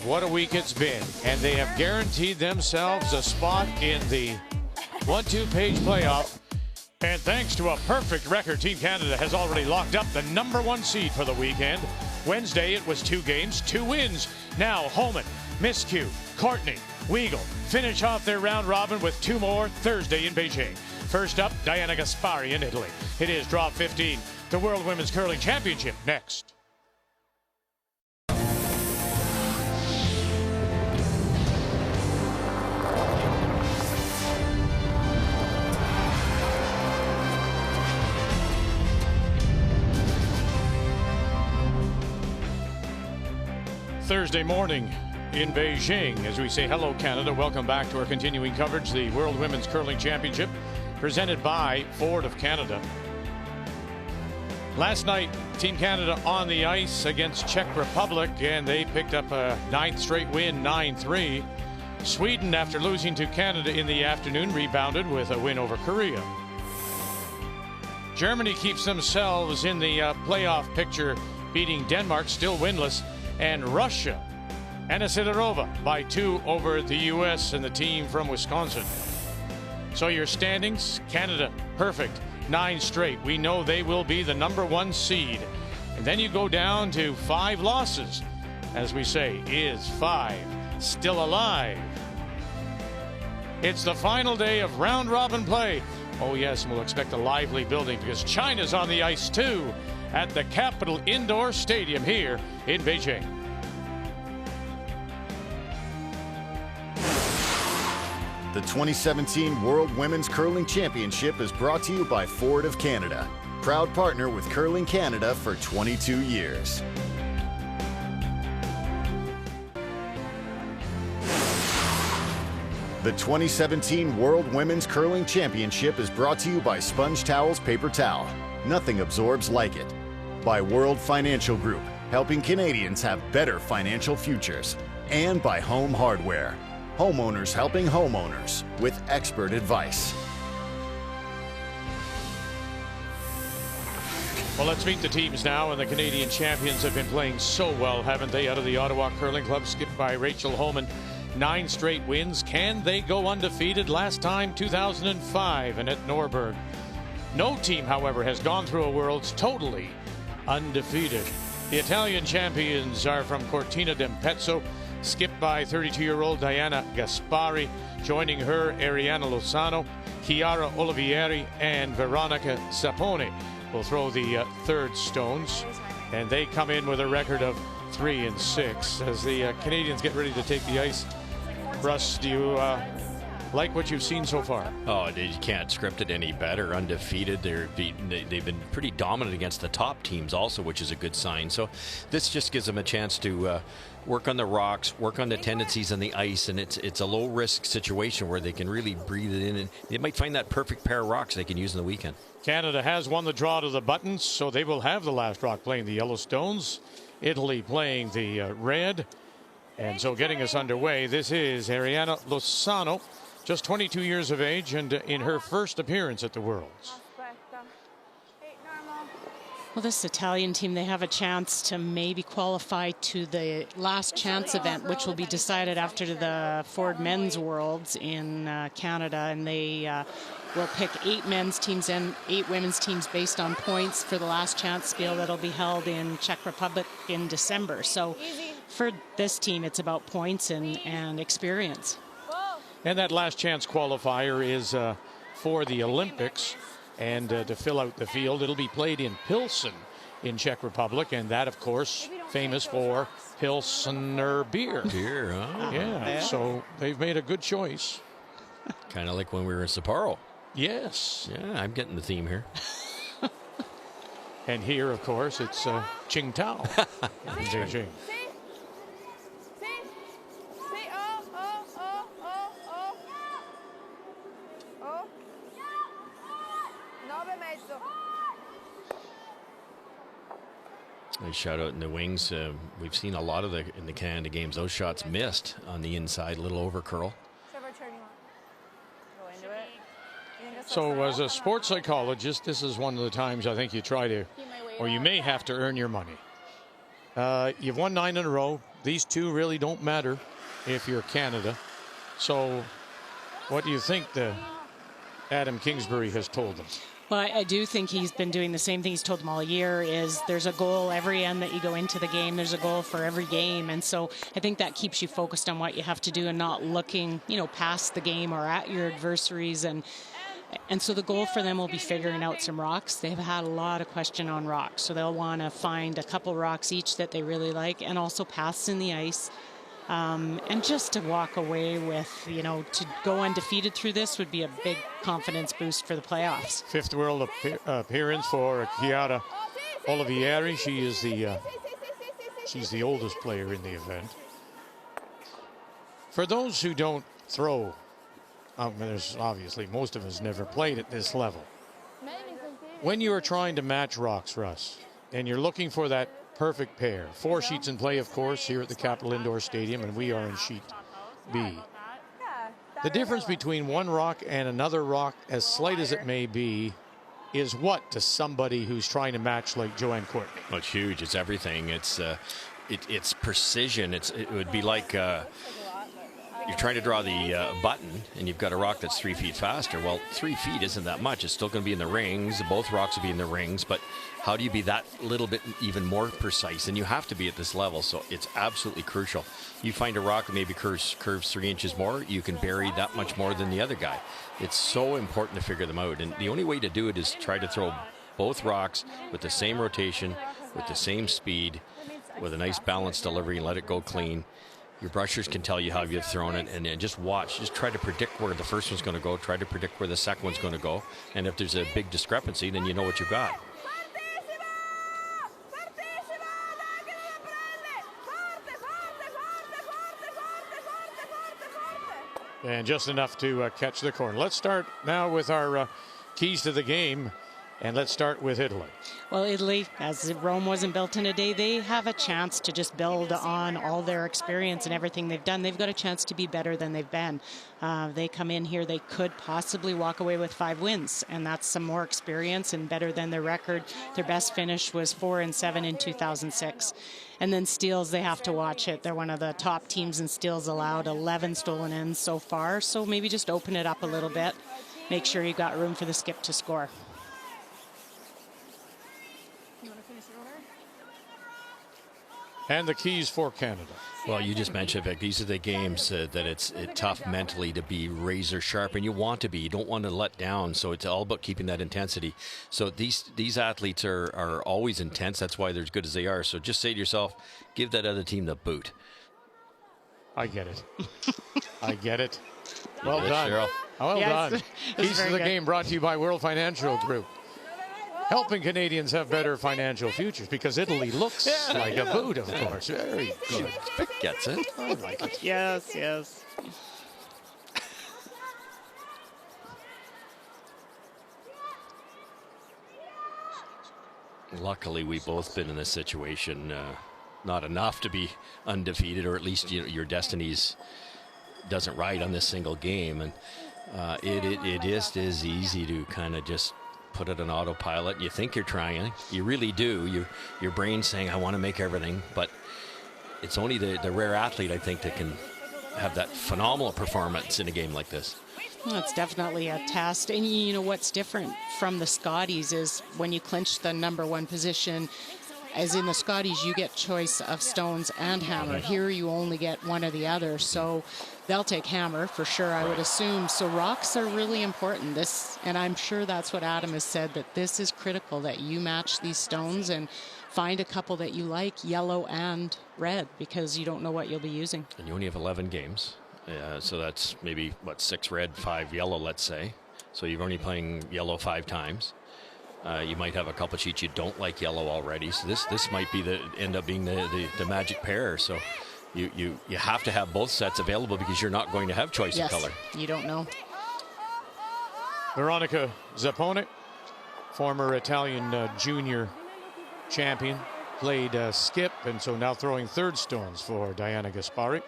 What a week it's been, and they have guaranteed themselves a spot in the 1-2 page playoff. And thanks to a perfect record, Team Canada has already locked up the #1 seed for the weekend. Wednesday, it was 2 games, 2 wins. Now, Homan, Miscue, Courtney, Weigel finish off their round robin with 2 more Thursday in Beijing. First up, Diana Gaspari in Italy. It is Draw 15, the World Women's Curling Championship next. Thursday morning in Beijing as we say hello Canada. Welcome back to our continuing coverage, the World Women's Curling Championship presented by Ford of Canada. Last night, Team Canada on the ice against Czech Republic, and they picked up a 9th straight win, 9-3. Sweden, after losing to Canada in the afternoon, rebounded with a win over Korea. Germany keeps themselves in the playoff picture, beating Denmark, still winless. And Russia, Anna Sidorova by 2 over the U.S. and the team from Wisconsin. So your standings, Canada, perfect, 9 straight. We know they will be the #1 seed. And then you go down to 5 losses. As we say, is 5 still alive? It's the final day of round robin play. Oh yes, and we'll expect a lively building because China's on the ice too, at the Capitol Indoor Stadium here in Beijing. The 2017 World Women's Curling Championship is brought to you by Ford of Canada, proud partner with Curling Canada for 22 years. The 2017 World Women's Curling Championship is brought to you by Sponge Towels Paper Towel. Nothing absorbs like it. By World Financial Group, helping Canadians have better financial futures. And by Home Hardware, homeowners helping homeowners with expert advice. Well, let's meet the teams now, and the Canadian champions have been playing so well, haven't they? Out of the Ottawa Curling Club, skipped by Rachel Homan, 9 straight wins. Can they go undefeated? Last time, 2005, and at Norberg. No team, however, has gone through a Worlds totally undefeated. The Italian champions are from Cortina d'Ampezzo, skipped by 32-year-old Diana Gaspari. Joining her, Arianna Lozano, Chiara Olivieri, and Veronica Sapone will throw the third stones. And they come in with a record of 3-6 as the Canadians get ready to take the ice. Russ, do you like what you've seen so far? Oh, you can't script it any better. Undefeated. They've been pretty dominant against the top teams also, which is a good sign. So this just gives them a chance to work on the rocks, work on the tendencies on the ice, and it's a low-risk situation where they can really breathe it in, and they might find that perfect pair of rocks they can use in the weekend. Canada has won the draw to the buttons, so they will have the last rock playing the yellow stones. Italy playing the red. And so getting us underway, this is Arianna Lozano, just 22 years of age, and in her first appearance at the Worlds. Well, this Italian team, they have a chance to maybe qualify to the last chance event, which will be decided after the Ford Men's Worlds in Canada. And they will pick 8 men's teams and 8 women's teams based on points for the last chance scale that'll be held in Czech Republic in December. So for this team, it's about points and experience. And that last chance qualifier is for the Olympics. And to fill out the field, it'll be played in Pilsen in Czech Republic. And that, of course, famous for Pilsner beer. Beer, huh? Yeah, so they've made a good choice. Kind of like when we were in Sapporo. Yes. Yeah, I'm getting the theme here. And here, of course, it's Qingdao in Beijing. Nice shout out in the wings. We've seen a lot of in the Canada games. Those shots missed on the inside, little over curl. So as a sports psychologist, this is one of the times I think you try to, or you may have to earn your money. You've won 9 in a row. these two really don't matter if you're Canada. So what do you think the Adam Kingsbury has told them? Well, I do think he's been doing the same thing he's told them all year, is there's a goal every end that you go into the game. There's a goal for every game. And so I think that keeps you focused on what you have to do and not looking, past the game or at your adversaries. And so the goal for them will be figuring out some rocks. They've had a lot of question on rocks. So they'll want to find a couple rocks each that they really like, and also paths in the ice. And just to walk away with, to go undefeated through this would be a big confidence boost for the playoffs. Fifth world appearance for Chiara Olivieri. She's the oldest player in the event. For those who don't throw, there's obviously most of us never played at this level. When you are trying to match rocks, Russ, and you're looking for that perfect pair, 4 sheets in play, of course, here at the Capitol Indoor Stadium, and we are in sheet B. The difference between one rock and another rock, as slight as it may be, is what to somebody who's trying to match like Joanne Courtney? Well, it's huge. It's everything. It's precision. It would be like you're trying to draw the button, and you've got a rock that's 3 feet faster. Well, 3 feet isn't that much. It's still going to be in the rings. Both rocks will be in the rings, but how do you be that little bit even more precise? And you have to be at this level, so it's absolutely crucial. You find a rock that maybe curves 3 inches more, you can bury that much more than the other guy. It's so important to figure them out, and the only way to do it is try to throw both rocks with the same rotation, with the same speed, with a nice balanced delivery, and let it go clean. Your brushers can tell you how you've thrown it, and just watch. Just try to predict where the first one's going to go. Try to predict where the second one's going to go. And if there's a big discrepancy, then you know what you've got. And just enough to catch the corner. Let's start now with our keys to the game. And let's start with Italy. Well, Italy, as Rome wasn't built in a day, they have a chance to just build on all their experience and everything they've done. They've got a chance to be better than they've been. They come in here, they could possibly walk away with 5 wins, and that's some more experience and better than their record. Their best finish was 4-7 in 2006. And then steals, they have to watch it. They're one of the top teams in steals allowed, 11 stolen ends so far. So maybe just open it up a little bit. Make sure you got room for the skip to score. And the keys for Canada. Well, you just mentioned, Vic, these are the games that it's tough mentally to be razor sharp, and you want to be. You don't want to let down, so it's all about keeping that intensity. So these athletes are always intense. That's why they're as good as they are. So just say to yourself, give that other team the boot. I get it. I get it. Well done. Cheryl. Well done. Keys to the good. game brought to you by World Financial Group. Helping Canadians have better financial futures, because Italy looks like a boot, of course. Very good. Vic gets it. I like it. Yes, yes. Luckily, we've both been in this situation. Not enough to be undefeated, or at least your destinies doesn't ride on this single game. And it just is easy to kind of just put it on autopilot. You think you're trying, you really do. Your brain's saying, I want to make everything, but it's only the rare athlete, I think, that can have that phenomenal performance in a game like this. Well, it's definitely a test. And you know what's different from the Scotties is when you clinch the number 1 position, as in the Scotties, you get choice of stones and hammer. Here you only get one or the other. So they'll take hammer for sure, I would assume. So rocks are really important. And I'm sure that's what Adam has said, that this is critical, that you match these stones and find a couple that you like, yellow and red, because you don't know what you'll be using. And you only have 11 games. So that's maybe, 6 red, 5 yellow, let's say. So you're only playing yellow 5 times. You might have a couple sheets you don't like yellow already. So this might be end up being the magic pair. So you have to have both sets available, because you're not going to have choice of color. You don't know. Veronica Zappone, former Italian junior champion, played skip, and so now throwing third stones for Diana Gaspari.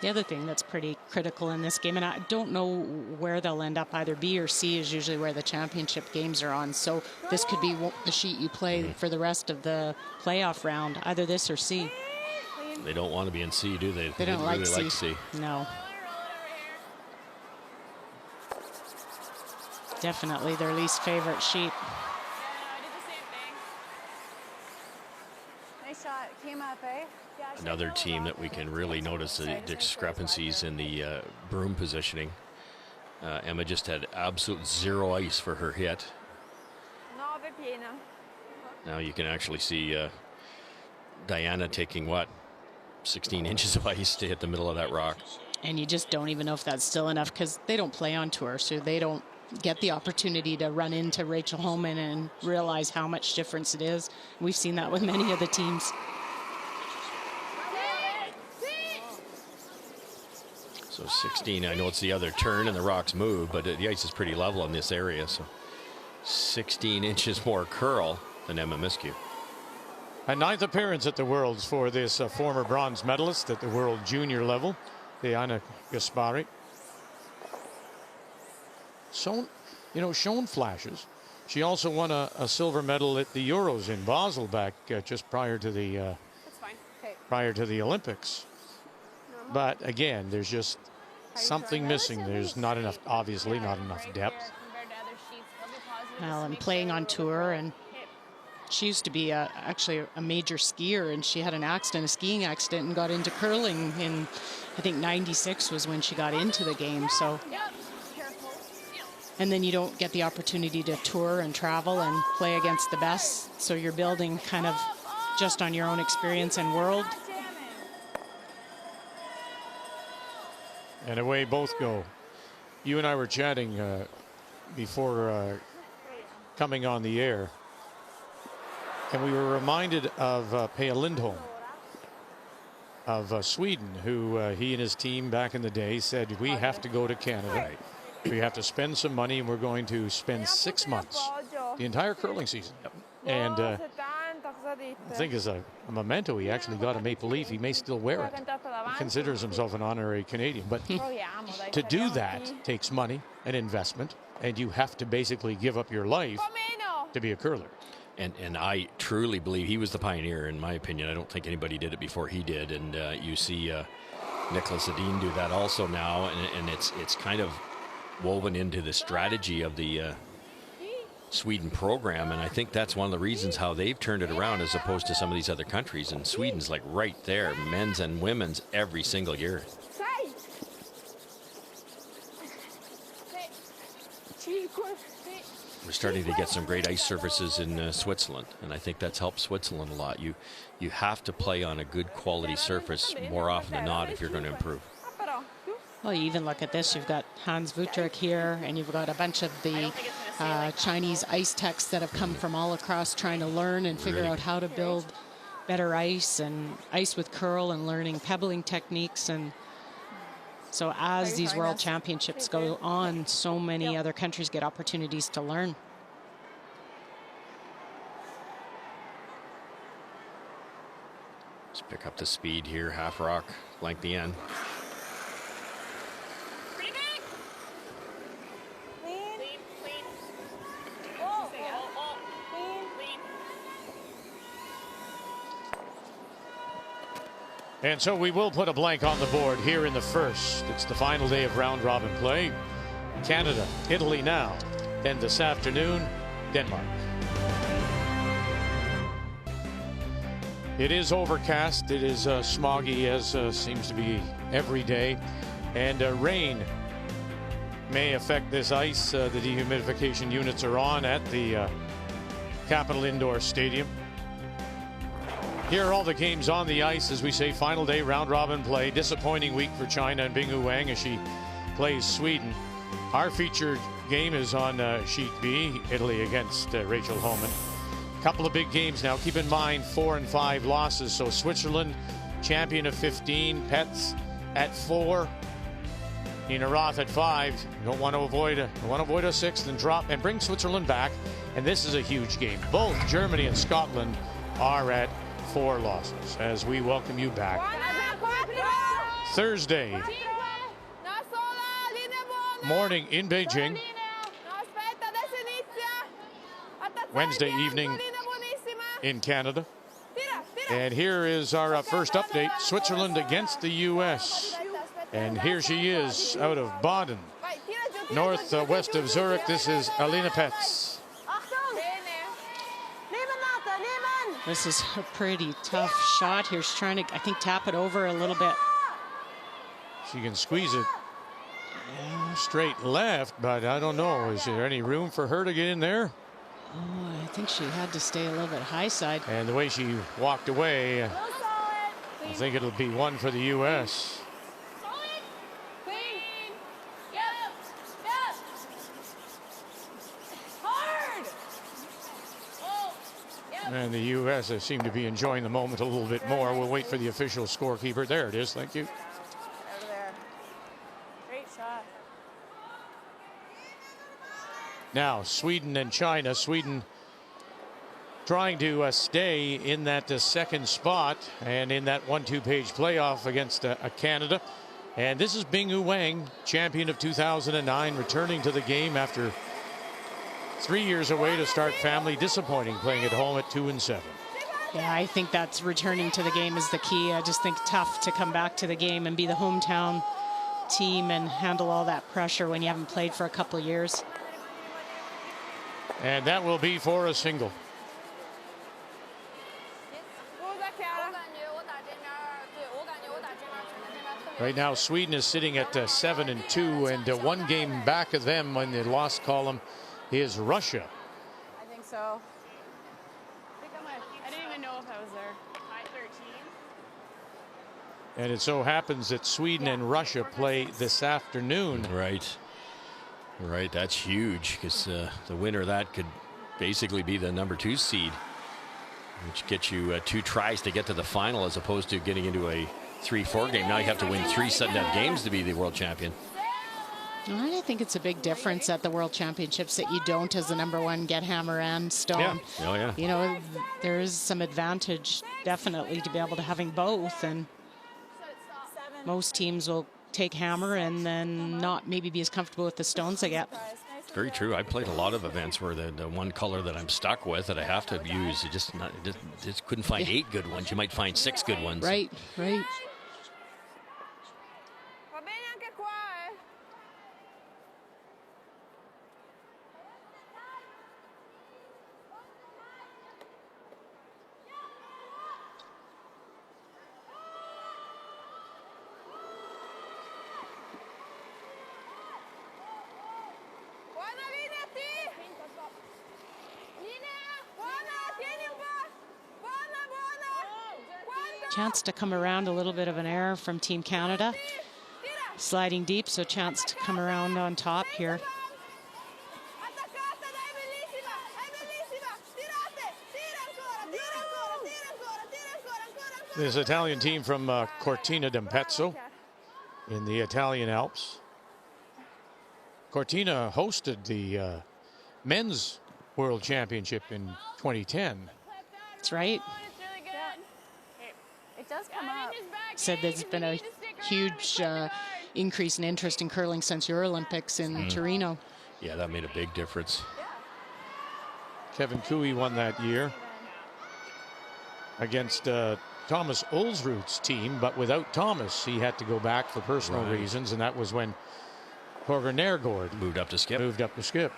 The other thing that's pretty critical in this game, and I don't know where they'll end up, either B or C is usually where the championship games are on. So this could be the sheet you play for the rest of the playoff round, either this or C. They don't want to be in C, do they? They don't really like C. No. Definitely their least favorite sheet. Nice shot. Came up, eh? Another team that we can really notice the discrepancies in the broom positioning. Emma just had absolute zero ice for her hit. Now you can actually see Diana taking, 16 inches of ice to hit the middle of that rock. And you just don't even know if that's still enough because they don't play on tour, so they don't get the opportunity to run into Rachel Homan and realize how much difference it is. We've seen that with many of the teams. So 16, I know it's the other turn and the rocks move, but the ice is pretty level in this area. So 16 inches more curl than Emma Miskew. A 9th appearance at the Worlds for this former bronze medalist at the World Junior level, Diana Gaspari. Shown flashes. She also won a silver medal at the Euros in Basel back just prior to the Olympics. But again, there's just something missing. There's not enough, obviously, not enough depth. Well, and playing on tour, and she used to be actually a major skier, and she had a skiing accident, and got into curling in, I think, '96 was when she got into the game. So, and then you don't get the opportunity to tour and travel and play against the best. So you're building kind of just on your own experience and world. And away both go. You and I were chatting before coming on the air, and we were reminded of Pia Lindholm of Sweden, who he and his team back in the day said, we have to go to Canada. We have to spend some money, and we're going to spend 6 months, the entire curling season. And I think as a memento, he actually got a maple leaf. He may still wear it. He considers himself an honorary Canadian. But to do that takes money and investment, and you have to basically give up your life to be a curler. And I truly believe he was the pioneer, in my opinion. I don't think anybody did it before he did. And you see Nicholas Edin do that also now, and it's kind of woven into the strategy of the Sweden program, and I think that's one of the reasons how they've turned it around as opposed to some of these other countries. And Sweden's like right there, men's and women's, every single year. We're starting to get some great ice surfaces in Switzerland, and I think that's helped Switzerland a lot. You have to play on a good quality surface more often than not if you're going to improve. Well, you even look at this. You've got Hans Vutrick here, and you've got a bunch of the Chinese ice techs that have come from all across trying to learn and figure out how to build better ice and ice with curl and learning pebbling techniques. And so as these world championships go on, so many other countries get opportunities to learn. Let's pick up the speed here, half rock, blank the end. And so we will put a blank on the board here in the first. It's the final day of round robin play. Canada, Italy now. Then this afternoon, Denmark. It is overcast. It is smoggy, as seems to be every day. And rain may affect this ice. The dehumidification units are on at the Capital Indoor Stadium. Here are all the games on the ice as we say final day round robin play. Disappointing week for China and Binghu Wang as she plays Sweden. Our featured game is on sheet B, Italy against Rachel Homan. Couple of big games now. Keep in mind 4 and 5 losses. So Switzerland, champion of 15, Pets at 4, Nina Roth at 5. Don't want to avoid a sixth and drop and bring Switzerland back. And this is a huge game. Both Germany and Scotland are at 4 losses as we welcome you back. Thursday morning in Beijing. Wednesday evening in Canada. And here is our first update. Switzerland against the U.S. And here she is out of Baden, northwest of Zurich. This is Alina Petz. This is a pretty tough shot here. She's trying to, I think, tap it over a little bit. She can squeeze it straight left, but I don't know. Is there any room for her to get in there? Oh, I think she had to stay a little bit high side. And the way she walked away, I think it'll be one for the U.S. And the U.S. seem to be enjoying the moment a little bit more. We'll wait for the official scorekeeper. There it is. Thank you. Over there. Great shot. Now, Sweden and China. Sweden trying to stay in that second spot and in that 1-2 page playoff against Canada. And this is Bingyu Wang, champion of 2009, returning to the game after 3 years away to start family. Disappointing playing at home at 2-7. Yeah, I think that's returning to the game is the key. I just think tough to come back to the game and be the hometown team and handle all that pressure when you haven't played for a couple of years. And that will be for a single. Right now, Sweden is sitting at 7-2, and one game back of them in the loss column is Russia. I think so. I didn't even know if I was there. High 13. And it so happens that Sweden and Russia play this afternoon. Right. Right. That's huge because the winner of that could basically be the number 2 seed, which gets you 2 tries to get to the final as opposed to getting into a 3-4 game. Now you have to win 3 sudden-death games to be the world champion. I think it's a big difference at the World Championships that you don't, as the number 1, get hammer and stone. Yeah. Oh, yeah. You know, there is some advantage definitely to be able to having both, and most teams will take hammer and then not maybe be as comfortable with the stones they get. Very true. I played a lot of events where the one color that I'm stuck with that I have to use, you just couldn't find 8 good ones. You might find 6 good ones. Right, right. Chance to come around, a little bit of an error from Team Canada. Sliding deep, so chance to come around on top here. This Italian team from Cortina d'Ampezzo in the Italian Alps. Cortina hosted the men's World Championship in 2010. That's right. It does come up. Said there's been a huge increase in interest in curling since your Olympics in Torino. Yeah, that made a big difference. Kevin Cooey won that year against Thomas Ulsrud's team, but without Thomas, he had to go back for personal reasons, and that was when Holger Nergård moved up to skip.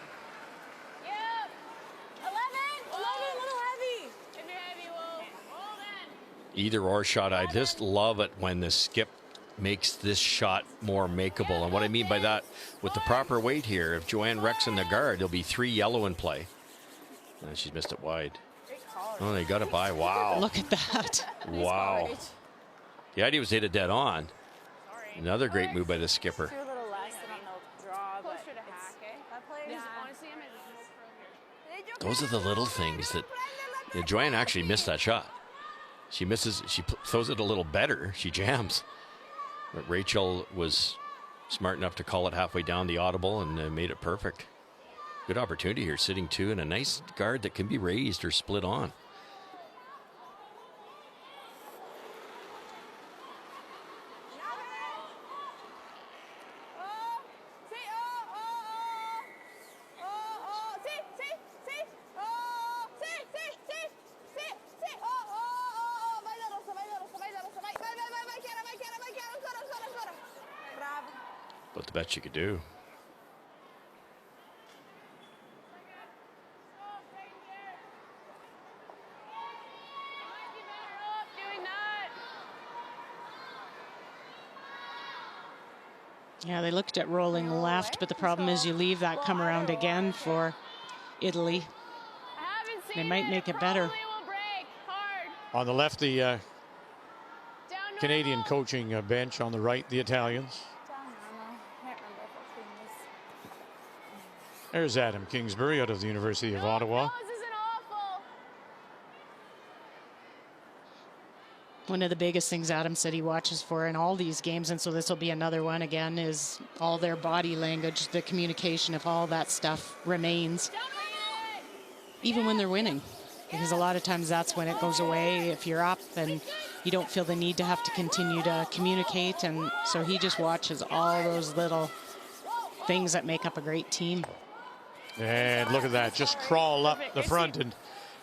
Either or shot. I just love it when the skip makes this shot more makeable. And what I mean by that, with the proper weight here, if Joanne wrecks in the guard, there'll be 3 yellow in play. And she's missed it wide. Oh, they got it by. Wow. Look at that. Wow. The idea was to hit it dead on. Another great move by the skipper. Those are the little things that Joanne actually missed that shot. She misses, she throws it a little better. She jams. But Rachel was smart enough to call it halfway down the audible and made it perfect. Good opportunity here, sitting 2 and a nice guard that can be raised or split on. About the best you could do. Yeah, they looked at rolling left, but the problem is you leave that come around again for Italy. They might make it better. On the left, the Canadian coaching bench. On the right, the Italians. There's Adam Kingsbury out of the University of Ottawa. One of the biggest things Adam said he watches for in all these games, and so this will be another one again, is all their body language, the communication, if all that stuff remains, even when they're winning. Because a lot of times that's when it goes away. If you're up, then you don't feel the need to have to continue to communicate. And so he just watches all those little things that make up a great team. And look at that, just crawl up the front, and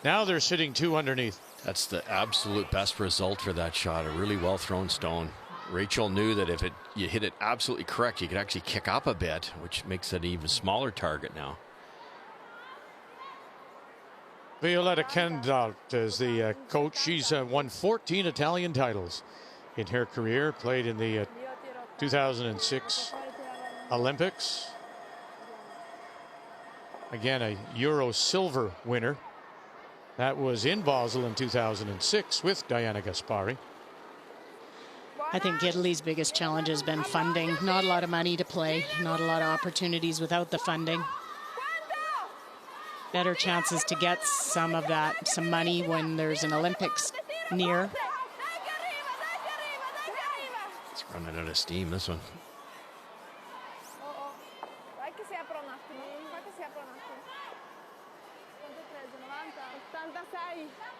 now they're sitting 2 underneath. That's the absolute best result for that shot. A really well thrown stone. Rachel knew that if you hit it absolutely correct, you could actually kick up a bit, which makes it an even smaller target now. Violetta Kendall is the coach. She's won 14 Italian titles in her career, played in the 2006 Olympics. Again, a Euro silver winner. That was in Basel in 2006 with Diana Gaspari. I think Italy's biggest challenge has been funding. Not a lot of money to play, not a lot of opportunities without the funding. Better chances to get some of that, some money when there's an Olympics near. It's running out of steam, this one.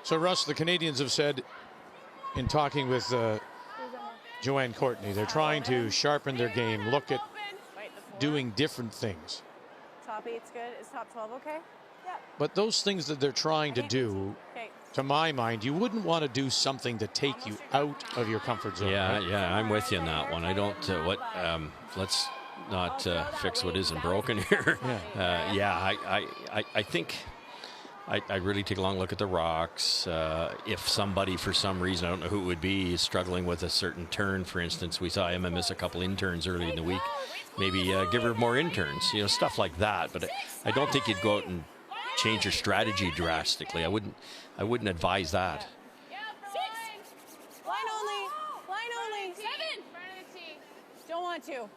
So, Russ, the Canadians have said in talking with Joanne Courtney, they're trying to sharpen their game, look at doing different things. Top 8's good. Is top 12 okay? Yeah. But those things that they're trying to do, to my mind, you wouldn't want to do something to take you out of your comfort zone. Yeah, right? yeah, I'm with you on that one. I don't, let's not fix what isn't broken here. I think I really take a long look at the rocks. If somebody, for some reason, I don't know who it would be, is struggling with a certain turn, for instance, we saw Emma miss a couple interns early in the week. Maybe give her more interns, stuff like that. But I don't think you'd go out and change your strategy drastically. I wouldn't advise that. Line only. Line only. 7. Don't want to.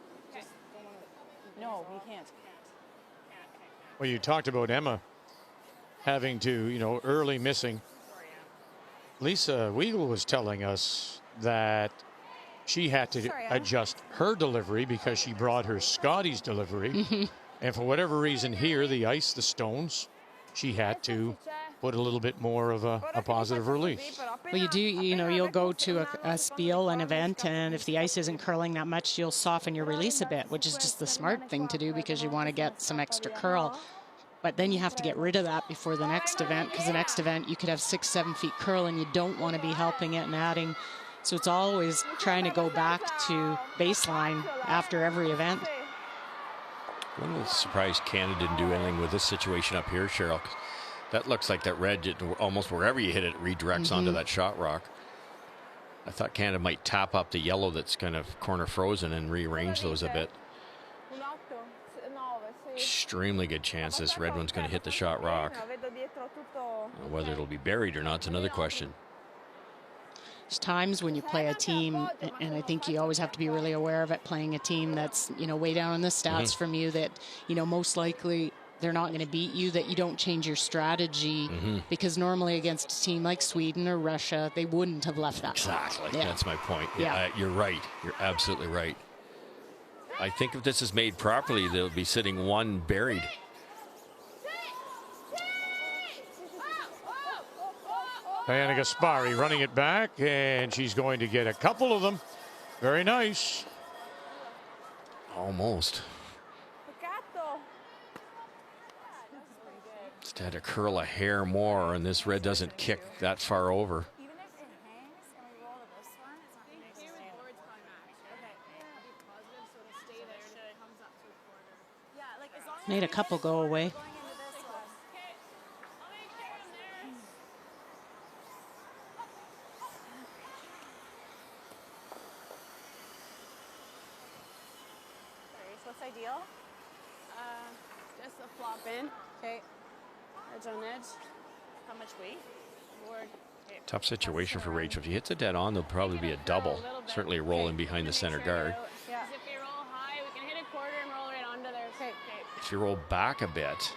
No, we can't. Well, you talked about Emma having to, early missing. Lisa Weigel was telling us that she had to adjust her delivery because she brought her Scotty's delivery. And for whatever reason here, the ice, the stones, she had to put a little bit more of a positive release. Well, you'll go to a spiel, an event, and if the ice isn't curling that much, you'll soften your release a bit, which is just the smart thing to do because you want to get some extra curl. But then you have to get rid of that before the next event, because the next event you could have 6-7 feet curl and you don't want to be helping it and adding. So it's always trying to go back to baseline after every event. I'm a little surprised Canada didn't do anything with this situation up here, Cheryl. That looks like that red, almost wherever you hit it, redirects onto that shot rock. I thought Canada might tap up the yellow that's kind of corner frozen and rearrange those a bit. Extremely good chance this red one's going to hit the shot rock. Whether it'll be buried or not is another question. There's times when you play a team, and I think you always have to be really aware of it, playing a team that's, way down in the stats from you, that, most likely they're not going to beat you, that you don't change your strategy, because normally against a team like Sweden or Russia, they wouldn't have left that. Exactly. Yeah. That's my point. Yeah. You're right. You're absolutely right. I think if this is made properly, they'll be sitting one buried. Diana Gaspari running it back, and she's going to get a couple of them. Very nice. Almost. Just had to curl a hair more, and this red doesn't kick that far over. Made a couple go away. What's ideal? Just a flop in. Okay. Edge on edge. How much weight? Board. Okay. Tough situation for Rachel. If she hits it dead on, there'll probably be a double. Certainly a roll in behind the center guard. Yeah. If you roll high, we can hit a quarter and roll right onto there. Okay. If you roll back a bit,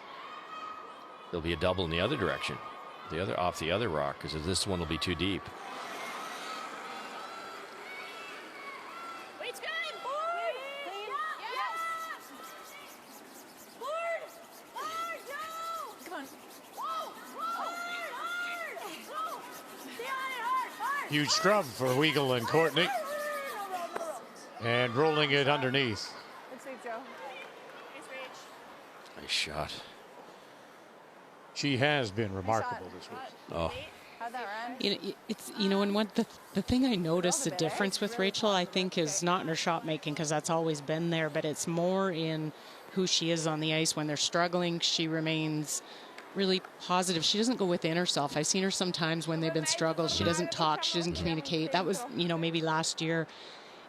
there'll be a double in the other direction. Off the other rock, because this one will be too deep. Weight's good. Board. Clean. Yes. Board. Board. Go. Come on. Whoa. Hard. Go. Stay on it hard. Huge scrub for Weigel and Courtney. And rolling it underneath. Good sweep, Joe. Nice reach. Nice shot. She has been remarkable this week. Oh, How'd that run? And what the thing I noticed the difference with Rachel, I think, is not in her shot making, because that's always been there, but it's more in who she is on the ice. When they're struggling, she remains really positive. She doesn't go within herself. I've seen her sometimes when they've been struggled. She doesn't talk. She doesn't communicate. That was, maybe last year.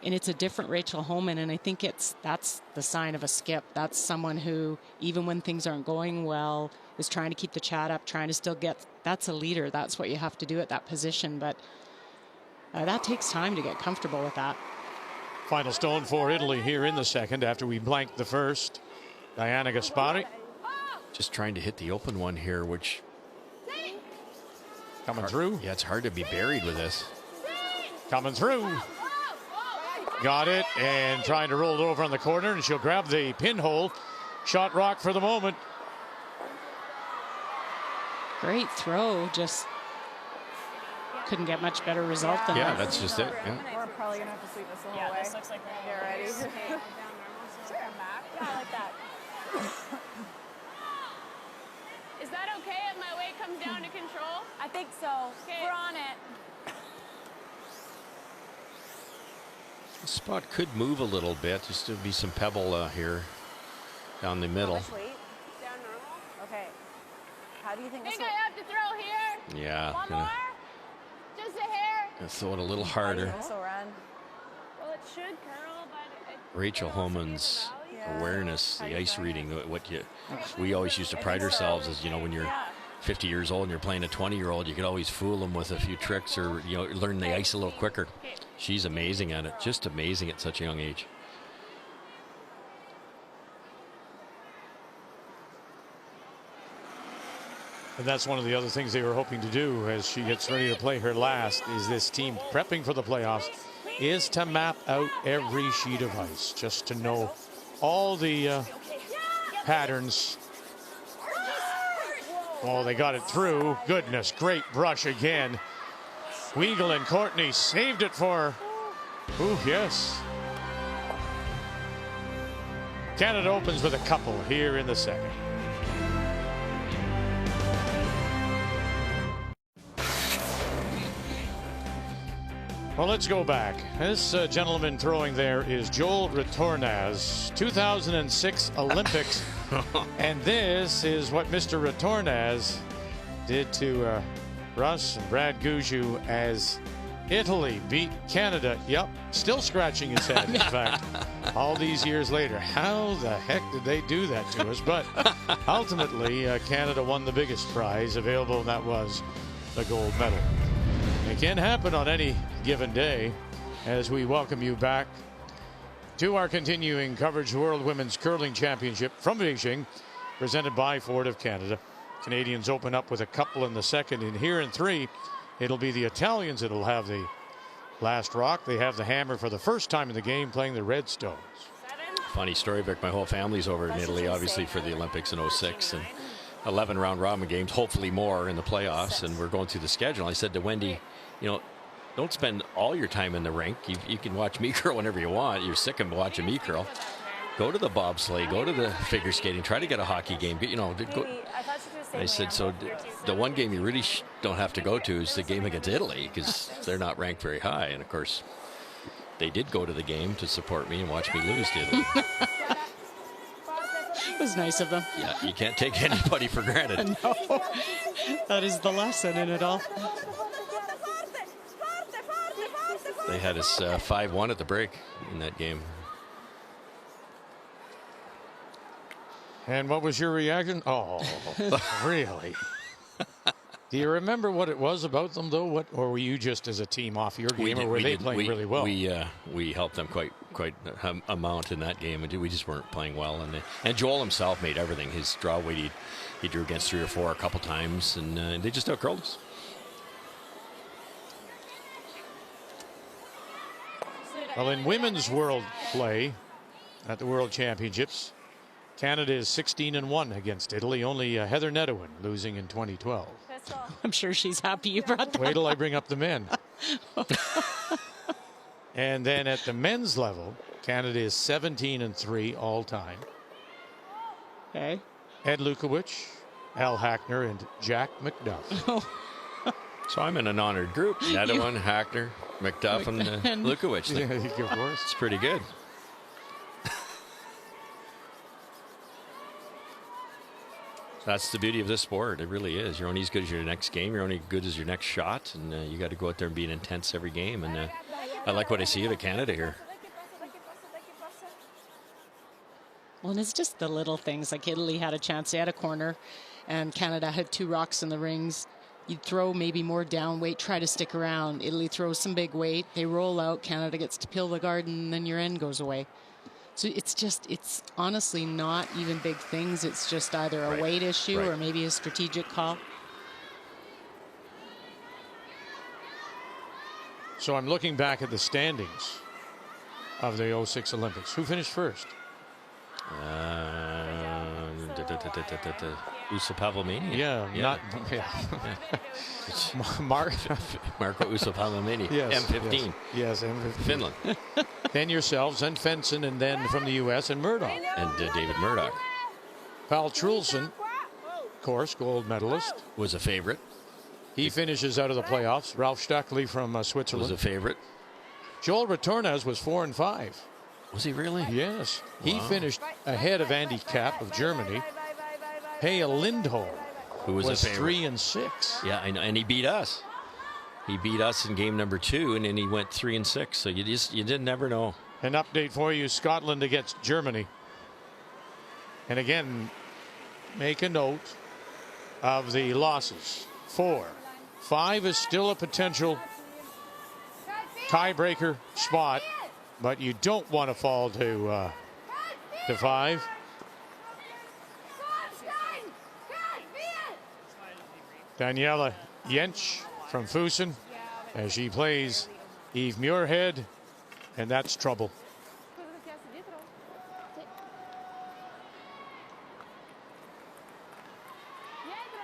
And it's a different Rachel Homan, and I think that's the sign of a skip. That's someone who, even when things aren't going well, is trying to keep the chat up, trying to still get. That's a leader. That's what you have to do at that position. But that takes time to get comfortable with that. Final stone for Italy here in the second after we blanked the first. Diana Gaspari just trying to hit the open one here, which coming through. Yeah, it's hard to be buried with this. Coming through. Got it, and trying to roll it over on the corner, and she'll grab the pinhole. Shot rock for the moment. Great throw, just couldn't get much better result than that. That's just it. Yeah. We're probably gonna have to sweep this a little way. This looks like we're Get ready. Sure. Yeah, I like that. Is that okay if my weight comes down to control? I think so. Okay. We're on it. The spot could move a little bit. Just to be some pebble here down the middle. How much weight? Down normal. Okay. How do you think Think this I have to throw here? Yeah, One gonna more? Just a hair? throw it a little How do you harder. think this will run? Well, it should curl, but Rachel Homan's Yeah. awareness, How do the you ice find reading, we always used to pride ourselves as, when you're 50 years old and you're playing a 20-year-old, you could always fool them with a few tricks or, learn the ice a little quicker. She's amazing at it, just amazing at such a young age. And that's one of the other things they were hoping to do as she gets ready to play her last, is this team prepping for the playoffs, is to map out every sheet of ice, just to know all the patterns. Oh, they got it through. Goodness, great brush again. Weigel and Courtney saved it for her. Ooh, yes. Canada opens with a couple here in the second. Well, let's go back. This gentleman throwing there is Joel Retornaz, 2006 Olympics. And this is what Mr. Retornaz did to Russ and Brad Gushue as Italy beat Canada. Yep, still scratching his head, in fact, all these years later. How the heck did they do that to us? But ultimately, Canada won the biggest prize available, and that was the gold medal. It can happen on any given day as we welcome you back to our continuing coverage of World Women's Curling Championship from Beijing, presented by Ford of Canada. Canadians open up with a couple in the second, and here in three, it'll be the Italians that'll have the last rock. They have the hammer for the first time in the game, playing the Redstones. Funny story, Vic. My whole family's over in Italy, obviously, for the Olympics in '06, and 11 round robin games, hopefully more in the playoffs, and we're going through the schedule. I said to Wendy, don't spend all your time in the rink. You can watch me curl whenever you want. You're sick of watching me curl. Go to the bobsleigh, go to the figure skating, try to get a hockey game. I said, so the one game you really don't have to go to is the game against Italy, because they're not ranked very high. And of course, they did go to the game to support me and watch me lose to Italy. It was nice of them. Yeah, you can't take anybody for granted. No, that is the lesson in it all. They had us 5-1 at the break in that game. And what was your reaction? Oh, really? Do you remember what it was about them, though? Or were you just as a team off your game, or were they playing really well? We helped them quite amount in that game, and we just weren't playing well. And Joel himself made everything. His draw weight, he drew against 3 or 4 a couple times, and they just outcurled us. Well, in women's world play at the World Championships, Canada is 16-1 against Italy. Only Heather Nedwin losing in 2012. I'm sure she's happy you brought that. Wait till I bring up the men. And then at the men's level, Canada is 17-3 all time. Okay. Ed Lukowicz, Al Hackner, and Jack McDuff. So I'm in an honored group. Nedwin, Hackner, McDuff, and Lukowicz. Yeah, of course. It's pretty good. That's the beauty of this sport. It really is. You're only as good as your next game. You're only as good as your next shot. And you got to go out there and be intense every game. And I like what I see of Canada here. Well, and it's just the little things. Like Italy had a chance. They had a corner, and Canada had 2 rocks in the rings. You'd throw maybe more down weight, try to stick around. Italy throws some big weight. They roll out. Canada gets to peel the guard, and then your end goes away. So it's honestly not even big things. It's just either a weight issue or maybe a strategic call. So I'm looking back at the standings of the 06 Olympics. Who finished first? Uso Pavlomania. Yeah. Marco Uso Pavlomania. Yes, M15. Yes, M15. Finland. Then yourselves and Fenson, and then from the U.S. and Murdoch. And David Murdoch. Paul Trulson, of course, gold medalist. Was a favorite. He finishes out of the playoffs. Ralph Stackley from Switzerland. Was a favorite. Joel Retornaz was 4 and 5. Was he really? Yes. He finished ahead of Andy Kapp of Germany. Hea Lindholm who was a favorite. 3 and 6. Yeah, I know, and he beat us. He beat us in game number 2, and then he went 3 and 6. So you didn't never know. An update for you: Scotland against Germany. And again, make a note of the losses. 4. 5 is still a potential tiebreaker spot, but you don't want to fall to 5. Daniela Jentsch from Fusen as she plays Eve Muirhead, and that's trouble.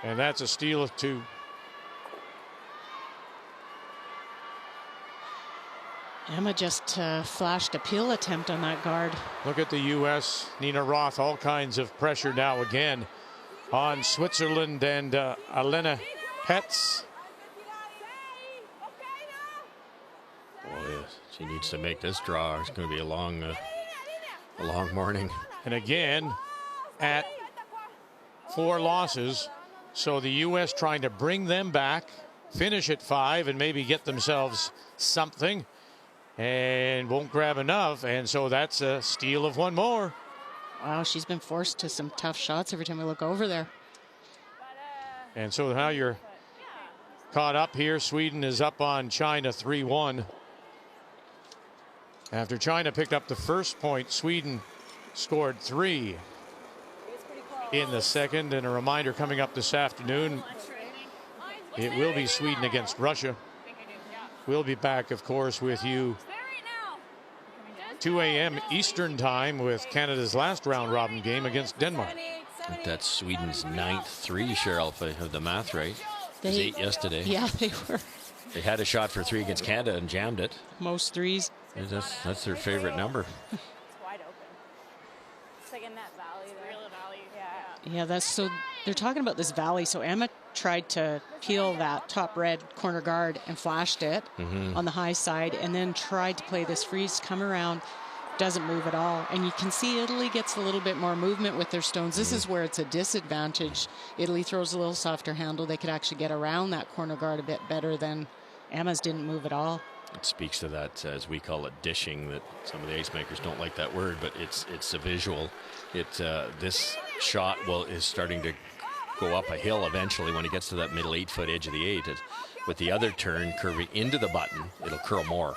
And that's a steal of 2. Emma just flashed a peel attempt on that guard. Look at the U.S. Nina Roth, all kinds of pressure now again on Switzerland and Alena Petz. Boy, she needs to make this draw. It's going to be a long morning. And again, at 4 losses, so the U.S. trying to bring them back, finish at 5, and maybe get themselves something, and won't grab enough, and so that's a steal of 1 more. Wow, she's been forced to some tough shots every time we look over there. And so now you're caught up here. Sweden is up on China 3-1. After China picked up the first point, Sweden scored 3 in the second. And a reminder coming up this afternoon, it will be Sweden against Russia. We'll be back, of course, with you 2 a.m. Eastern time with Canada's last round robin game against Denmark. That's Sweden's 9th 3, Cheryl, if I have the math right. It was 8 yesterday. Yeah, they were. They had a shot for 3 against Canada and jammed it. Most threes. That's their favorite number. It's wide open. It's like in that valley there. Real valley. Yeah. Yeah, that's so they're talking about this valley. So Emma tried to peel that top red corner guard and flashed it on the high side, and then tried to play this freeze, come around, doesn't move at all. And you can see Italy gets a little bit more movement with their stones. This is where it's a disadvantage. Italy throws a little softer handle. They could actually get around that corner guard a bit better than Emma's didn't move at all. It speaks to that, as we call it, dishing, that some of the ice makers don't like that word, but it's a visual. This shot is starting to go up a hill eventually when it gets to that middle 8-foot edge of the 8. With the other turn curving into the button, it'll curl more.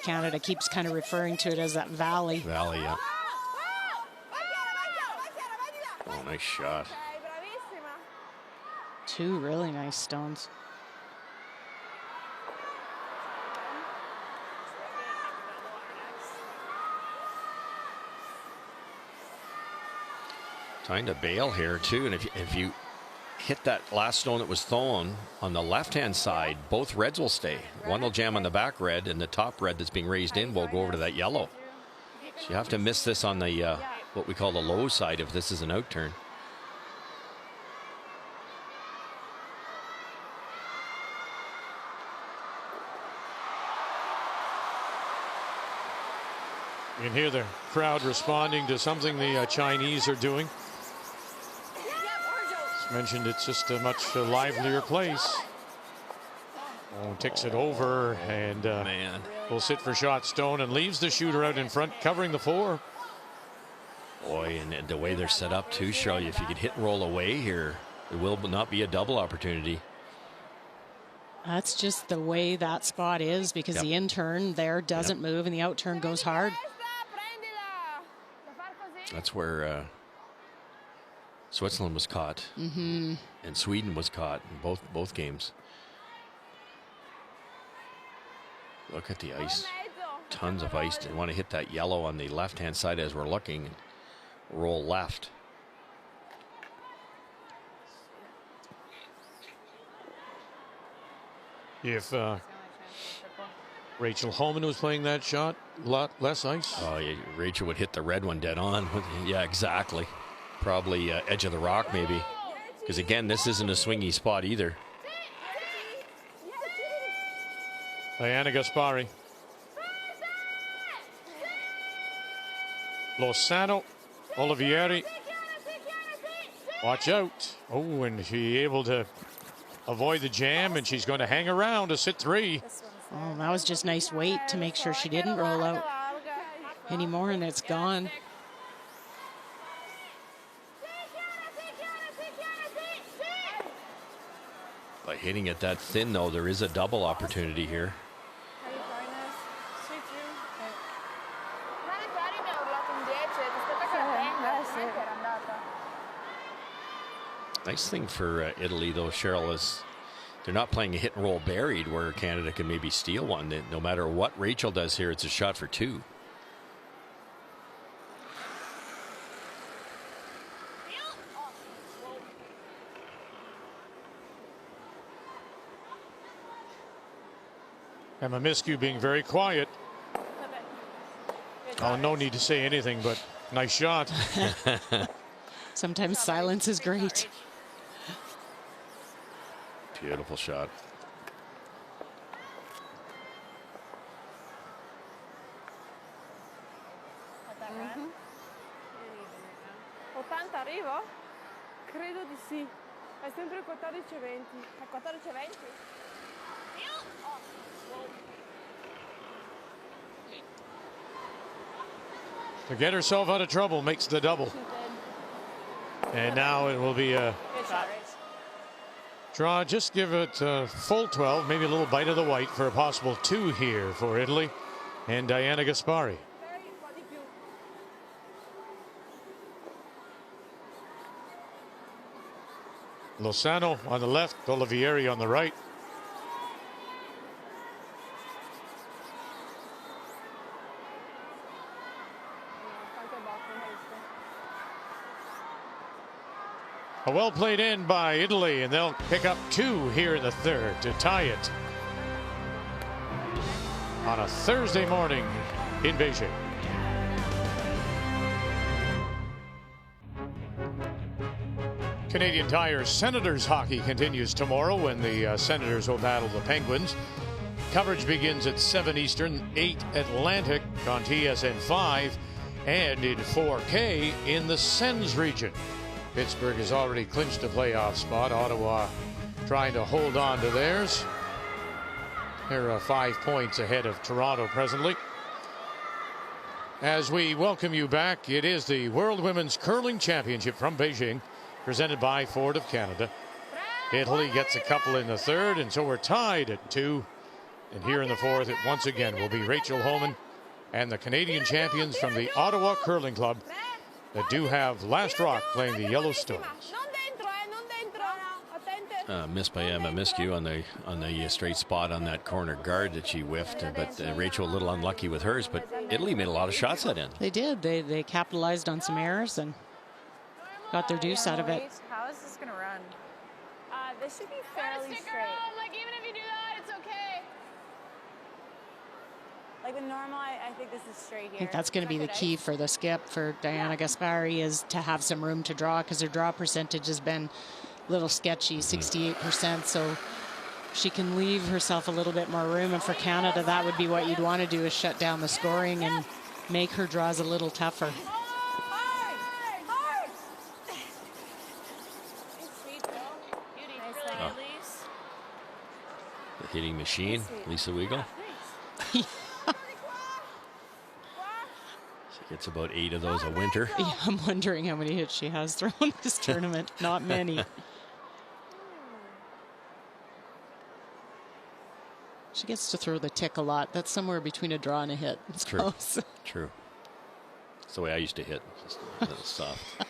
Canada keeps kind of referring to it as that valley. Valley, yeah. Oh, nice shot. Two really nice stones. Time to bail here too, and if you hit that last stone that was thrown on the left-hand side, both reds will stay. One will jam on the back red, and the top red that's being raised in will go over to that yellow. So you have to miss this on the what we call the low side if this is an out turn. You can hear the crowd responding to something the Chinese are doing. As mentioned, it's just a much livelier place. Oh, takes it over and Man. will sit for shot stone and leaves the shooter out in front, covering the 4. Boy, and the way they're set up too, Shirley, if you could hit and roll away here, it will not be a double opportunity. That's just the way that spot is, because the in turn there doesn't move and the out turn goes hard. That's where Switzerland was caught, and Sweden was caught in both games. Look at the ice, tons of ice. They want to hit that yellow on the left-hand side as we're looking. Roll left. If Rachel Homan was playing that shot, a lot less ice. Oh, yeah, Rachel would hit the red one dead on. Yeah, exactly. Probably edge of the rock maybe. Because again, this isn't a swingy spot either. Diana Gaspari. Lozano, Olivieri. Watch out. Oh, and she able to avoid the jam, and she's going to hang around to sit 3. Oh, that was just nice weight to make sure she didn't roll out anymore, and it's gone. By hitting it that thin, though, there is a double opportunity here. Nice thing for Italy, though, Cheryl, is they're not playing a hit and roll buried where Canada can maybe steal one. No matter what Rachel does here, it's a shot for 2. Emma Miskew being very quiet. Oh, no need to say anything, but nice shot. Sometimes silence is great. Beautiful shot. Arrivo? Credo di sì. È sempre 14:20. È 14:20? To get herself out of trouble makes the double. And now it will be a draw. Just give it a full 12, maybe a little bite of the white for a possible 2 here for Italy and Diana Gaspari. Lozano on the left, Olivieri on the right. A well played in by Italy, and they'll pick up 2 here in the third to tie it on a Thursday morning in Beijing. Canadian Tire Senators hockey continues tomorrow when the Senators will battle the Penguins. Coverage begins at 7 Eastern, 8 Atlantic on TSN 5 and in 4K in the Sens region. Pittsburgh has already clinched a playoff spot. Ottawa trying to hold on to theirs. They're 5 points ahead of Toronto presently. As we welcome you back, it is the World Women's Curling Championship from Beijing, presented by Ford of Canada. Italy gets a couple in the third, and so we're tied at 2. And here in the fourth, it once again will be Rachel Homan and the Canadian champions from the Ottawa Curling Club that do have Last Rock playing the Yellowstones. Missed by Emma Miskew on the straight spot on that corner guard that she whiffed, but Rachel a little unlucky with hers, but Italy made a lot of shots that end. They did. They capitalized on some errors and got their deuce out of it. How is this going to run? This should be fairly straight. Like, even if you do that, it's okay. Like, with normal, I think this is straight here. I think that's going to be the key for the skip for Diana Gaspari, is to have some room to draw, because her draw percentage has been a little sketchy, 68%. So she can leave herself a little bit more room. And for Canada, that would be what you'd want to do, is shut down the scoring and make her draws a little tougher. The hitting machine, Lisa Weigel. She gets about 8 of those a winter. Yeah, I'm wondering how many hits she has thrown this tournament. Not many. She gets to throw the tick a lot. That's somewhere between a draw and a hit. It's True. close. True. That's the way I used to hit. Just a little soft.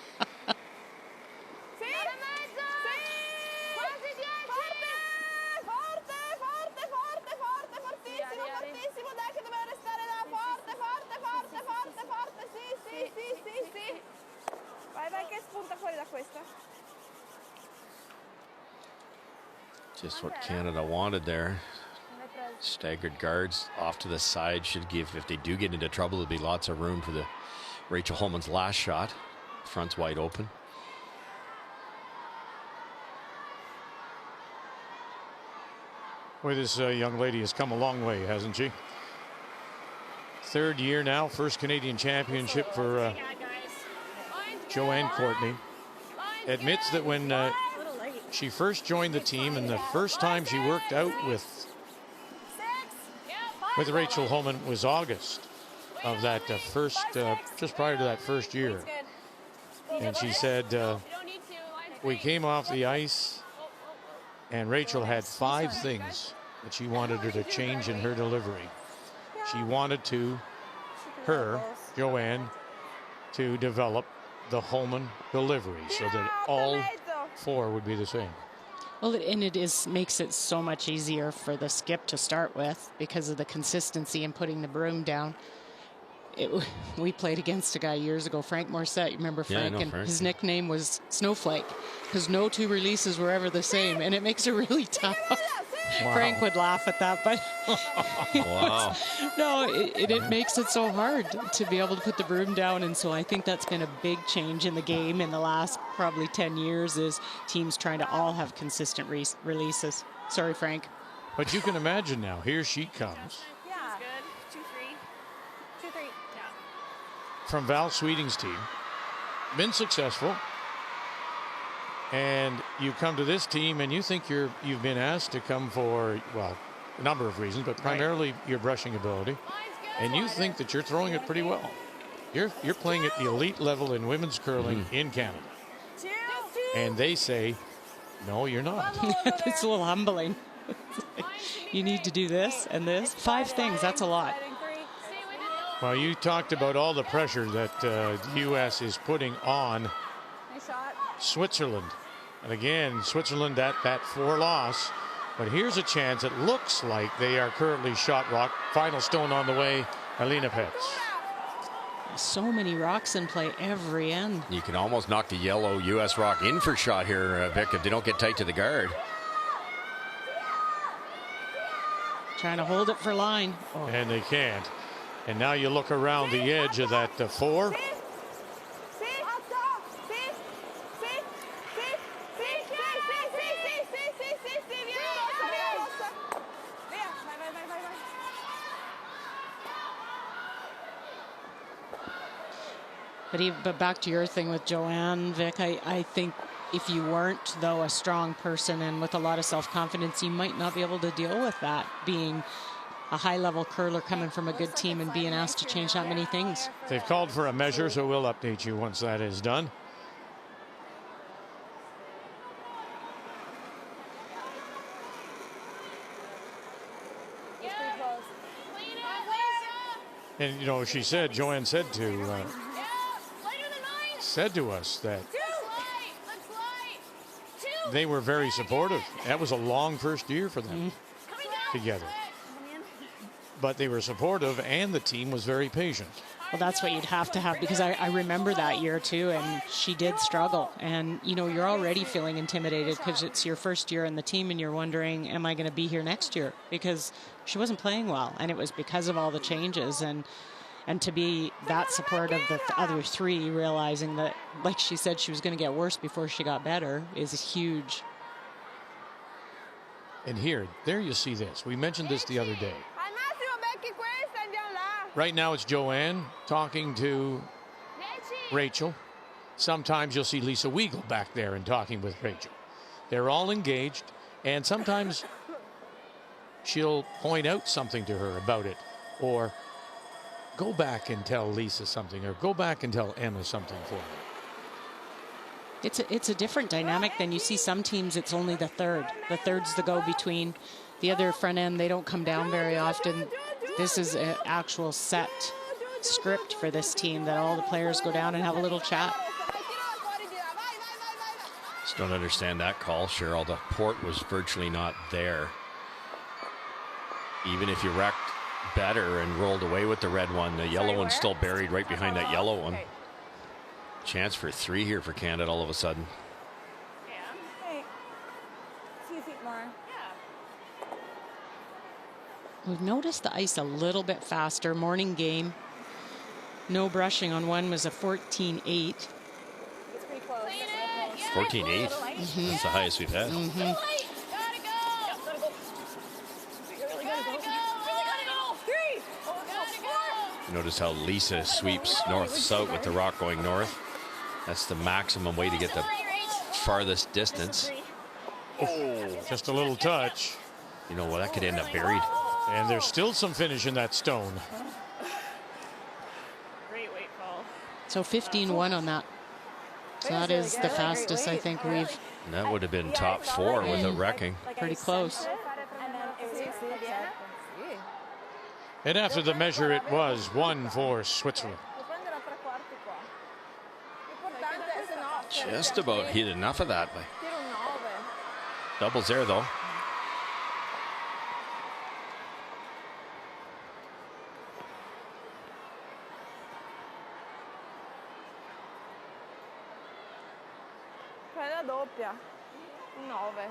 Just what Canada wanted there. Staggered guards off to the side should give, if they do get into trouble, there'll be lots of room for the Rachel Homan's last shot. Front's wide open. Boy, this young lady has come a long way, hasn't she? Third year now, first Canadian championship for Joanne Courtney. Admits that when she first joined the team and the first time she worked out with Rachel Homan was August of that first, just prior to that first year. And she said, we came off the ice and Rachel had 5 things that she wanted her to change in her delivery. She wanted Joanne, to develop the Homan delivery so that all 4 would be the same. Well, and it makes it so much easier for the skip to start with because of the consistency in putting the broom down. We played against a guy years ago, Frank Morissette. You remember Frank? Yeah, I know and Frank. His nickname was Snowflake because no 2 releases were ever the same, and it makes it really tough. Wow. Frank would laugh at that, but Wow. no, it makes it so hard to be able to put the broom down, and so I think that's been a big change in the game in the last probably 10 years is teams trying to all have consistent releases. Sorry, Frank. But you can imagine now, here she comes Yeah. Good. 2-3. 2-3. Yeah. from Val Sweeting's team, been successful, and you come to this team and you think you've been asked to come for, well, a number of reasons, but primarily your brushing ability, and you think that you're throwing it pretty well. You're playing at the elite level in women's curling in Canada, and they say, no, you're not. It's a little humbling. You need to do this and this. 5 things, that's a lot. Well, you talked about all the pressure that the U.S. is putting on Nice shot. Switzerland. And again, Switzerland at that 4 loss. But here's a chance. It looks like they are currently shot rock. Final stone on the way, Alina Petz. So many rocks in play every end. You can almost knock the yellow U.S. rock in for shot here, Vic, if they don't get tight to the guard. Trying to hold it for line. Oh. And they can't. And now you look around the edge of that 4. But back to your thing with Joanne, Vic, I think if you weren't, though, a strong person and with a lot of self-confidence, you might not be able to deal with that, being a high-level curler coming from a good team and being asked to change that many things. They've called for a measure, so we'll update you once that is done. And you know, she said, Joanne said to us that they were very supportive. That was a long first year for them together. But they were supportive, and the team was very patient. Well, that's what you'd have to have, because I remember that year too, and she did struggle. And you know, you're already feeling intimidated because it's your first year in the team, and you're wondering, am I going to be here next year? Because she wasn't playing well, and it was because of all the changes. And to be that supportive of the other three, realizing that, like she said, she was going to get worse before she got better, is huge. And there you see this. We mentioned this the other day. Right now it's Joanne talking to Rachel. Sometimes you'll see Lisa Weigel back there and talking with Rachel. They're all engaged, and sometimes she'll point out something to her about it, or go back and tell Lisa something, or go back and tell Emma something for her. It's a different dynamic than you see some teams. It's only the third. The third's the go-between. The other front end, they don't come down very often. This is an actual set script for this team that all the players go down and have a little chat. Just don't understand that call, Cheryl. The port was virtually not there. Even if you wrecked better and rolled away with the red one, the yellow one's still buried right behind that yellow one. Chance for 3 here for Canada all of a sudden. We've noticed the ice a little bit faster. Morning game. No brushing on one was a 14-8. 14-8? That's the highest we've had. Notice how Lisa sweeps north-south with the rock going north. That's the maximum way to get the farthest distance. Oh, just a little touch. You know, well, that could end up buried. And there's still some finish in that stone. Great weight call. So 15-1 on that. So that is the fastest I think we've. And that would have been top 4 without wrecking. Pretty close. And after the measure, it was 1 for Switzerland. Just about hit enough of that. Doubles there, though. Doppia. 9.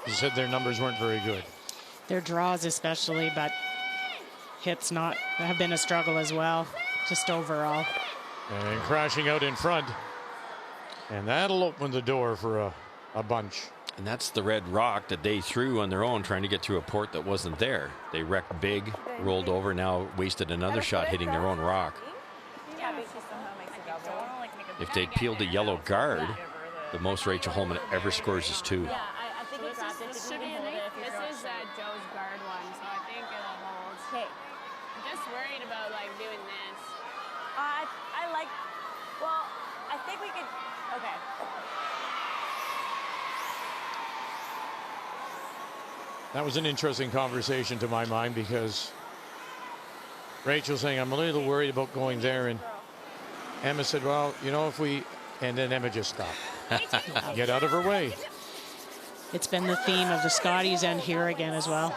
You said their numbers weren't very good. Their draws especially, but hits have been a struggle as well, just overall. And crashing out in front. And that'll open the door for a bunch. And that's the red rock that they threw on their own, trying to get through a port that wasn't there. They wrecked big, rolled over, now wasted another shot hitting their own rock. If they peeled a yellow guard, the most Rachel Homan ever scores is 2. This should be this is Joe's guard one, so I think it'll hold. Okay. I'm just worried about like doing this. I like. Well, I think we could. Okay. That was an interesting conversation to my mind, because Rachel saying, I'm a little worried about going there, and Emma said, well, you know, if we, and then Emma just stopped. Get out of her way. It's been the theme of the Scotties and here again as well.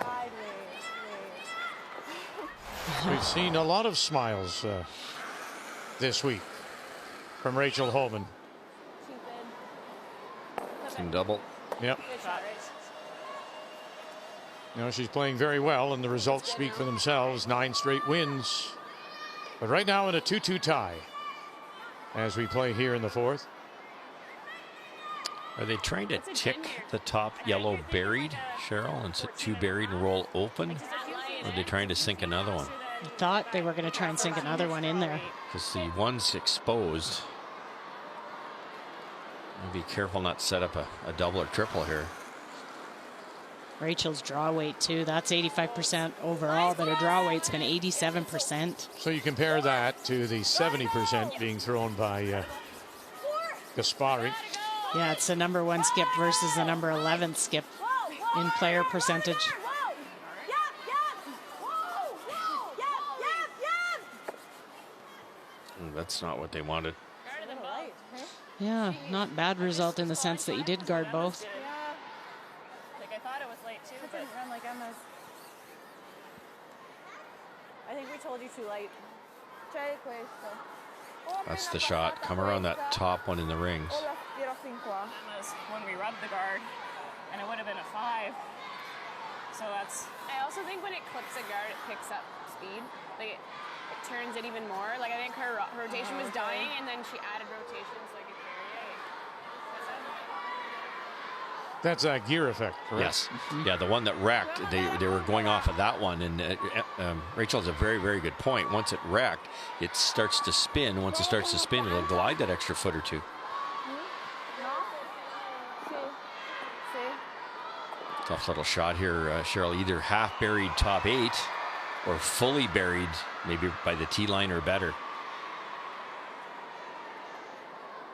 We've seen a lot of smiles this week from Rachel Homan. Team double. Yep. You know, she's playing very well, and the results speak for themselves. 9 straight wins. But right now in a 2-2 tie as we play here in the 4th. Are they trying to tick the top yellow buried, Cheryl, and sit 2 buried and roll open? Or are they trying to sink another one? I thought they were going to try and sink another one in there. Because the one's exposed. Be careful not to set up a double or triple here. Rachel's draw weight too. That's 85% overall, but her draw weight's been 87%. So you compare that to the 70% being thrown by Gaspari. Yeah, it's the number 1 skip versus the number 11 skip in player percentage. That's not what they wanted. Yeah, not bad result in the sense that you did guard both. I thought it was late too, but run like Emma's. I think we told you too late. That's the shot. Come around that top one in the rings. Emma's when we rubbed the guard, and it would have been a 5. So that's. I also think when it clips a guard, it picks up speed. Like it turns it even more. Like I think her rotation was dying, and then she added rotation so I could carry it. That's a gear effect, correct? Yes. Yeah, the one that wrecked, they were going off of that one. And Rachel has a very, very good point. Once it wrecked, it starts to spin. Once it starts to spin, it'll glide that extra foot or 2. Tough little shot here, Cheryl. Either half buried top 8 or fully buried, maybe by the T line or better.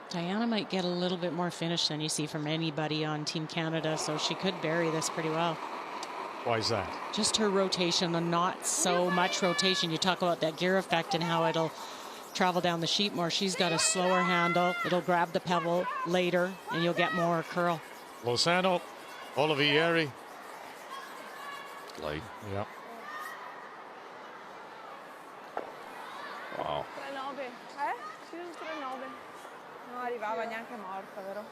Diana might get a little bit more finish than you see from anybody on Team Canada, so she could bury this pretty well. Why is that? Just her rotation and not so much rotation. You talk about that gear effect and how it'll travel down the sheet more. She's got a slower handle. It'll grab the pebble later, and you'll get more curl. Lozano, Olivieri. Light. Yeah. Wow. Non arrivava neanche morta, vero?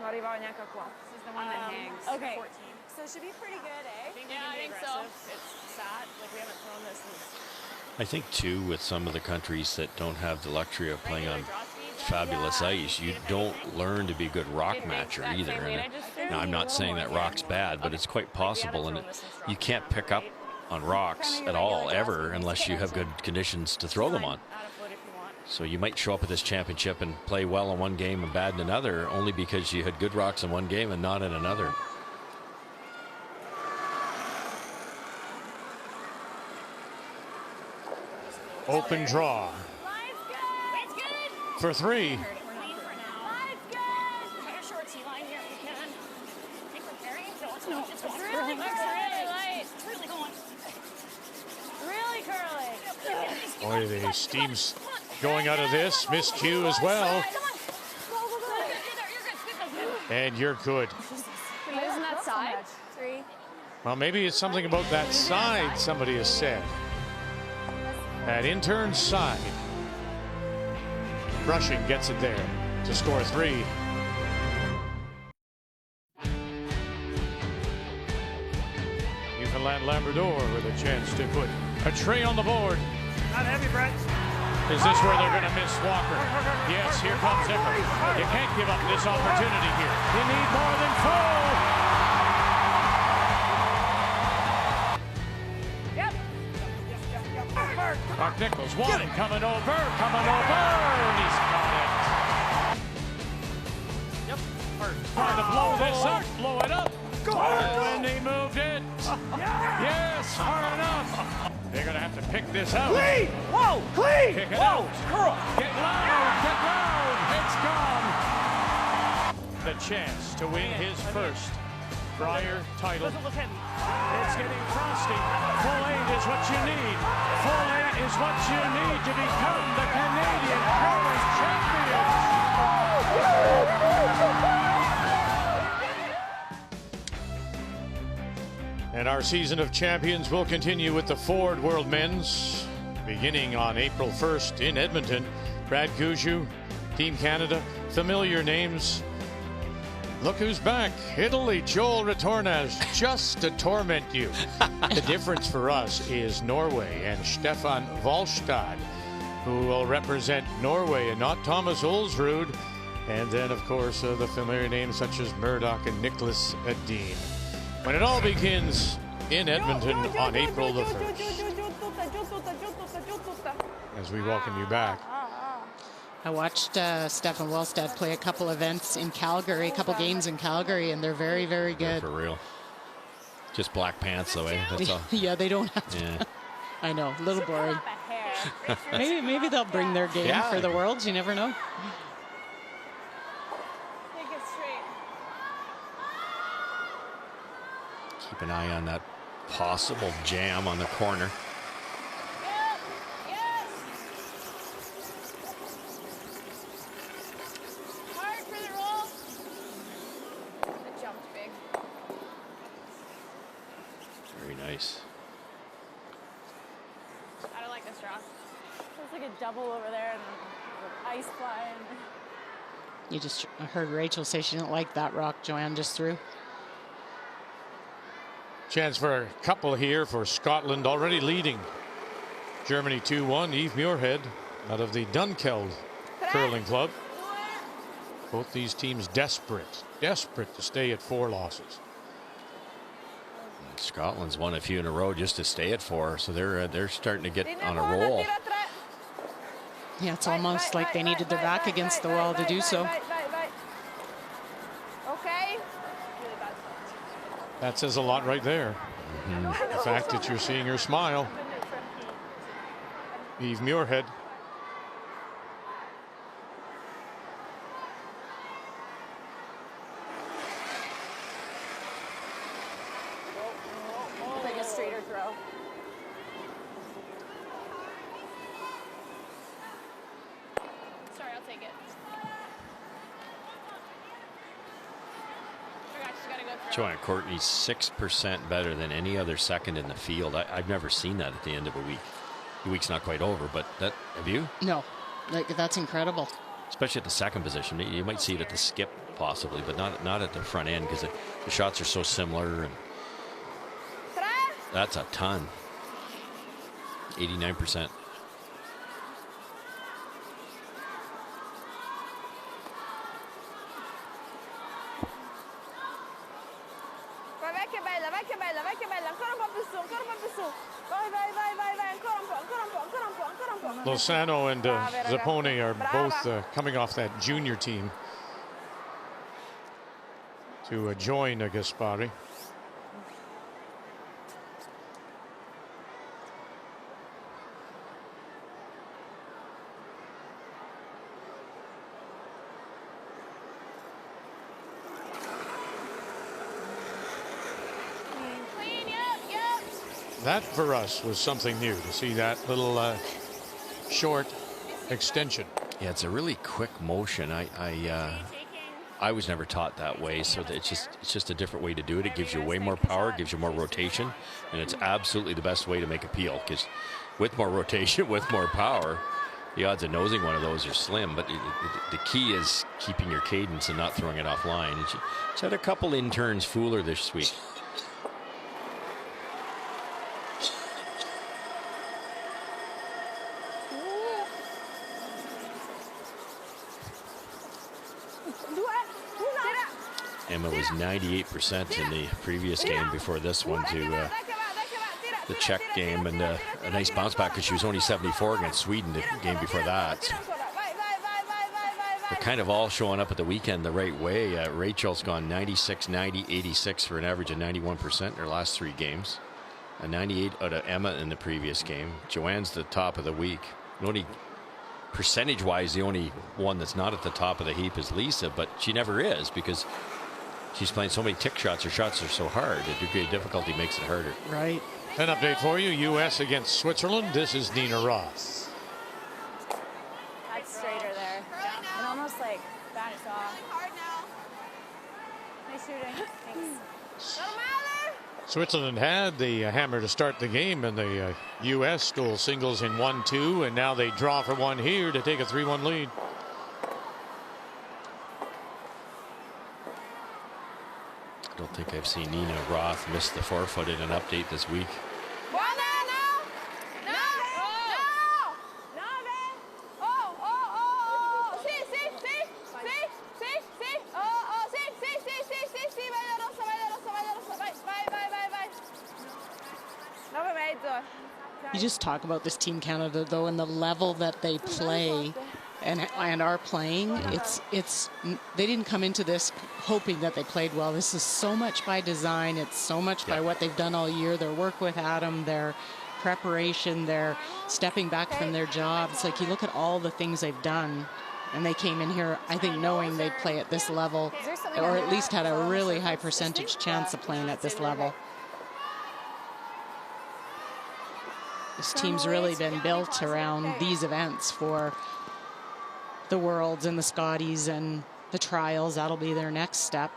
Non arrivava neanche a qua. This is the one that hangs. Okay. 14. So it should be pretty good, eh? I think so. It's sad. Like we haven't thrown this since. I think, too, with some of the countries that don't have the luxury of playing on fabulous ice, you don't learn to be a good rock matcher either. And now, I'm not saying that rock's bad, but it's quite possible. And you can't pick up on rocks at all, ever, unless you have good conditions to throw them on. So you might show up at this championship and play well in one game and bad in another, only because you had good rocks in one game and not in another. Open draw. For 3. Boy, the steam's going out of this. Miscue as well. And you're good. Isn't that side? 3. Well, maybe it's something about that side, somebody has said. That intern side. Rushing gets it there to score 3. Newfoundland Labrador with a chance to put a tray on the board. Not heavy, Brett. Is this where they're going to miss Walker? Yes, here comes Zipper. You can't give up this opportunity here. You need more than full. Yep. Mark Nichols, one coming over, and he's got it. Yep. Trying to blow this up, blow it up. And he moved it. Yes, hard enough. They're going to have to pick this out. Clean! Whoa! Clean! Pick it Whoa! out. Girl! Get loud! Get loud! It's gone! The chance to win his first Brier title. Doesn't look heavy. It's getting frosty. Full 8 is what you need. Full 8 is what you need to become the Canadian Curling Champions. And our season of champions will continue with the Ford World Men's beginning on April 1st in Edmonton. Brad Gushue, Team Canada, familiar names Look who's back. Italy, Joel Retornaz, just to torment you. The difference for us is Norway and Stefan Valstad, who will represent Norway and not Thomas Olsrud. And then, of course, the familiar names such as Murdoch and Nicholas Edin. When it all begins in Edmonton on April the 1st. As we welcome you back. I watched Stefan Wallstad play a couple events in Calgary, a couple games in Calgary, and they're very, very good. For real. Just black pants, though, eh? That's all. Yeah, they don't have to. Yeah. I know, a little boring. Maybe they'll bring their game for the Worlds. You never know. Take it straight. Keep an eye on that possible jam on the corner. Yep. Yes. Hard for the roll. It jumped big. Very nice. I don't like this rock. It's like a double over there and ice flying. You just heard Rachel say she didn't like that rock Joanne just threw. Chance for a couple here for Scotland, already leading Germany 2-1. Eve Muirhead out of the Dunkeld Curling Club. Both these teams desperate to stay at 4 losses. Scotland's won a few in a row just to stay at 4, so they're starting to get on a roll. Yeah, it's almost like they needed their back against the wall to do so. Okay. That says a lot right there. The fact that you're seeing her smile. Eve Muirhead. Like a straighter throw. Sorry, I'll take it. Forgot she's gotta go through. Joanne Courtney's 6% better than any other second in the field. I've never seen that at the end of a week. The week's not quite over, but have you? No, like that's incredible. Especially at the second position. You might see it at the skip possibly, but not at the front end because the shots are so similar. And that's a ton. 89%. Vai che bella, vai che bella, vai che bella. Ancora un po' più su, ancora un po' più su. Vai, vai, vai, vai, vai. Ancora un po', ancora un po', ancora un po', ancora un po'. Lozano and Zappone are both coming off that junior team to join Gaspari. Clean, yep, yep. That for us was something new to see that little short extension. Yeah, it's a really quick motion. I was never taught that way, so that it's just a different way to do it. It gives you way more power, gives you more rotation, and it's absolutely the best way to make a peel. Because with more rotation, with more power, the odds of nosing one of those are slim. But the key is keeping your cadence and not throwing it offline. And she's had a couple interns fool her this week. Emma was 98% in the previous game before this one to the Czech game, and a nice bounce back because she was only 74 against Sweden the game before that. So they're kind of all showing up at the weekend the right way. Rachel's gone 96, 90, 86 for an average of 91% in her last 3 games. A 98 out of Emma in the previous game. Joanne's the top of the week. The only percentage-wise, the only one that's not at the top of the heap is Lisa, but she never is because she's playing so many tick shots. Her shots are so hard. The degree of difficulty makes it harder. Right. An update for you, U.S. against Switzerland. This is Nina Ross. That's straighter there. And almost like bounced off. Nice shooting. Thanks. Switzerland had the hammer to start the game, and the U.S. stole singles in 1-2, and now they draw for one here to take a 3-1 lead. I don't think I've seen Nina Roth miss the forefoot in an update this week. You just talk about this Team Canada, though, and the level that they play and are playing. It's they didn't come into this hoping that they played well. This is so much by design. It's so much by what they've done all year. Their work with Adam, their preparation, their stepping back from their jobs. Like, you look at all the things they've done, and they came in here, I think, knowing they'd play at this level, or at least had a really high percentage chance of playing at this level. This team's really been built around these events for the Worlds and the Scotties and the trials. That'll be their next step.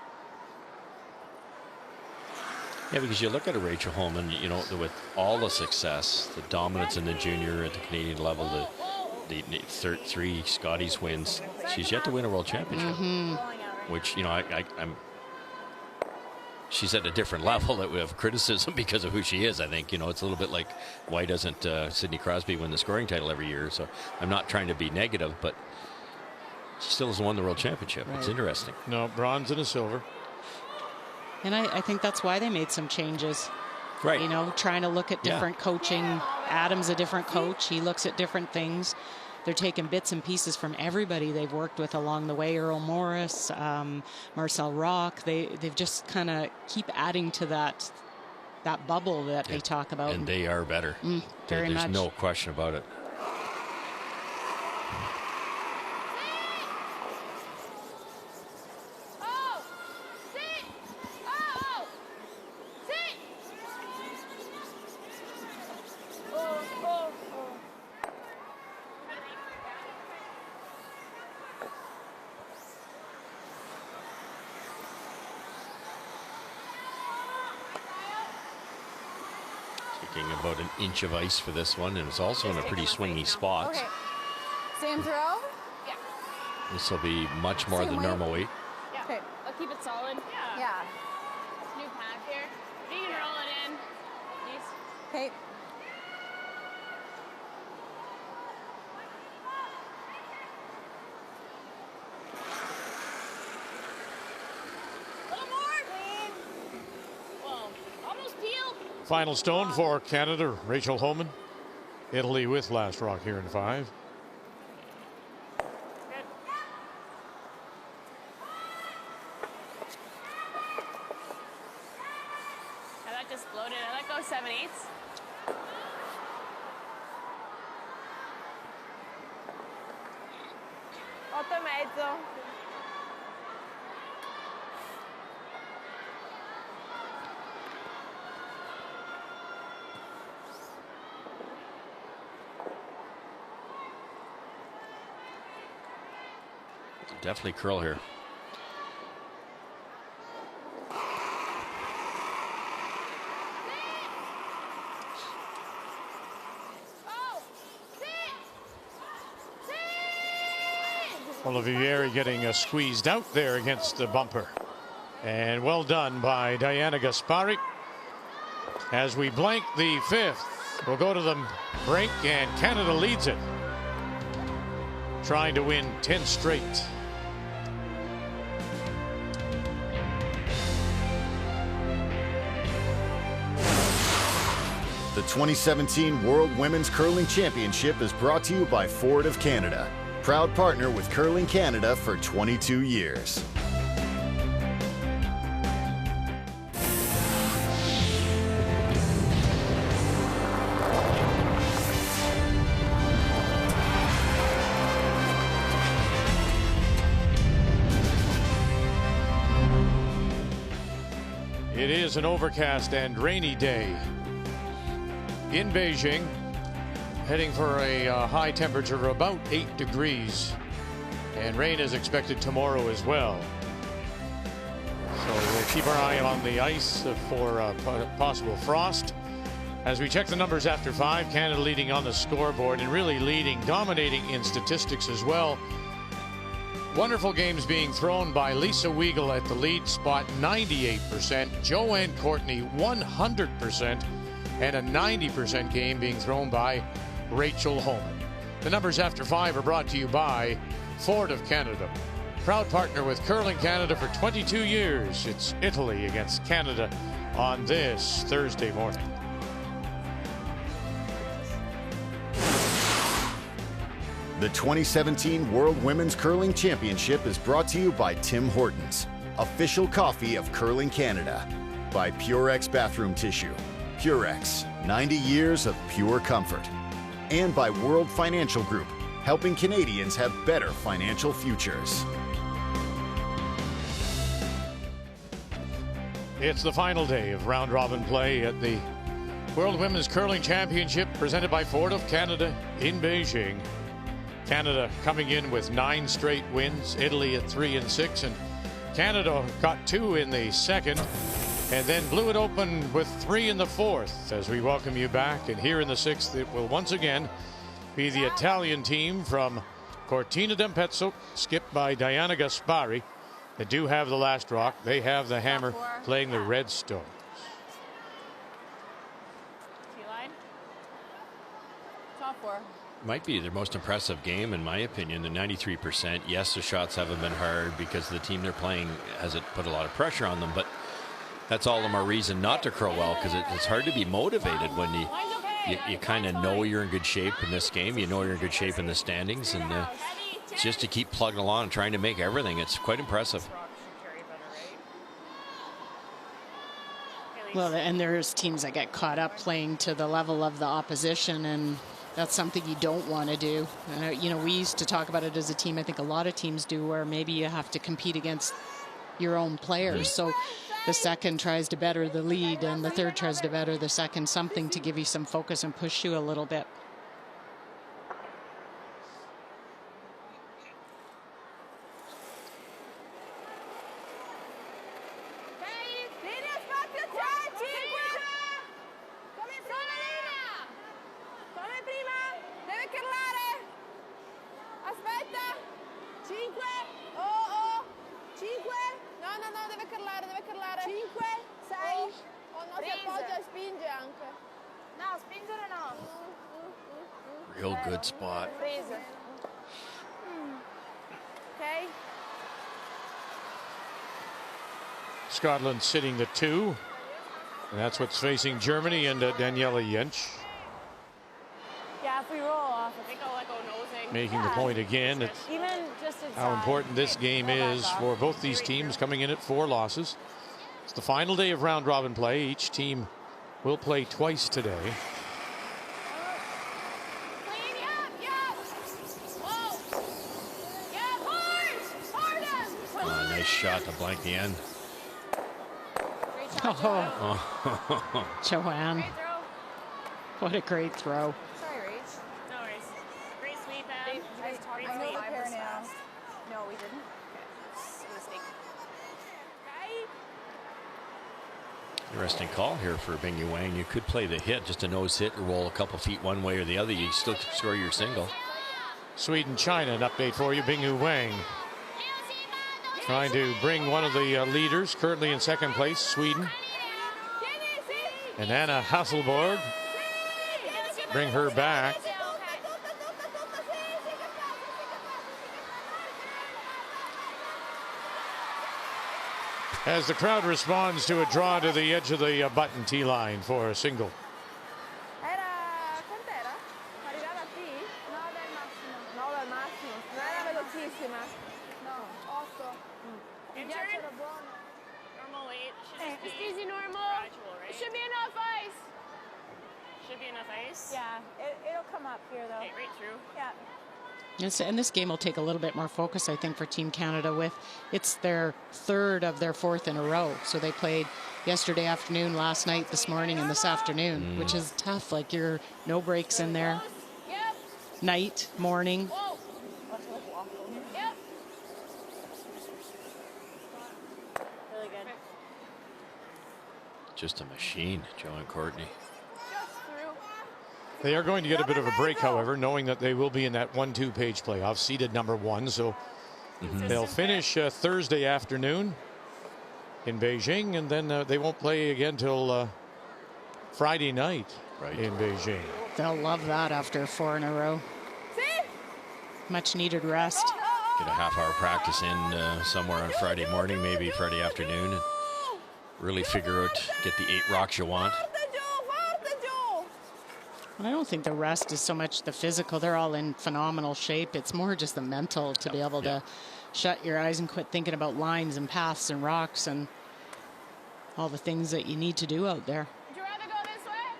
Yeah, because you look at a Rachel Homan, you know, with all the success, the dominance in the junior at the Canadian level, the 3 Scotties wins, she's yet to win a World Championship, which, you know, I'm she's at a different level of criticism because of who she is. I think, you know, it's a little bit like, why doesn't Sidney Crosby win the scoring title every year? So I'm not trying to be negative, but she still hasn't won the World Championship. Right. It's interesting. No, bronze and a silver. And I think that's why they made some changes. Right. You know, trying to look at different coaching. Adam's a different coach. He looks at different things. They're taking bits and pieces from everybody they've worked with along the way. Earl Morris, Marcel Rock. They've just kind of keep adding to that bubble that they talk about. And they are better. Very much. There's no question about it. About an inch of ice for this one, and it's also in a pretty swingy spot. Okay. Same throw? Yeah. This will be much more than normal weight. Yeah. Okay. I'll keep it solid. Yeah. New pack here. You can roll it in. Please. Okay. Final stone for Canada, Rachel Homan. Italy with last rock here in 5. That just floated. I let go 7/8. Otto mezzo. Definitely curl here. Olivieri getting squeezed out there against the bumper. And well done by Diana Gaspari. As we blank the 5th, we'll go to the break, and Canada leads it, trying to win 10 straight. The 2017 World Women's Curling Championship is brought to you by Ford of Canada, proud partner with Curling Canada for 22 years. It is an overcast and rainy day in Beijing, heading for a high temperature of about 8 degrees, and rain is expected tomorrow as well. So we'll keep our eye on the ice for possible frost. As we check the numbers after 5, Canada leading on the scoreboard and really leading, dominating in statistics as well. Wonderful games being thrown by Lisa Weigel at the lead spot, 98%. Joanne Courtney, 100%. And a 90% game being thrown by Rachel Homan. The numbers after 5 are brought to you by Ford of Canada. Proud partner with Curling Canada for 22 years. It's Italy against Canada on this Thursday morning. The 2017 World Women's Curling Championship is brought to you by Tim Hortons, official coffee of Curling Canada, by Purex Bathroom Tissue. Purex, 90 years of pure comfort. And by World Financial Group, helping Canadians have better financial futures. It's the final day of round-robin play at the World Women's Curling Championship presented by Ford of Canada in Beijing. Canada coming in with 9 straight wins, Italy at 3 and 6, and Canada got 2 in the second and then blew it open with 3 in the fourth. As we welcome you back, and here in the sixth it will once again be the Italian team from Cortina d'Ampezzo, skipped by Diana Gaspari. They do have the last rock. They have the hammer playing the Red Stones. T-line. Top 4. Might be their most impressive game, in my opinion. The 93%. Yes, the shots haven't been hard because the team they're playing hasn't put a lot of pressure on them, but that's all the more reason not to curl well, because it's hard to be motivated when you kind of know you're in good shape in this game. You know you're in good shape in the standings, and just to keep plugging along and trying to make everything. It's quite impressive. Well, and there's teams that get caught up playing to the level of the opposition, and that's something you don't want to do. You know, we used to talk about it as a team. I think a lot of teams do, where maybe you have to compete against your own players. So the second tries to better the lead, and the third tries to better the second, something to give you some focus and push you a little bit. Real good spot. Okay. Scotland sitting the 2. And that's what's facing Germany and Daniela Jentsch. Yeah, if we roll off, I think I'll let go nosing. Making the point again. It's Even just how important this game is for both these teams coming in at 4 losses. It's the final day of round robin play. Each team will play twice today. Nice shot to blank the end. Oh, Joanne. What a great throw. Sorry, Rach. No worries. Great sweep, Anne. Great sweep. No, we didn't. Okay. It's a mistake. Interesting call here for Bingyu Wang. You could play the hit, just a nose hit, or roll a couple feet one way or the other. You still score your single. Sweden-China, an update for you. Bingyu Wang trying to bring one of the leaders, currently in second place, Sweden. And Anna Hasselborg, bring her back. As the crowd responds to a draw to the edge of the button tee line for a single. Normal weight. Just easy normal. Gradual, right? It should be enough ice. Should be enough ice? Yeah, it'll come up here though. Okay, right through. Yeah. Yes, and this game will take a little bit more focus, I think, for Team Canada. With it's their 3rd of their 4th in a row. So they played yesterday afternoon, last night, this morning, and this afternoon, which is tough. Like, you're no breaks in there. Yep. Night, morning. Whoa. Yep. Really good. Just a machine, Joanne Courtney. Just through. They are going to get a bit of a break, however, knowing that they will be in that 1-2 page playoff, seeded number 1. So They'll finish Thursday afternoon in Beijing, and then they won't play again till Friday night in Beijing. They'll love that after 4 in a row. Much needed rest. Get a half-hour practice in somewhere on Friday morning, maybe Friday afternoon, and really figure out, get the 8 rocks you want. I don't think the rest is so much the physical. They're all in phenomenal shape. It's more just the mental to be able to shut your eyes and quit thinking about lines and paths and rocks and all the things that you need to do out there. Would you rather go this way?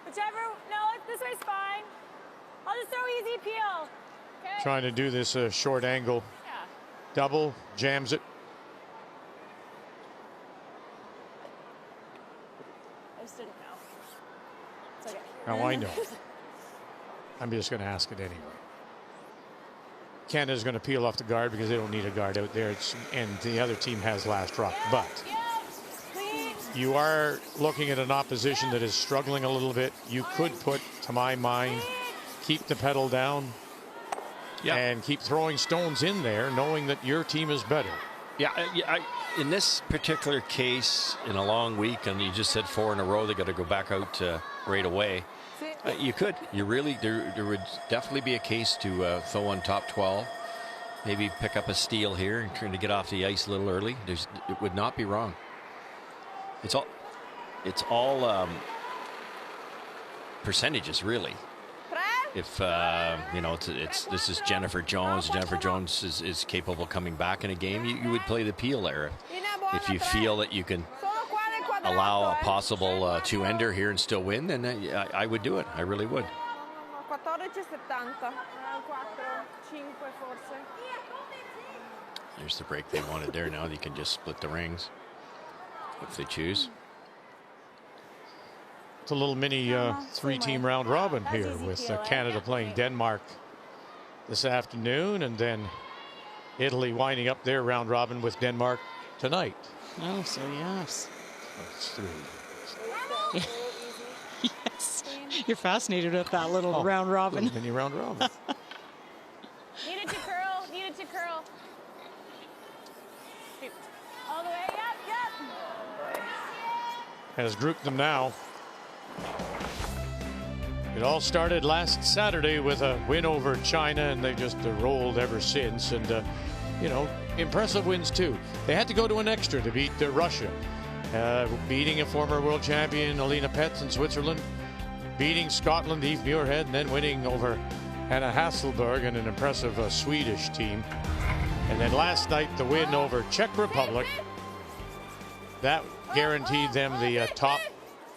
Whichever. No, this way's fine. I'll just throw easy peel. Okay. Trying to do this short angle Yeah. double, jams it. I just didn't know. It's okay. Now I know. I'm just going to ask it anyway. Canada's going to peel off the guard because they don't need a guard out there, and the other team has last rock. But you are looking at an opposition that is struggling a little bit. You could put, to my mind, keep the pedal down and keep throwing stones in there, knowing that your team is better. In this particular case, in a long week, and you just said 4 in a row, they got to go back out right away. You could. You really, there would definitely be a case to throw on top 12. Maybe pick up a steal here and trying to get off the ice a little early. It would not be wrong. It's all percentages, really. If this is Jennifer Jones. Jennifer Jones is capable of coming back in a game. You would play the peel there if you feel that you can allow a possible two-ender here and still win. Then I would do it. I really would. 14,70. There's the break they wanted there. Now you can just split the rings if they choose. It's a little mini 3-team round robin here with Canada playing Denmark this afternoon, and then Italy winding up their round robin with Denmark tonight. Oh, so yes. That's 3. Yes. You're fascinated with that little round robin. Little mini round robin. Needed to curl. Needed to curl. All the way. Yep. Has grouped them now. It all started last Saturday with a win over China, and they've just rolled ever since. And, impressive wins, too. They had to go to an extra to beat Russia, beating a former world champion, Alina Petz, in Switzerland, beating Scotland, Eve Muirhead, and then winning over Anna Hasselberg and an impressive Swedish team. And then last night, the win over Czech Republic. That guaranteed them the top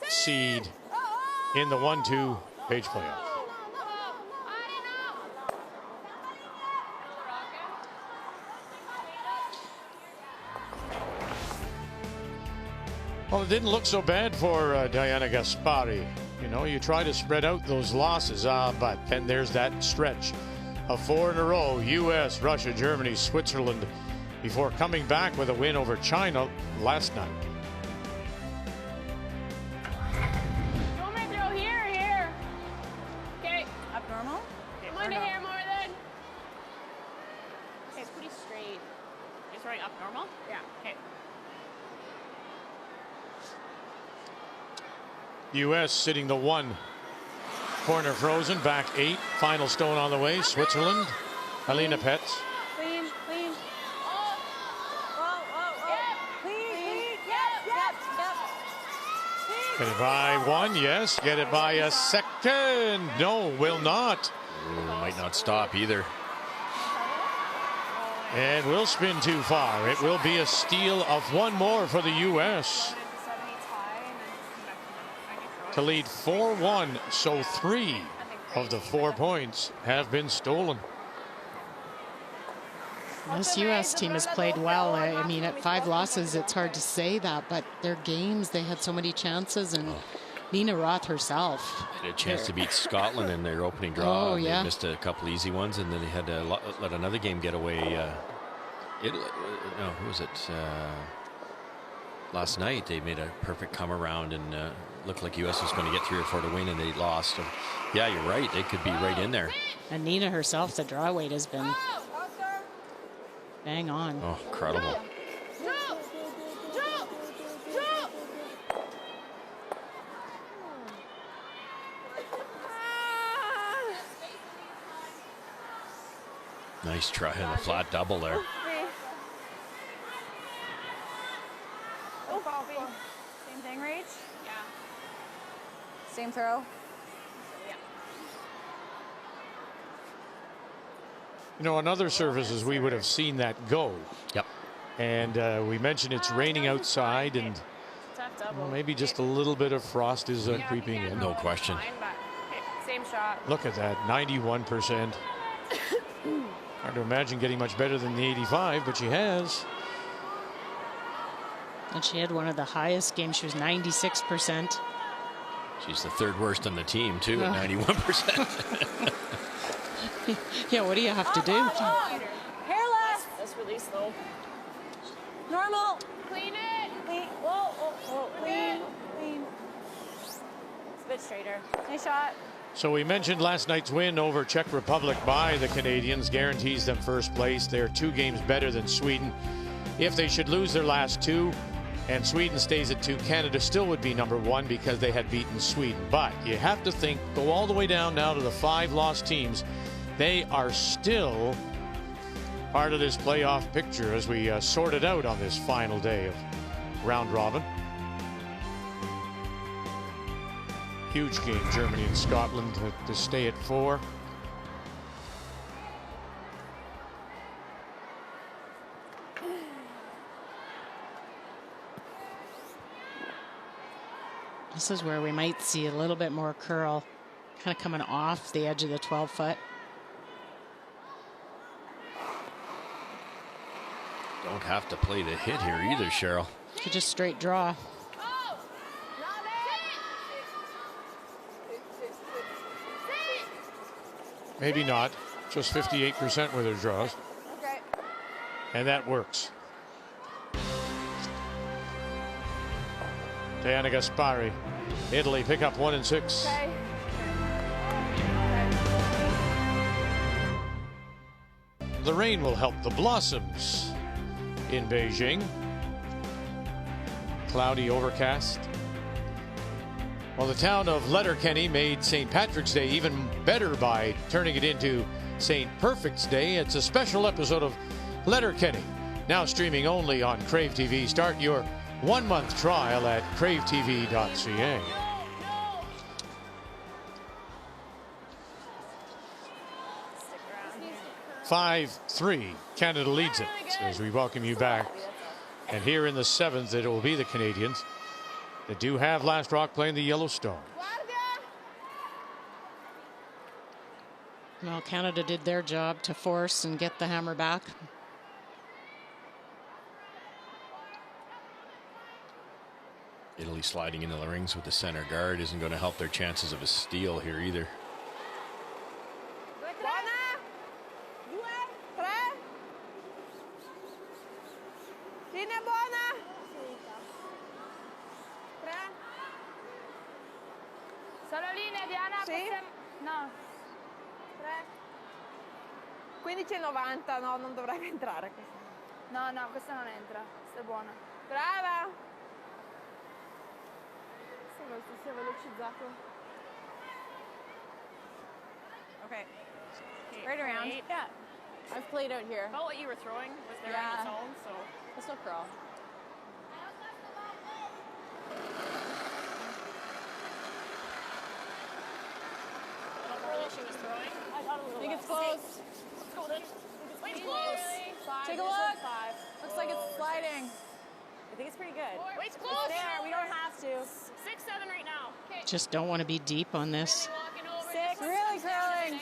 seed in the 1-2 page playoff. Well, it didn't look so bad for Diana Gaspari. You try to spread out those losses, but then there's that stretch of 4 in a row: U.S., Russia, Germany, Switzerland, before coming back with a win over China last night. One to here more than. Okay, it's pretty straight. You're throwing up normal? Yeah. Okay. U.S. sitting the 1. Corner frozen, back 8. Final stone on the way. Switzerland. Alina Petz. Clean. Clean. Get it by 1, yes. Get it by a second. No, will not. Might not stop either. And will spin too far. It will be a steal of 1 more for the U.S. to lead 4-1. So 3 of the 4 points have been stolen. This U.S. team has played well. I mean, at 5 losses, it's hard to say that, but their games, they had so many chances, and Nina Roth herself had a chance to beat Scotland in their opening draw. Oh, yeah. They missed a couple easy ones, and then they had to let another game get away. Who was it? Last night they made a perfect come around and looked like U.S. was going to get 3 or 4 to win, and they lost. So, yeah, you're right. They could be right in there. And Nina herself, the draw weight has been Bang on. Oh, incredible. Nice try on the flat double there. Oh, coffee. Same thing, Rach? Yeah. Same throw? Yeah. You know, on other surfaces, we would have seen that go. Yep. And we mentioned it's raining outside, and Tough double. well, maybe just a little bit of frost is creeping in. No question. Fine, but same shot. Look at that, 91%. Hard to imagine getting much better than the 85, but she has. And she had one of the highest games. She was 96%. She's the third worst on the team, too, at 91%. Yeah, what do you have to do? Hairless. Let's release though. Normal. Clean it. Clean. Whoa, whoa, whoa. Clean. Clean. It's a bit straighter. Nice shot. So we mentioned last night's win over Czech Republic by the Canadians guarantees them first place. They're 2 games better than Sweden. If they should lose their last 2 and Sweden stays at 2, Canada still would be number 1 because they had beaten Sweden. But you have to think, go all the way down now to the 5 lost teams. They are still part of this playoff picture as we sort it out on this final day of round robin. Huge game, Germany and Scotland to stay at 4. This is where we might see a little bit more curl kind of coming off the edge of the 12-foot. Don't have to play the hit here either, Cheryl. Could just straight draw. Maybe not. Just 58% with her draws. Okay. And that works. Diana Gaspari, Italy pick up 1 and 6. Okay. The rain will help the Blossoms in Beijing. Cloudy, overcast. Well, the town of Letterkenny made St. Patrick's Day even better by turning it into St. Perfect's Day. It's a special episode of Letterkenny, now streaming only on Crave TV. Start your 1-month trial at cravetv.ca. 5-3, Canada leads it as we welcome you back. And here in the 7th, it will be the Canadians that do have Last Rock playing the Yellowstone. Well, Canada did their job to force and get the hammer back. Italy sliding into the rings with the center guard isn't going to help their chances of a steal here either. Solo linea, Diana. Sì? No. 15,90, no, non dovrebbe entrare questa. No, no, questa non entra. Questa è buona. Brava! Sembra che sia velocizzato. Okay. Right around. Yeah. I've played out here. About what you were throwing was there on its own, so. This will curl. She was throwing. I think it's close. Let's go then. It's close. Take a look. Looks like it's sliding. I think it's pretty good. Wait, it's close. It's there. We don't have to. 6-7 right now. Okay. Just don't want to be deep on this. Walking over. 6. Really curling.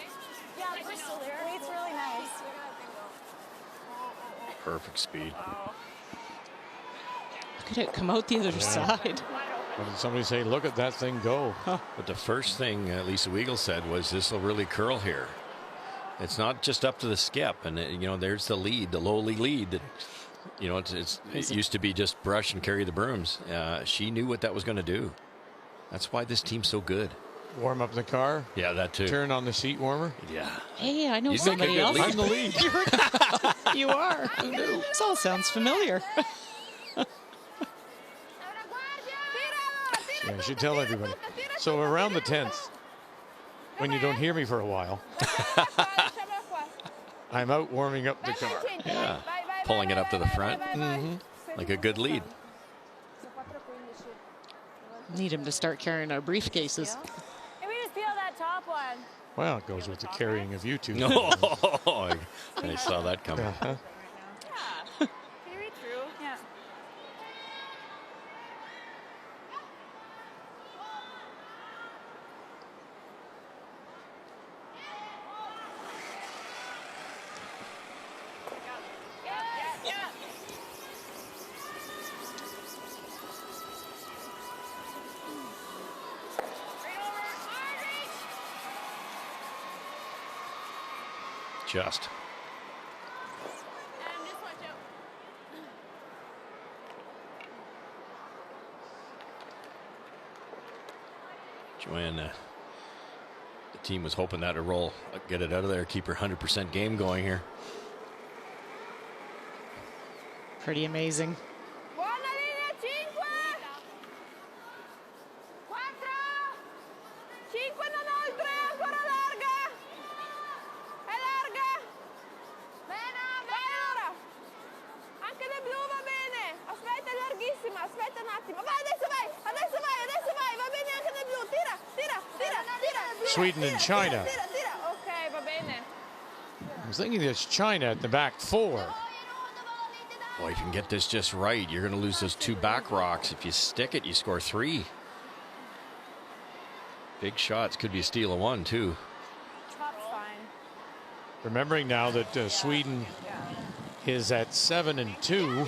Yeah, we're still there. Weight's really nice. Perfect speed. Look at it come out the other side. What did somebody say? Look at that thing go. But the first thing Lisa Weigel said was this will really curl here. It's not just up to the skip, and you know there's the lead, the lowly lead. That, you know, it used to be just brush and carry the brooms. She knew what that was going to do. That's why this team's so good. Warm up the car. Yeah, that too. Turn on the seat warmer. Yeah. Hey, I know You think a somebody good else. lead. I'm the lead. You are. Who knew? This all sounds familiar. Yeah, I should tell everybody. So around the 10th, when you don't hear me for a while, I'm out warming up the car. Yeah. Pulling it up to the front. Like a good lead. Need him to start carrying our briefcases. Maybe just peel that top one. Well, it goes with the carrying of you two. No, I saw that coming. Uh-huh. Can you read through? Yeah. Just. Just watch out. Joanne, the team was hoping that to roll, get it out of there, keep her 100% game going here. Pretty amazing. Buona linea 5. 4. 5 non oltre, ancora larga. È larga. Bene, bene ora. Anche nel blu va bene. Aspetta, è larghissima. Aspetta un attimo. Vai, adesso vai. Adesso vai, adesso vai. Va bene anche nel blu. Tira, tira, tira, tira. Sweden and China. Tira, tira. Ok, va bene. I was thinking there's China at the back 4. Boy, if you can get this just right, you're going to lose those 2 back rocks. If you stick it, you score 3. Big shots. Could be a steal of 1, too. Top's fine. Remembering now that Sweden is at 7-2,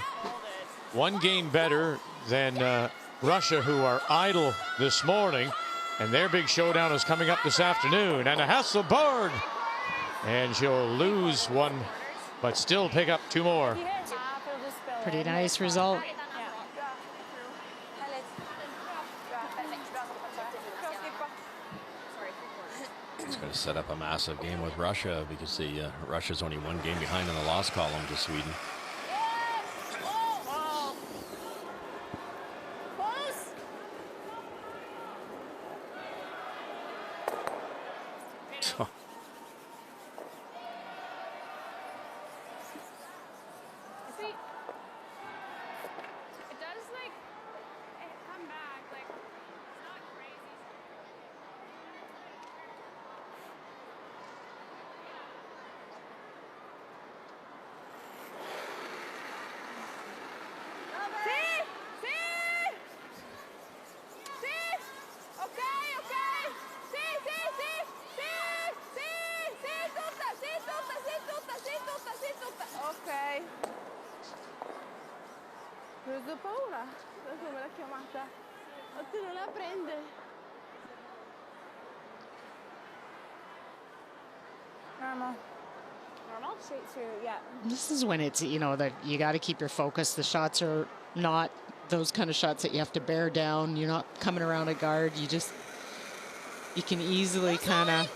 1 game better than Russia, who are idle this morning, and their big showdown is coming up this afternoon. And a Hasselborg, and she'll lose 1, but still pick up 2 more. Pretty nice result. It's going to set up a massive game with Russia because Russia's only 1 game behind in the loss column to Sweden. It does like come back, like it's not crazy. Sì, sì. Sì. Ok, ok. Sì, sì, sì. Sì, sì, sì, tutta, sì, tutta, sì, tutta, sì, tutta, sì, tutta. Ok. Ho preso paura. Adesso me l'ha chiamata. Oddio, non la prende. Normal. Normal? Straight through, yeah. This is when it's, you know, that you got to keep your focus. The shots are not those kind of shots that you have to bear down. You're not coming around a guard. You can easily kind of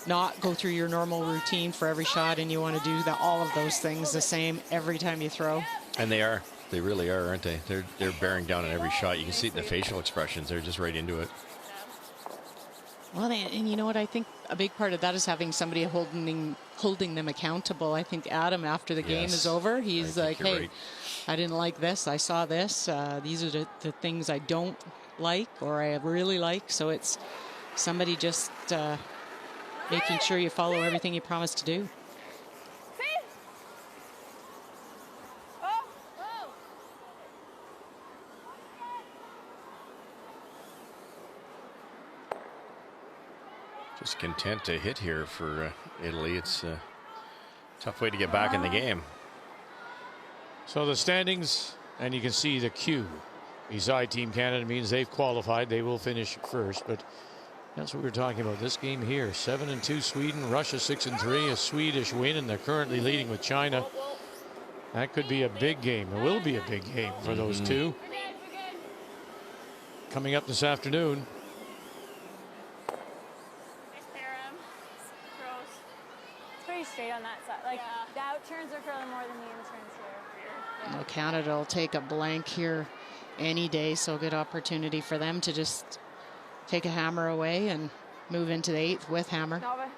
not go through your normal routine for every shot, and you want to do all of those things the same every time you throw. And they are. They really are, aren't they? They're bearing down on every shot. You can see it in the facial expressions. They're just right into it. Well, and you know what? I think a big part of that is having somebody holding them accountable. I think Adam, after the game is over, he's like, hey, right. I didn't like this. I saw this. These are the things I don't like or I really like. So it's somebody just making sure you follow everything you promised to do. Just content to hit here for Italy. It's a tough way to get back in the game. So the standings, and you can see the Q beside Team Canada means they've qualified. They will finish first, but that's what we were talking about. This game here, 7-2 Sweden, Russia 6-3, a Swedish win, and they're currently leading with China. That could be a big game. It will be a big game for those two. Coming up this afternoon. more than the interns here. Well, Canada will take a blank here any day, so good opportunity for them to just take a hammer away and move into the 8th with hammer. 9.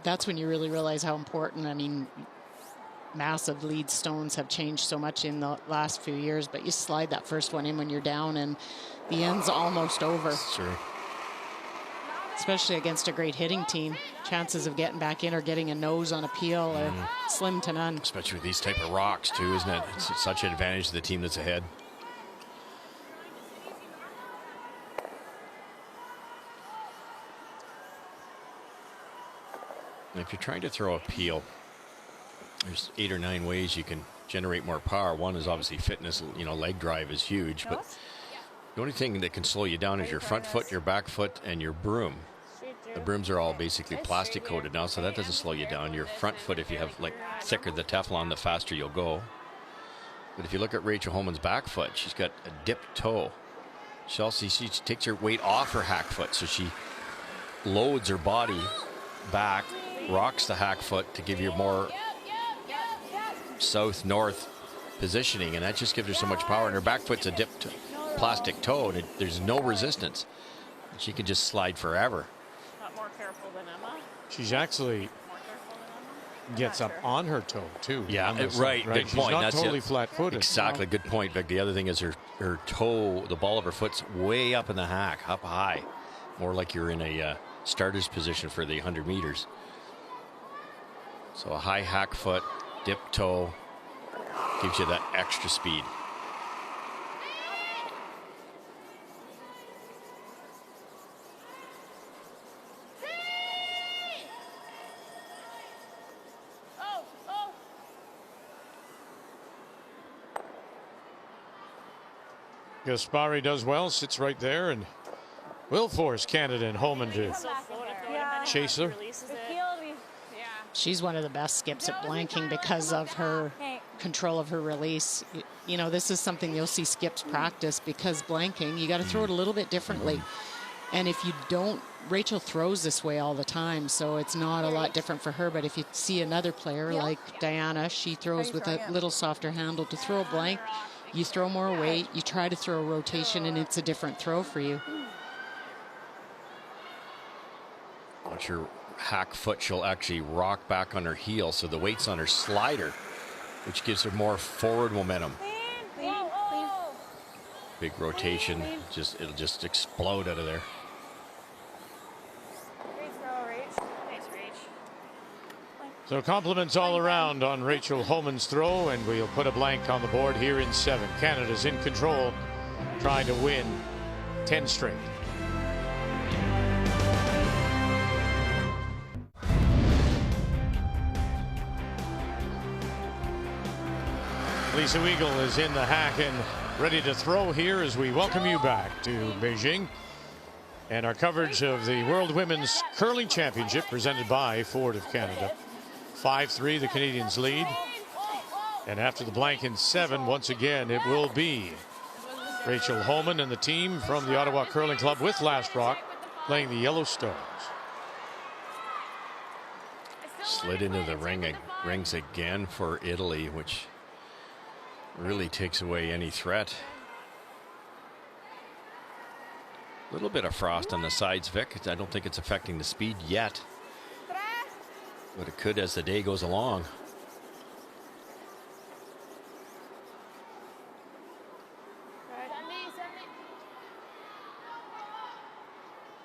That's when you really realize how important. I mean, massive lead stones have changed so much in the last few years, but you slide that first one in when you're down and the end's almost over. Sure. Especially against a great hitting team. Chances of getting back in or getting a nose on appeal are slim to none. Especially with these type of rocks too, isn't it? It's such an advantage to the team that's ahead. And if you're trying to throw a peel, there's 8 or 9 ways you can generate more power. One is obviously fitness, you know, leg drive is huge, but the only thing that can slow you down is your front foot, your back foot, and your broom. The brooms are all basically plastic coated now, so that doesn't slow you down. Your front foot, if you have like thicker the Teflon, the faster you'll go. But if you look at Rachel Homan's back foot, she's got a dipped toe. She takes her weight off her hack foot, so she loads her body back, rocks the hack foot to give you more south-north positioning, and that just gives her so much power. And her back foot's a dipped plastic toe, and there's no resistance. She can just slide forever. Not more careful than Emma. She's actually gets up on her toe too. Yeah, right. Good She's point. not That's totally it. flat-footed. Exactly. Good point, Vic. The other thing is her toe, the ball of her foot's way up in the hack, up high, more like you're in a starter's position for the 100 meters. So a high hack foot, dip toe, gives you that extra speed. Gaspari does well, sits right there, and will force Canada and Homan to chase her. She's one of the best skips at blanking because of her control of her release. You know, this is something you'll see skips practice, because blanking, you got to throw it a little bit differently. And if you don't, Rachel throws this way all the time, so it's not a lot different for her. But if you see another player like Diana, she throws with a little softer handle. To throw a blank, you throw more weight, you try to throw a rotation, and it's a different throw for you. Watch her hack foot, she'll actually rock back on her heel, so the weight's on her slider, which gives her more forward momentum. Big rotation, it'll just explode out of there. So compliments all around on Rachel Homan's throw, and we'll put a blank on the board here in 7. Canada's in control, trying to win 10 straight. Lisa Weigel is in the hack and ready to throw here as we welcome you back to Beijing. And our coverage of the World Women's Curling Championship presented by Ford of Canada. 5-3, the Canadians lead. And after the blank in 7, once again, it will be Rachel Homan and the team from the Ottawa Curling Club with Last Rock playing the Yellowstones. Slid into the rings again for Italy, which really takes away any threat. A little bit of frost on the sides, Vic. I don't think it's affecting the speed yet, but it could as the day goes along.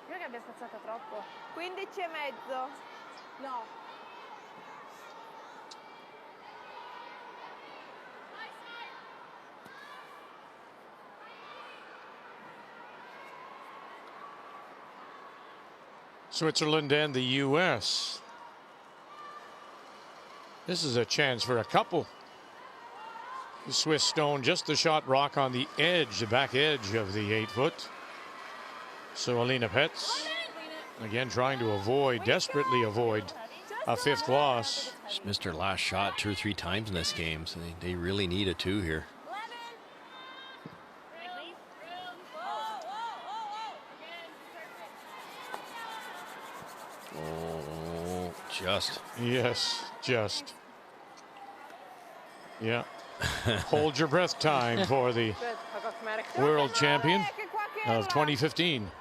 Io che abbia spazzato troppo. 15,5. No. Switzerland and the U.S. This is a chance for a couple. The Swiss stone, just the shot rock on the edge, the back edge of the 8-foot. So Alina Petz, again trying to desperately avoid a 5th loss. She's missed her last shot 2 or 3 times in this game, so they really need a 2 here. Oh, just. Yes, just. Yeah. Hold your breath time for the world champion of 2015.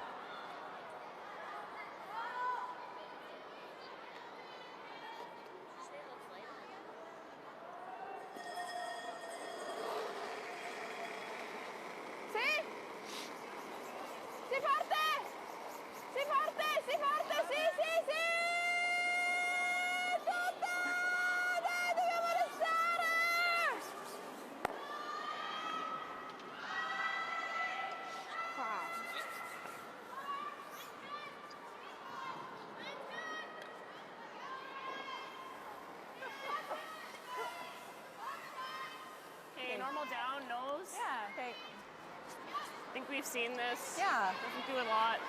Normal down, nose. Yeah. Okay. I think we've seen this. Yeah. Doesn't do a lot.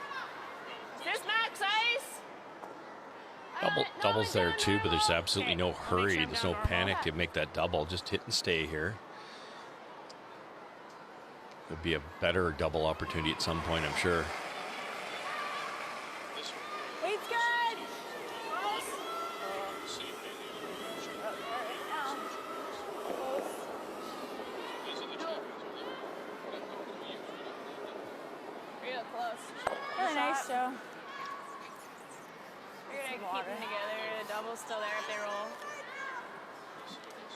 Is this max ice? Doubles there too, but there's absolutely no I'll make hurry. sure I'm There's down no normal. panic to make that double. Just hit and stay here. There'll be a better double opportunity at some point, I'm sure. Weight's good. Real close. Really nice, Joe. We're gonna keep them together. The double's still there if they roll.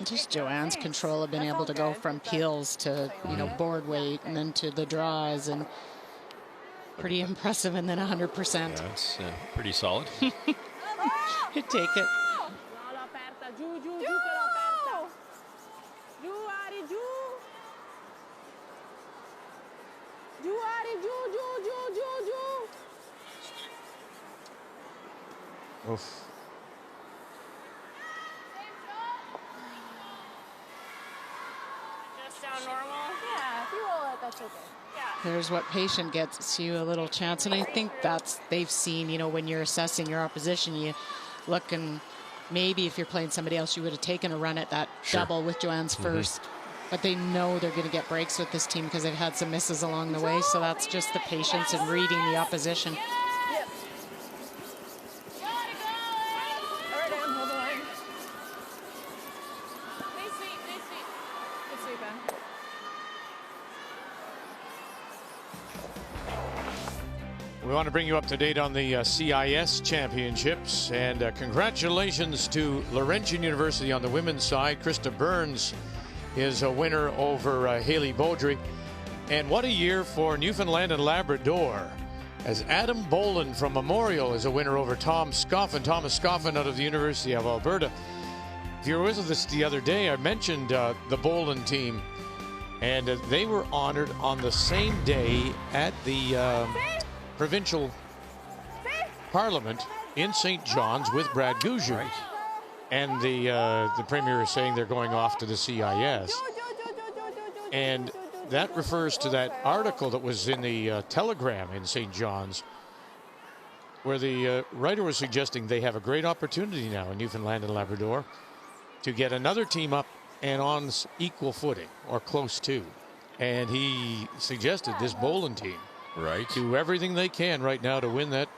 Just Joanne's control of being able to go from peels to, you know, board weight and then to the draws, and pretty impressive, and then 100%. Yeah, it's pretty solid. Take it. Bola aperta, giù, giù, giù che l'ho aperta. Giù, Ari, giù. Giù, Ari, giù, giù, giù, giù, giù. Oof. Just down normal. Yeah, if you roll it, that's okay. Yeah. There's what patient gets you a little chance, and I think that's they've seen, you know, when you're assessing your opposition, you look, and maybe if you're playing somebody else, you would have taken a run at that double with Joanne's first. But they know they're going to get breaks with this team because they've had some misses along the way. So that's just the patience and reading the opposition. Yep. All right, Dan, hold the line. Stay sweet, stay sweet. Good sweep, Ben. We want to bring you up to date on the CIS championships, and congratulations to Laurentian University on the women's side. Krista Burns is a winner over Haley Beaudry. And what a year for Newfoundland and Labrador, as Adam Boland from Memorial is a winner over Tom Scoffin. Thomas Scoffin out of the University of Alberta. If you were with us the other day, I mentioned the Boland team, and they were honored on the same day at the provincial parliament in St. John's with Brad Gouju. Right. And the premier is saying they're going off to the CIS. And that refers to that article that was in the Telegram in St. John's, where the writer was suggesting they have a great opportunity now in Newfoundland and Labrador to get another team up and on equal footing, or close to. And he suggested this Boland team Right. do everything they can right now to win that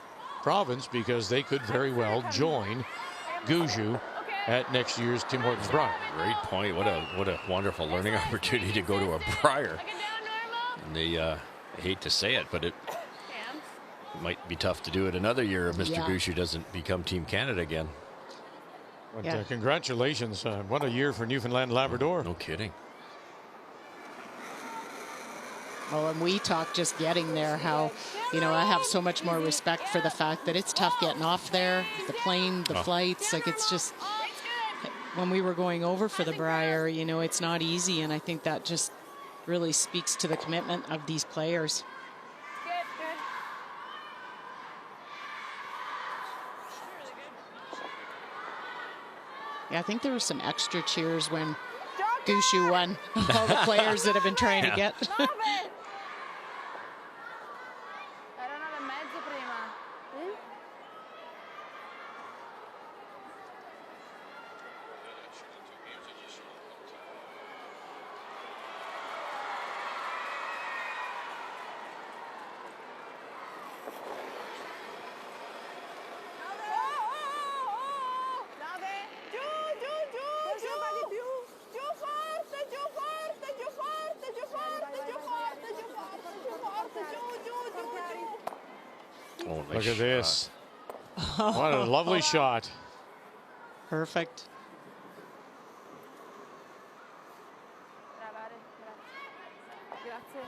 province, because they could very well join Gouju at next year's Tim Hortons Brier. Great point. What a wonderful learning opportunity to go to a Brier. Second down normal. And they, I hate to say it, but it And might be tough to do it another year if Mr. Yeah. Gouchu doesn't become Team Canada again. But Yeah. congratulations. What a year for Newfoundland and Labrador. No kidding. Oh, and we talked just getting there, how, you know, I have so much more respect for the fact that it's tough getting off there, the plane, the flights, like it's just, when we were going over for the Brier, you know, it's not easy, and I think that just really speaks to the commitment of these players. Good, good. Yeah, I think there were some extra cheers when Gouchu won. All the players that have been trying to get. Stop it! Erano alle mezzo prima. Oh, nice Look at shot. this. What a lovely shot. Perfect. Grazie.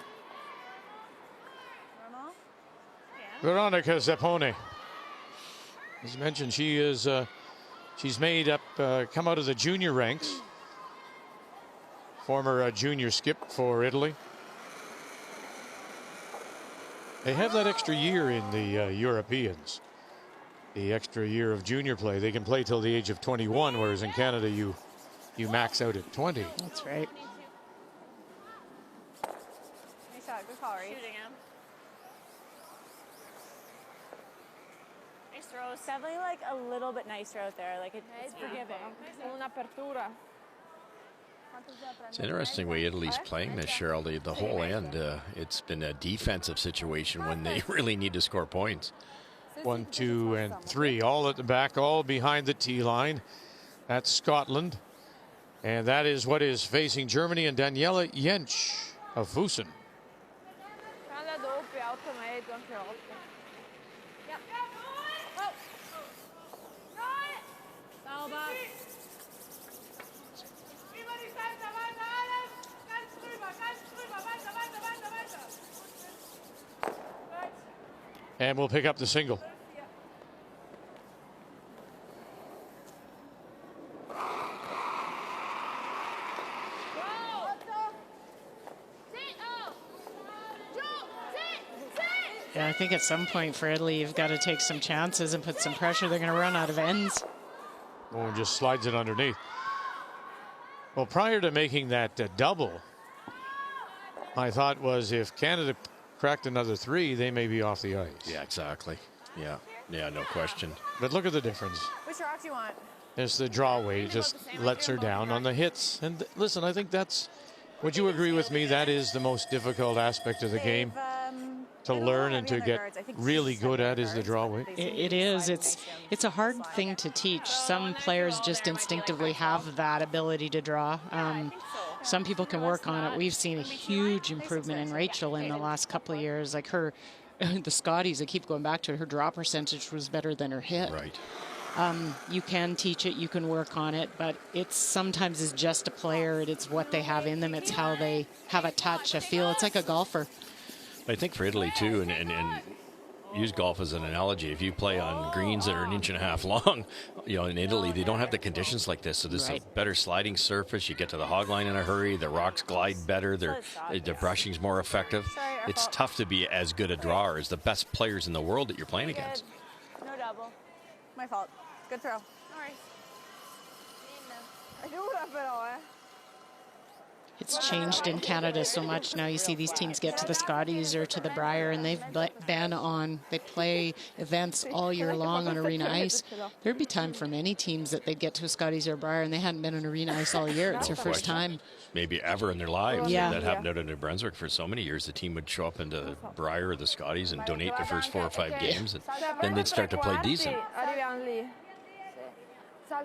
Veronica Zappone. As mentioned, she is she's made up come out of the junior ranks. Former junior skip for Italy. They have that extra year in the Europeans. The extra year of junior play. They can play till the age of 21, whereas in Canada you max out at 20. That's right. Nice shot. Good call, right? Shooting him. Nice throws. Definitely like a little bit nicer out there. Like it's forgiving. Un'apertura. It's interesting way Italy's playing this, Cheryl. The whole end, it's been a defensive situation when they really need to score points. 1, 2, and 3, all at the back, all behind the tee line. That's Scotland. And that is what is facing Germany and Daniela Jentsch of Fusen. Alla doppia, 8 metri, anche 8. Yep. Oh. Foul back. And we'll pick up the single. Yeah, I think at some point for Italy, you've got to take some chances and put some pressure. They're going to run out of ends. Oh, and just slides it underneath. Well, prior to making that double, my thought was if Canada cracked another 3, they may be off the ice. Yeah, exactly. Yeah, no question. But look at the difference. Which rock do you want? There's the draw weight, just lets her down on the hits. And listen, I think that's, would you agree with me, that is the most difficult aspect of the game to learn and to get really good at is the draw weight? It is. It's a hard thing to teach. Some players just instinctively have that ability to draw. Some people can work on it. We've seen a huge improvement in Rachel in the last couple of years. Like her, the Scotties, I keep going back to it, her draw percentage was better than her hit. Right. You can teach it, you can work on it, but it's sometimes is just a player. It's what they have in them. It's how they have a touch, a feel. It's like a golfer. I think for Italy too, and use golf as an analogy. If you play on greens that are 1.5 inches long, in Italy they don't have the conditions like this. So this is a better sliding surface. You get to the hog line in a hurry. The rocks glide better. The brushing's more effective. It's tough to be as good a drawer as the best players in the world that you're playing against. No double. My fault. Good throw. No worries. È dura però, eh. It's changed in Canada so much now. You see these teams get to the Scotties or to the Brier, and they've been on. They play events all year long on arena ice. There'd be time for many teams that they'd get to a Scotties or a Brier, and they hadn't been on arena ice all year. It's their first time. Maybe ever in their lives. Yeah. That happened out in New Brunswick for so many years. The team would show up into the Brier or the Scotties and donate the first 4 or 5 games, and then they'd start to play decent. Arriviamo lì.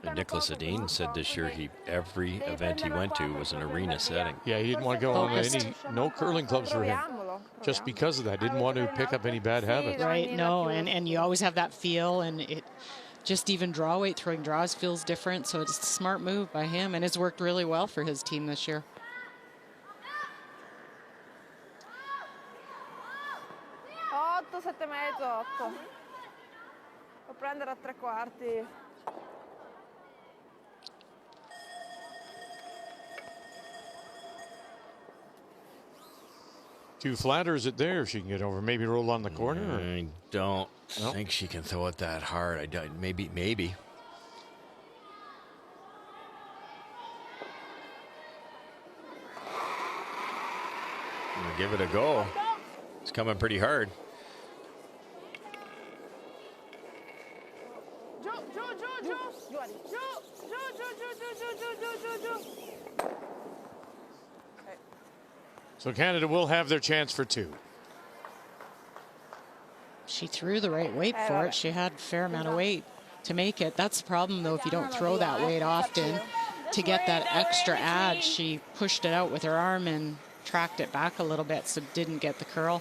And Nicholas Edin said this year every event he went to was an arena setting. Yeah, he didn't want to go on no curling clubs for him. Just because of that, didn't want to pick up any bad habits. Right, no, and you always have that feel, and it just even draw weight, throwing draws feels different, so it's a smart move by him, and it's worked really well for his team this year. 8, 7 mezzo, 8. Può prendere a 3/4. Too flat, or is it there if she can get over? Maybe roll on the corner? I don't think she can throw it that hard. Maybe. We'll give it a go. It's coming pretty hard. So Canada will have their chance for 2. She threw the right weight for it. She had a fair amount of weight to make it. That's the problem, though, if you don't throw that weight often. To get that extra add, she pushed it out with her arm and tracked it back a little bit, so didn't get the curl.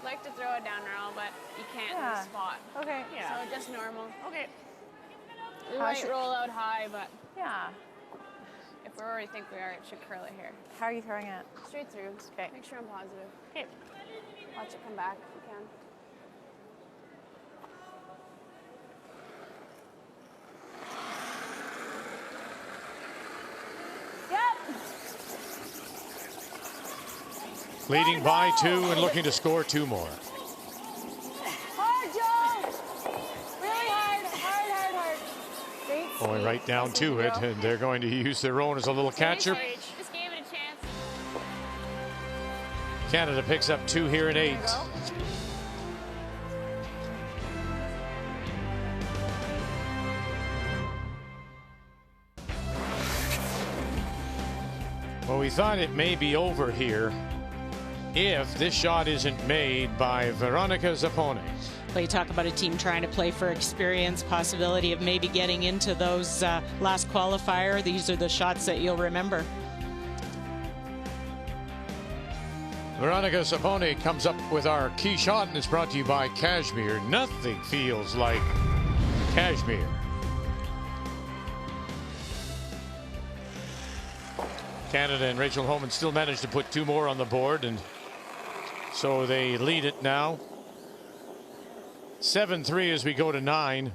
like to throw it down roll, but you can't in the spot. Okay. So just normal. Okay. We How might should- roll out high, but Yeah. if we're where we think we are, it should curl it here. How are you throwing it? Straight through. Okay. Make sure I'm positive. Okay. Watch it come back if you can. Yep. Leading by 2 and looking to score 2 more. Hard, Joe. Really hard. Hard. Great. Going right down to it, and they're going to use their own as a little catcher. Just gave it a chance. Canada picks up 2 here at 8. Well, we thought it may be over here if this shot isn't made by Veronica Zappone. Well, you talk about a team trying to play for experience, possibility of maybe getting into those last qualifier. These are the shots that you'll remember. Veronica Zappone comes up with our key shot, and it's brought to you by Cashmere. Nothing feels like Cashmere. Canada and Rachel Homan still managed to put 2 more on the board, and so they lead it now. 7-3 as we go to 9,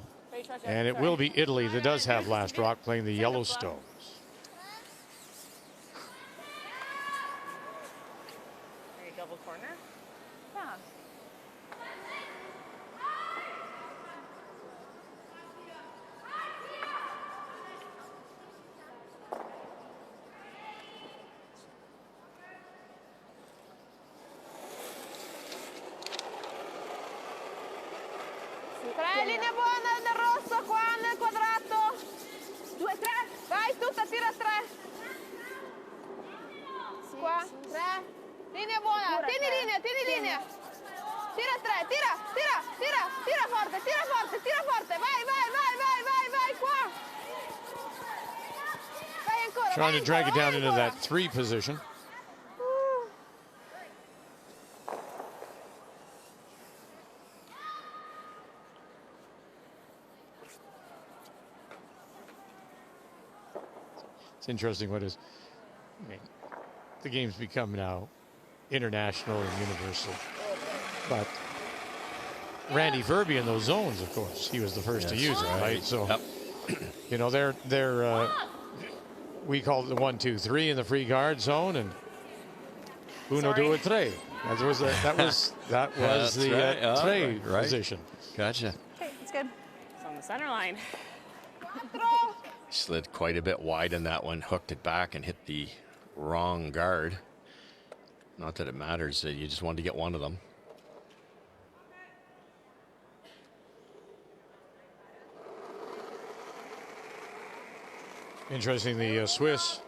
and it will be Italy that does have last rock, playing the Yellowstones. Are you double corner? Yeah. Tre, linea buona del rosso qua nel quadrato. 2, 3. Vai tutta, tira 3. Qua, 3. Linea buona, tieni linea. Tira 3, tira forte. Vai, qua. Vai ancora. Trying to drag it down into that 3 position. It's interesting what is, I mean, the game's become now international and universal. But Randy Verby in those zones, of course, he was the first to use it, right? So, you know, they're we called it the 1, 2, 3 in the free guard zone, and uno, due, tre. That was the tre position. Gotcha. Okay, that's good. It's on the center line. Slid quite a bit wide in that one, hooked it back and hit the wrong guard. Not that it matters, you just wanted to get one of them. Interesting, the Swiss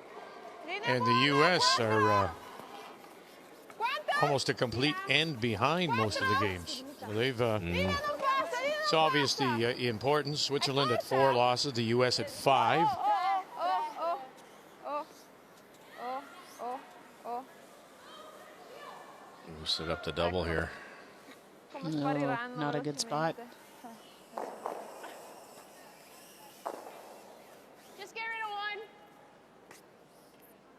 and the U.S. are almost a complete end behind most of the games. So they've it's obvious the importance. Switzerland at 4 losses, the U.S. at 5. We'll set up the double here. No, not a good spot. Just get rid of 1.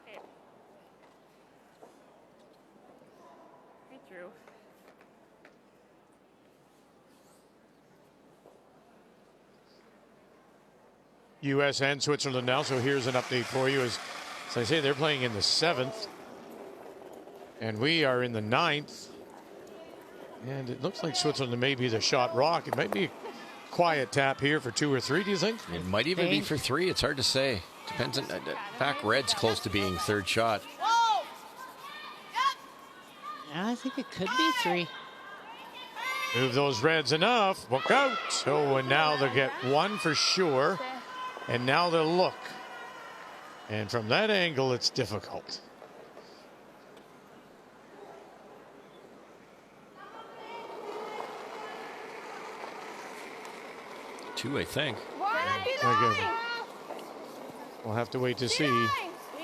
Okay. Right through. U.S. and Switzerland now. So here's an update for you. As I say, they're playing in the 7th. And we are in the 9th. And it looks like Switzerland may be the shot rock. It might be a quiet tap here for 2 or 3, do you think? It might even be for 3. It's hard to say. Depends on. In fact, red's close to being 3rd shot. Yeah, I think it could be 3. Move those reds enough. Look out. So, and now they'll get 1 for sure. And now they'll look. And from that angle, it's difficult. Two, I think. We'll have to wait to see.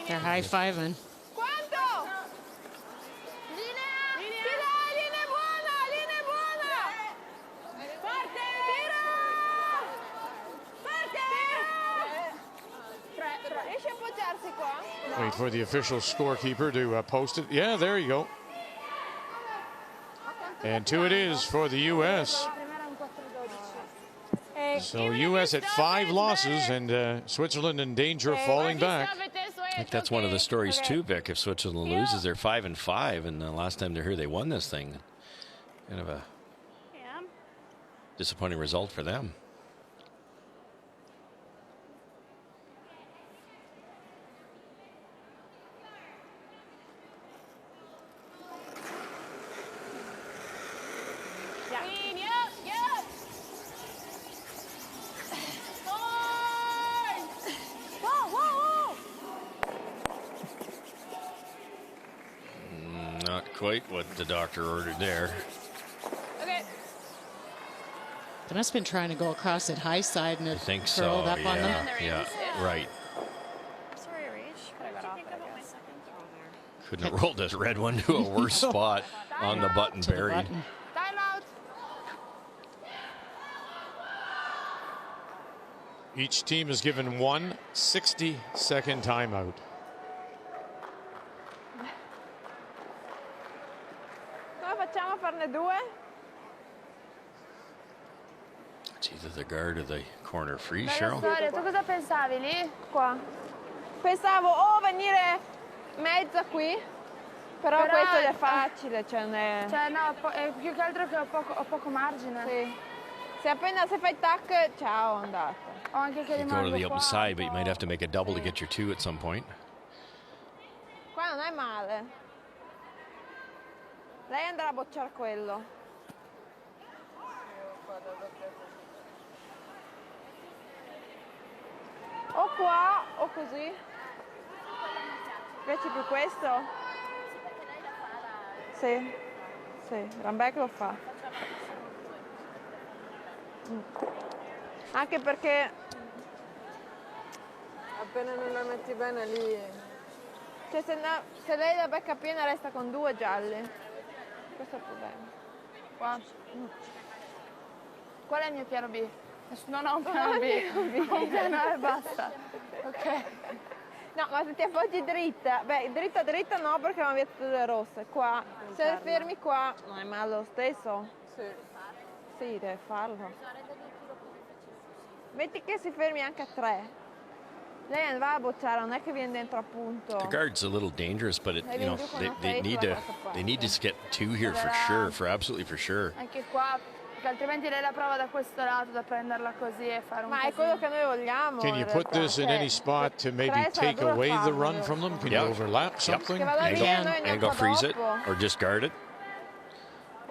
They're high-fiving. Wait for the official scorekeeper to post it. Yeah, there you go. And 2 it is for the U.S. So U.S. at 5 losses, and Switzerland in danger of falling back. I think that's one of the stories too, Vic. If Switzerland loses, they're 5-5, and the last time they're here, they won this thing. Kind of a disappointing result for them. Not quite what the doctor ordered there. Okay. They must have been trying to go across at high side and it I think curled so. up on them. Yeah, right. Sorry, Rach. Could have got off it, I guess. Couldn't have rolled this red one to a worse spot on the button To the buried. button. Time out. Each team is given 1 60-second timeout. Come facciamo a farne 2? It's either the guard or the corner free, Bella Cheryl. storia, tu cosa pensavi lì? Qua. Pensavo o venire mezza qui, però questo è facile, cioè no, più che altro che ho poco margine. Sì. Se fai tac, ciao, andata. O anche che You go to the open side, but you might have to make a double to get your 2 at some point. Qua non è male. Lei andrà a bocciare quello. O qua o così. Piace più questo? Sì, sì, Rambeck lo fa. Anche perché appena non la metti bene lì. Cioè se lei la becca piena resta con 2 gialli. Questo è il problema. Qua. Qual è il mio piano B? Non ho un piano B. Ho un piano A e basta. Ok. No, ma se ti appoggi dritta, dritta no perché abbiamo via tutte le rosse. Qua, se fermi qua, non è male lo stesso? Sì. Sì, deve farlo. Metti che si fermi anche a 3. Lei non va a bocciare, non è che viene dentro appunto. The guard's a little dangerous, but they need to get 2 here for sure, absolutely for sure. Anche qua, perché altrimenti lei la prova da questo lato, da prenderla così e fare un Ma è quello che noi vogliamo. Can you put this in any spot to maybe take away the run from them? Can you overlap something? Angle freeze it or just guard it.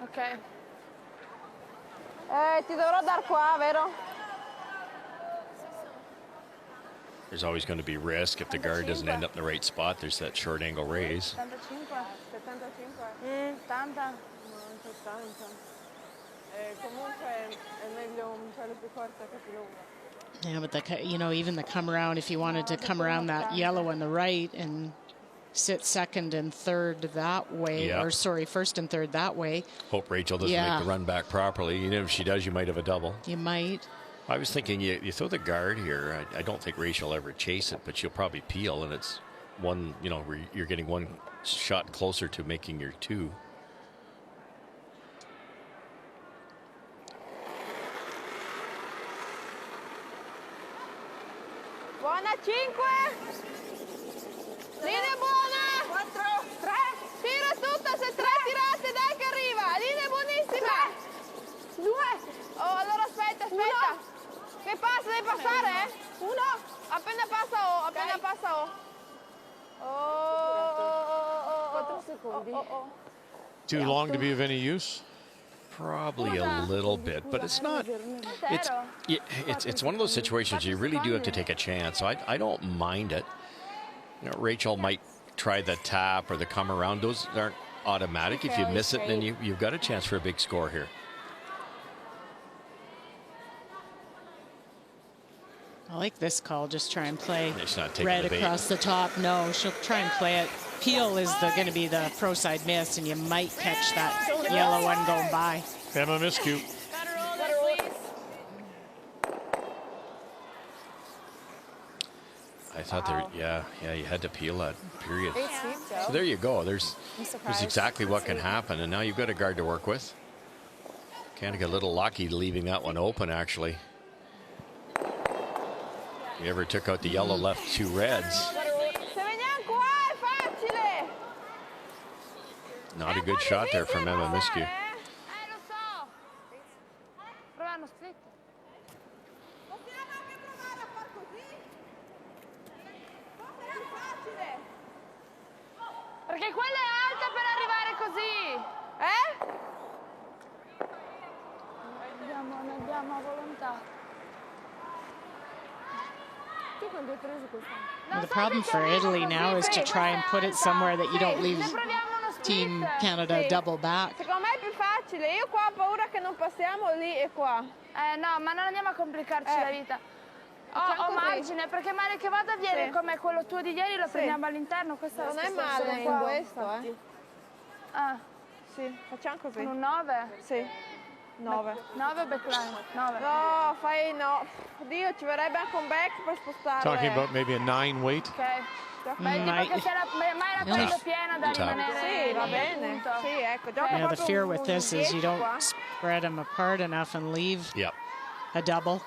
Ok. Ti dovrò dar qua, vero? There's always going to be risk if the guard doesn't end up in the right spot. There's that short angle raise. 75? 80? Non 60. Comunque è meglio un pelo più corto che più lungo. Yeah, but even the come around, if you wanted to come around that yellow on the right and sit second and third that way, or sorry, first and third that way. Hope Rachel doesn't make the run back properly. Even if she does, you might have a double. You might. I was thinking you throw the guard here. I don't think Rachel will ever chase it, but she'll probably peel, and it's one, you're getting 1 shot closer to making your 2. Buona 5. Linea buona. 4. 3. Tira tutta, se 3 tirate, dai che arriva. Linea buonissima. 2. Oh, allora aspetta. Che passa, devi passare? 1. Appena passa O. Oh. 4 secondi. Too long to be of any use? Probably a little bit, but it's not. It's one of those situations you really do have to take a chance. So I don't mind it. Rachel might try the tap or the come around. Those aren't automatic. If you miss it, then you've got a chance for a big score here. I like this call. Just try and play red across the top. No, she'll try and play it. Peel is going to be the pro side miss, and you might catch that yellow one going by. Emma miscue. I thought there, yeah, you had to peel that period. Great sweep, Joe. So there you go. There's surprised. exactly what can happen, and now you've got a guard to work with. Kind of got a little lucky leaving that one open, actually. You ever took out the yellow, left 2 reds. Se veniamo qua è facile. Not a good shot there from Emma Miskew. Lo so. Prova uno split. Possiamo anche provare a far così? Forse è più facile. Perché quella è alta per arrivare così. Non abbiamo volontà. The problem for Italy now is to try and put it somewhere that you don't leave Team Canada double back. Secondo me è più facile. Io qua ho paura che non passiamo lì e qua. No, ma non andiamo a complicarci la vita. Ho margine, perché male che vada viene come quello tuo di ieri, lo prendiamo all'interno. Questa non è male in questo, Ah, sì, facciamo così. Un 9? Sì. 9. 9 backline. 9. No, fai no. Oddio, ci vorrebbe anche un back per spostare. Talking about maybe a 9 weight. Ok. Mai la prendo piena da rimanere. Sì, va bene. Sì, ecco. Yeah, the fear with this is you don't spread them apart enough and leave a double.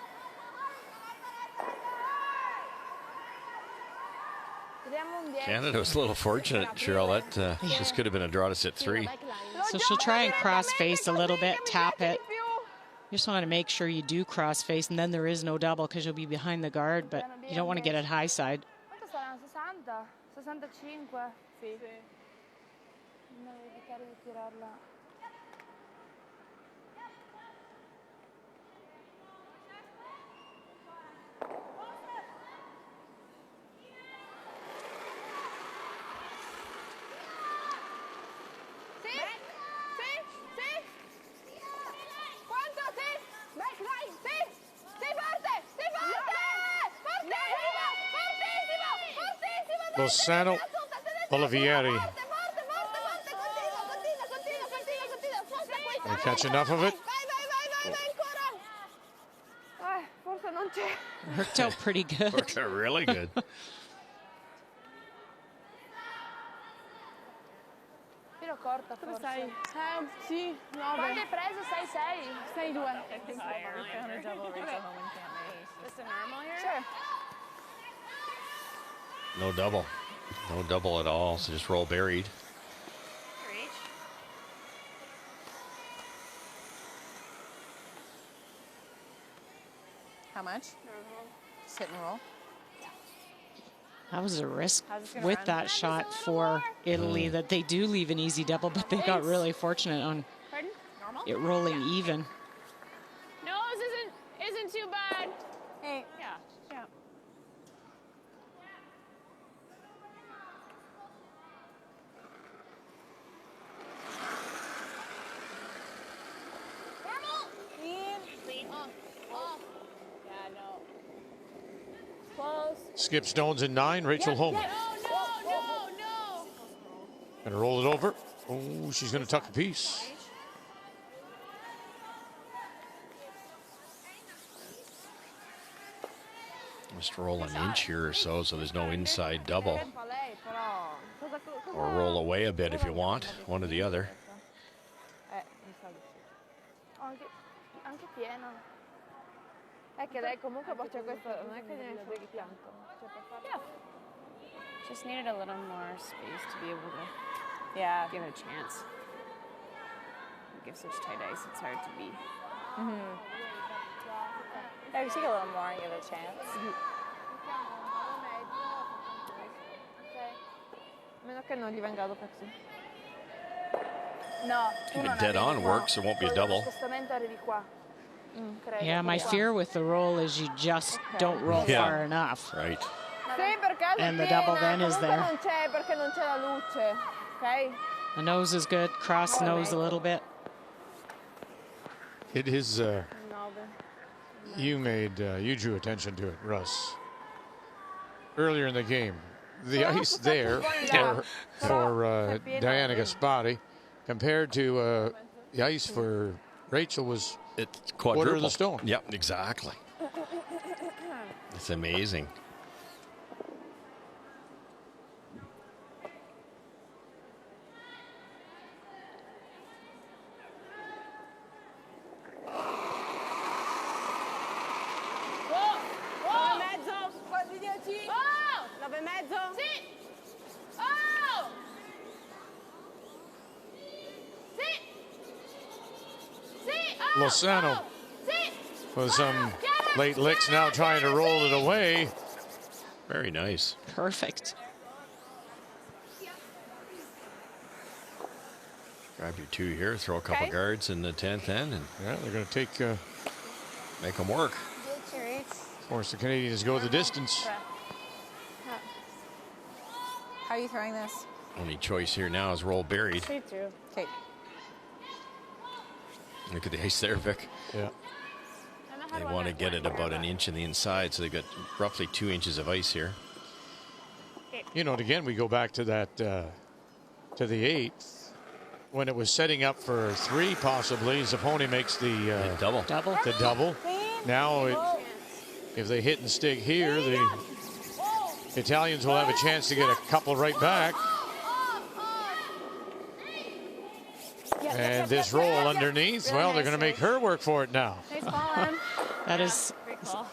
Canada was a little fortunate, Cheryl. That this could have been a draw to sit 3. So she'll try and cross face a little bit, tap it. You just want to make sure you do cross face, and then there is no double because you'll be behind the guard, but you don't want to get it high side. Quanto saranno? 60? 65? Sì. Non devo evitare di tirarla. Lozano, Olivieri. They catch enough of it? Worked out pretty good. Worked out really good. Filo corta, forse. Sì, 9. Quanto hai preso? 6-6? 6-2. Is this a normal here? Sure. No double. No double at all, so just roll buried. Reach. How much? Sit and roll. That was a risk with that shot for Italy that they do leave an easy double, but they got really fortunate on it rolling even. No, this isn't too bad. Hey. Yeah. Skip Stones in 9, Rachel Homan. No. Gonna roll it over. Oh, she's gonna tuck a piece. Just roll an inch here or so there's no inside double. Or roll away a bit if you want, one or the other. Anche pieno. È che lei comunque boccia questo, non è che ne frega tanto. Just needed a little more space to be able to give it a chance. You give such tight ice, it's hard to beat. Yeah, you take a little more and give it a chance. A meno che non gli venga dopo così. No, If it dead on works, it won't be a double. Arrivi qua. Yeah, my fear with the roll is you just don't roll far enough. Right. Sì, perché And the double then is there. Non c'è perché non c'è la luce, ok? The nose is good, cross nose a little bit. It is, you drew attention to it, Russ. Earlier in the game, the ice there for Diana Gaspari compared to the ice for Rachel was It's quarter quadruple. of the stone. Yep, exactly. It's amazing. Lozano with some late licks, now trying to roll it away. Very nice. Perfect. Grab your 2 here, throw a couple guards in the 10th end, and Yeah, they're going to take make them work. force the Canadians to go the distance. How are you throwing this? Only choice here now is roll buried. Me too. Okay. Look at the ice there, Vic. Yeah. They want to get it about an inch on the inside, so they've got roughly 2 inches of ice here. You know, and again, we go back to that, to the 8th, when it was setting up for 3, possibly. Zappone makes the double. The double. Now, if they hit and stick here, the Italians will have a chance to get a couple right back. And this roll underneath, well, they're going to make her work for it now. That is,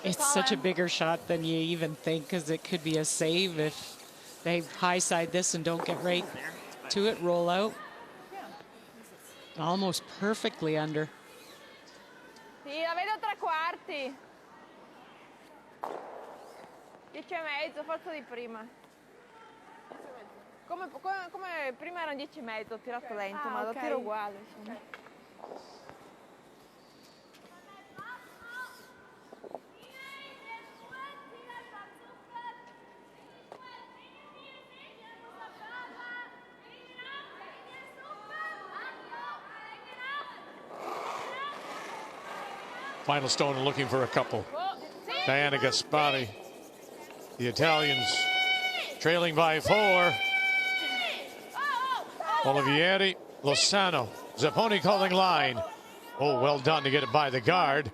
it's such a bigger shot than you even think, because it could be a save if they high side this and don't get right to it, roll out. Almost perfectly under. Sì, la vedo 3 quarti. 10,5, forza di prima. Come prima erano 10,5, ho tirato lento, ma lo tiro uguale. Insomma. Final stone looking for a couple. Diana Gaspari. The Italians trailing by 4. Olivieri, Lozano, Zappone calling line. Oh, well done to get it by the guard.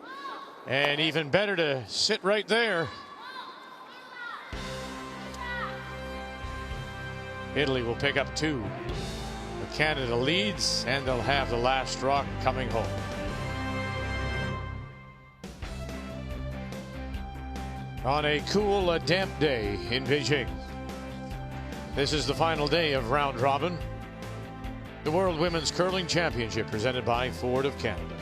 And even better to sit right there. Italy will pick up 2. But Canada leads, and they'll have the last rock coming home. On a cool, damp day in Beijing. This is the final day of round robin. The World Women's Curling Championship presented by Ford of Canada.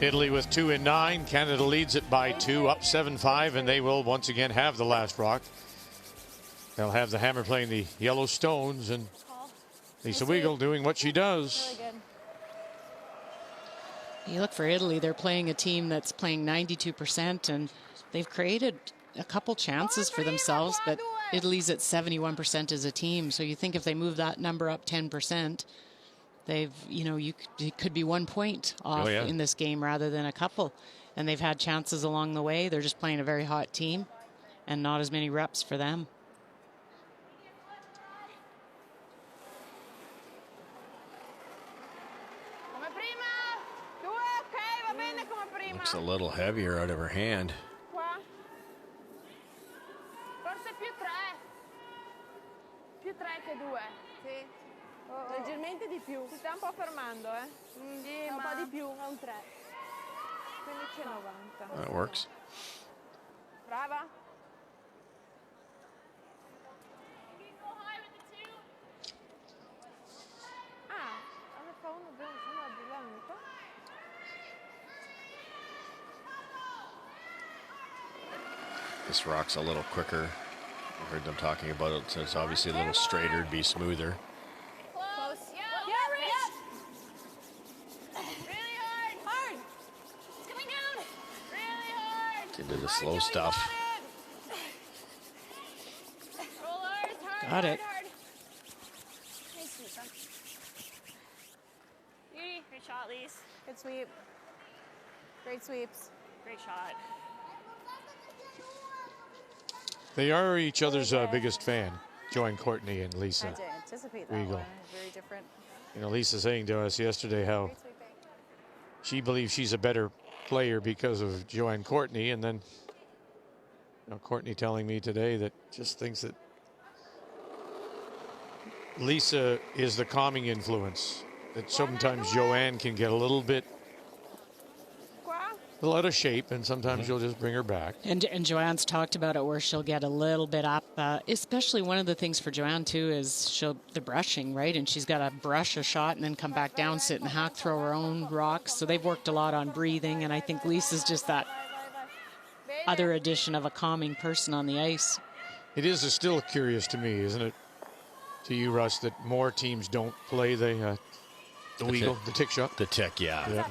Italy with 2 in 9. Canada leads it by 2, up 7-5, and they will once again have the last rock. They'll have the hammer playing the yellow stones, and Lisa Weigel doing what she does. You look for Italy, they're playing a team that's playing 92%, and they've created a couple chances for themselves, but Italy's at 71% as a team. So you think if they move that number up 10%, they've, you know, it could be 1 point off in this game rather than a couple. And they've had chances along the way. They're just playing a very hot team and not as many reps for them. Looks a little heavier out of her hand. Forse più 3. Più 3 che 2. Sì. Leggermente di più. Si sta un po' fermando, eh? Sì, un po' di più, è un 3. 15,90. That works. Brava. Ah, ne fa uno di là, un po'. This rock's a little quicker. I heard them talking about it, so it's obviously a little straighter, it'd be smoother. Close. Yeah, Rich. Really hard. Hard. It's coming down. Really hard. Into the slow stuff. Roll hard. Hard. Got it. Hard. Nice sweep. Beauty. Great shot, Lise. Good sweep. Great sweeps. Great shot. They are each other's biggest fan, Joanne Courtney and Lisa. I did anticipate that Weigel. one. Very different. You know, Lisa saying to us yesterday how she believes she's a better player because of Joanne Courtney, and then Courtney telling me today that just thinks that Lisa is the calming influence, that sometimes Joanne can get a little bit out of shape, and sometimes you'll just bring her back. And Joanne's talked about it where she'll get a little bit up. Especially one of the things for Joanne, too, is the brushing, right? And she's got to brush a shot and then come back down, sit and hack, throw her own rocks. So they've worked a lot on breathing, and I think Lisa's just that other addition of a calming person on the ice. It is still curious to me, isn't it, to you, Russ, that more teams don't play the wiggle, the tick shot? The tick, yeah.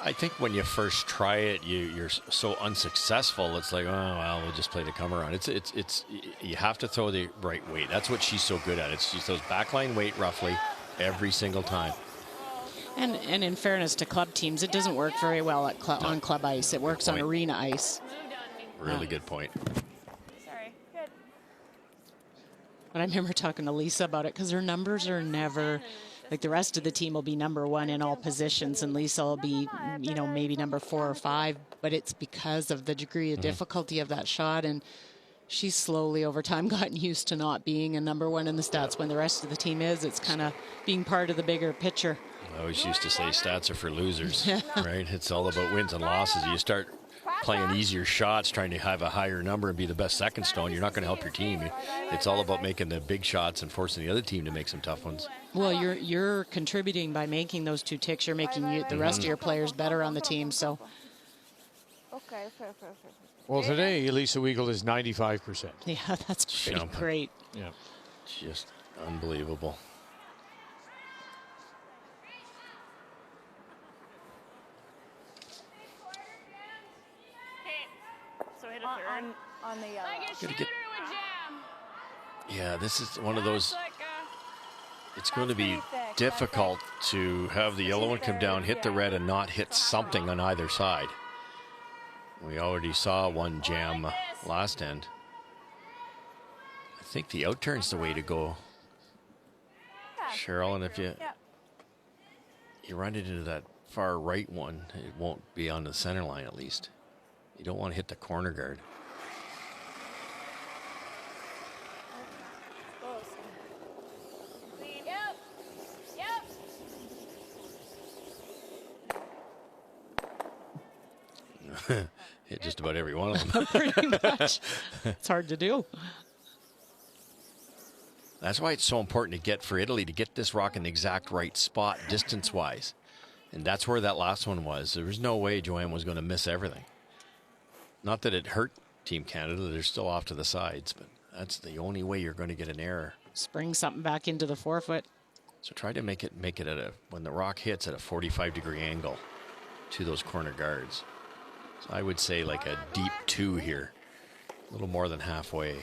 I think when you first try it, you're so unsuccessful. It's like, oh well, we'll just play the come around. It's you have to throw the right weight. That's what she's so good at. It's she throws backline weight roughly every single time. And in fairness to club teams, it doesn't work very well at on club ice. It works on arena ice. Really good point. Sorry. Good. But I remember talking to Lisa about it because her numbers are never. Like the rest of the team will be number 1 in all positions, and Lisa will be, maybe number 4 or 5. But it's because of the degree of difficulty of that shot, and she's slowly over time gotten used to not being a number 1 in the stats when the rest of the team is. It's kind of being part of the bigger picture. I always used to say stats are for losers, right? It's all about wins and losses. You start playing easier shots, trying to have a higher number and be the best second stone, you're not going to help your team. It's all about making the big shots and forcing the other team to make some tough ones. Well, you're contributing by making those 2 ticks. You're making the rest of your players better on the team. So. Okay. Well, today, Elisa Weigel is 95%. Yeah, that's pretty great. Yeah. Just unbelievable. So hit a third. On the yellow. Like a shooter with jam. Yeah, this is one of those. It's going to be difficult to have the yellow one come down, hit the red, and not hit something on either side. We already saw one jam last end. I think the out turn's the way to go, Cheryl. And if you run it into that far right one, it won't be on the center line at least. You don't want to hit the corner guard. Hit just about every one of them. Pretty much. It's hard to do. That's why it's so important to get for Italy to get this rock in the exact right spot distance-wise. And that's where that last one was. There was no way Joanne was going to miss everything. Not that it hurt Team Canada. They're still off to the sides, but that's the only way you're going to get an error. Spring something back into the forefoot. So try to make it at when the rock hits at a 45-degree angle to those corner guards. So I would say like a deep 2 here, a little more than halfway.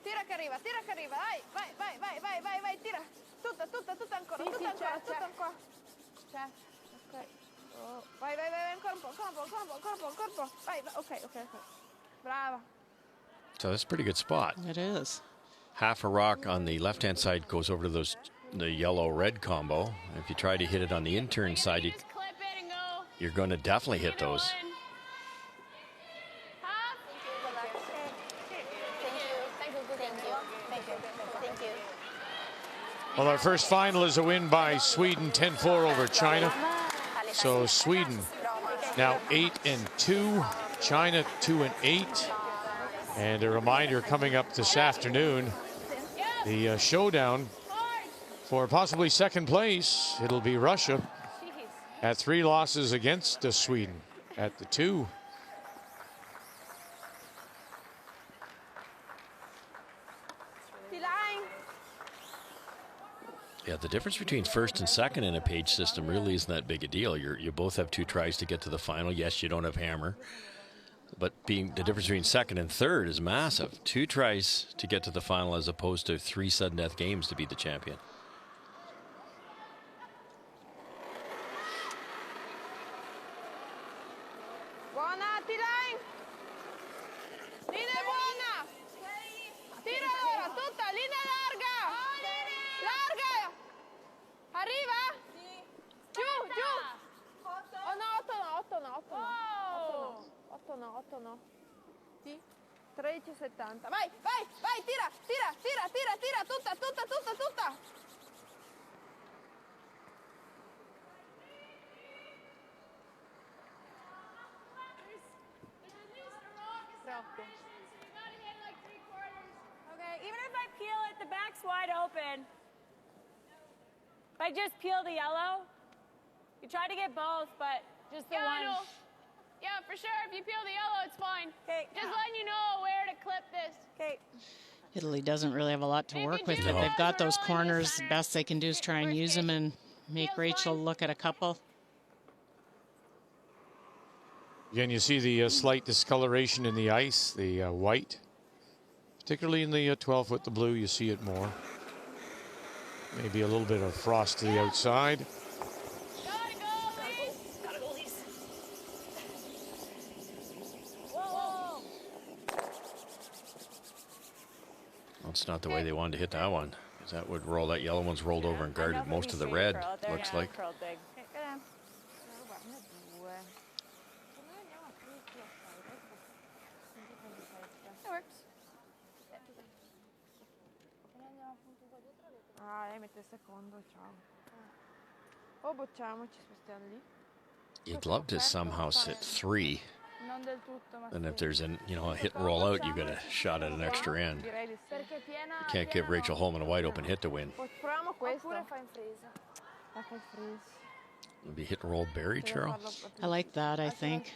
Tira che arriva, vai, tira. Tutta ancora. Ok. Oh, vai, ancora un po'. Vai, ok. Brava. So that's a pretty good spot. It is. Half a rock on the left-hand side goes over to the yellow-red combo. If you try to hit it on the intern side, you're going to definitely hit those. Well, our first final is a win by Sweden, 10-4 over China. So Sweden now 8-2, China 2-8. And a reminder coming up this afternoon, the showdown for possibly second place. It'll be Russia at 3 losses against Sweden at the 2. Yeah, the difference between first and second in a page system really isn't that big a deal. You both have 2 tries to get to the final. Yes, you don't have hammer. But the difference between second and third is massive. 2 tries to get to the final as opposed to 3 sudden death games to be the champion. Buona, T-line! Linea buona! Tira ora, tutta, linea larga! Larga! Arriva? Giù! Oh no, 8 no. Sì? 13,70. Vai, tira, tutta! Okay, even if I peel it, the back's wide open. If I just peel the yellow, you try to get both, but just the one. I know. Yeah, for sure. If you peel the yellow, it's fine. Okay. Just letting you know where to clip this. Okay. Italy doesn't really have a lot to Maybe work with. do It. it. They've got We're those rolling corners. this The center. best they can do is try and Worst use them case. and make Feels Rachel fine. look at a couple. Again, you see the slight discoloration in the ice, the white. Particularly in the 12-foot, the blue, you see it more. Maybe a little bit of frost to the outside. Gotta go, Lise. Whoa. Well, it's not the way they wanted to hit that one. 'Cause that would roll. That yellow one's rolled over and guarded most of the red. Looks like. Curled big. Okay, go down. That works. Ah, lei mette il secondo, ciao. O bocciamoci, spostiamo lì. You'd love to somehow sit 3, Non del tutto, ma and if sì. there's a hit and roll out, you got a shot at an extra end. Direi di sì. You can't give Rachel Holman a wide open hit to win. Proviamo questo. Oppure fai in freeze. Ah, fai freeze. It'd be hit and roll buried, Cheryl. I like that, I think.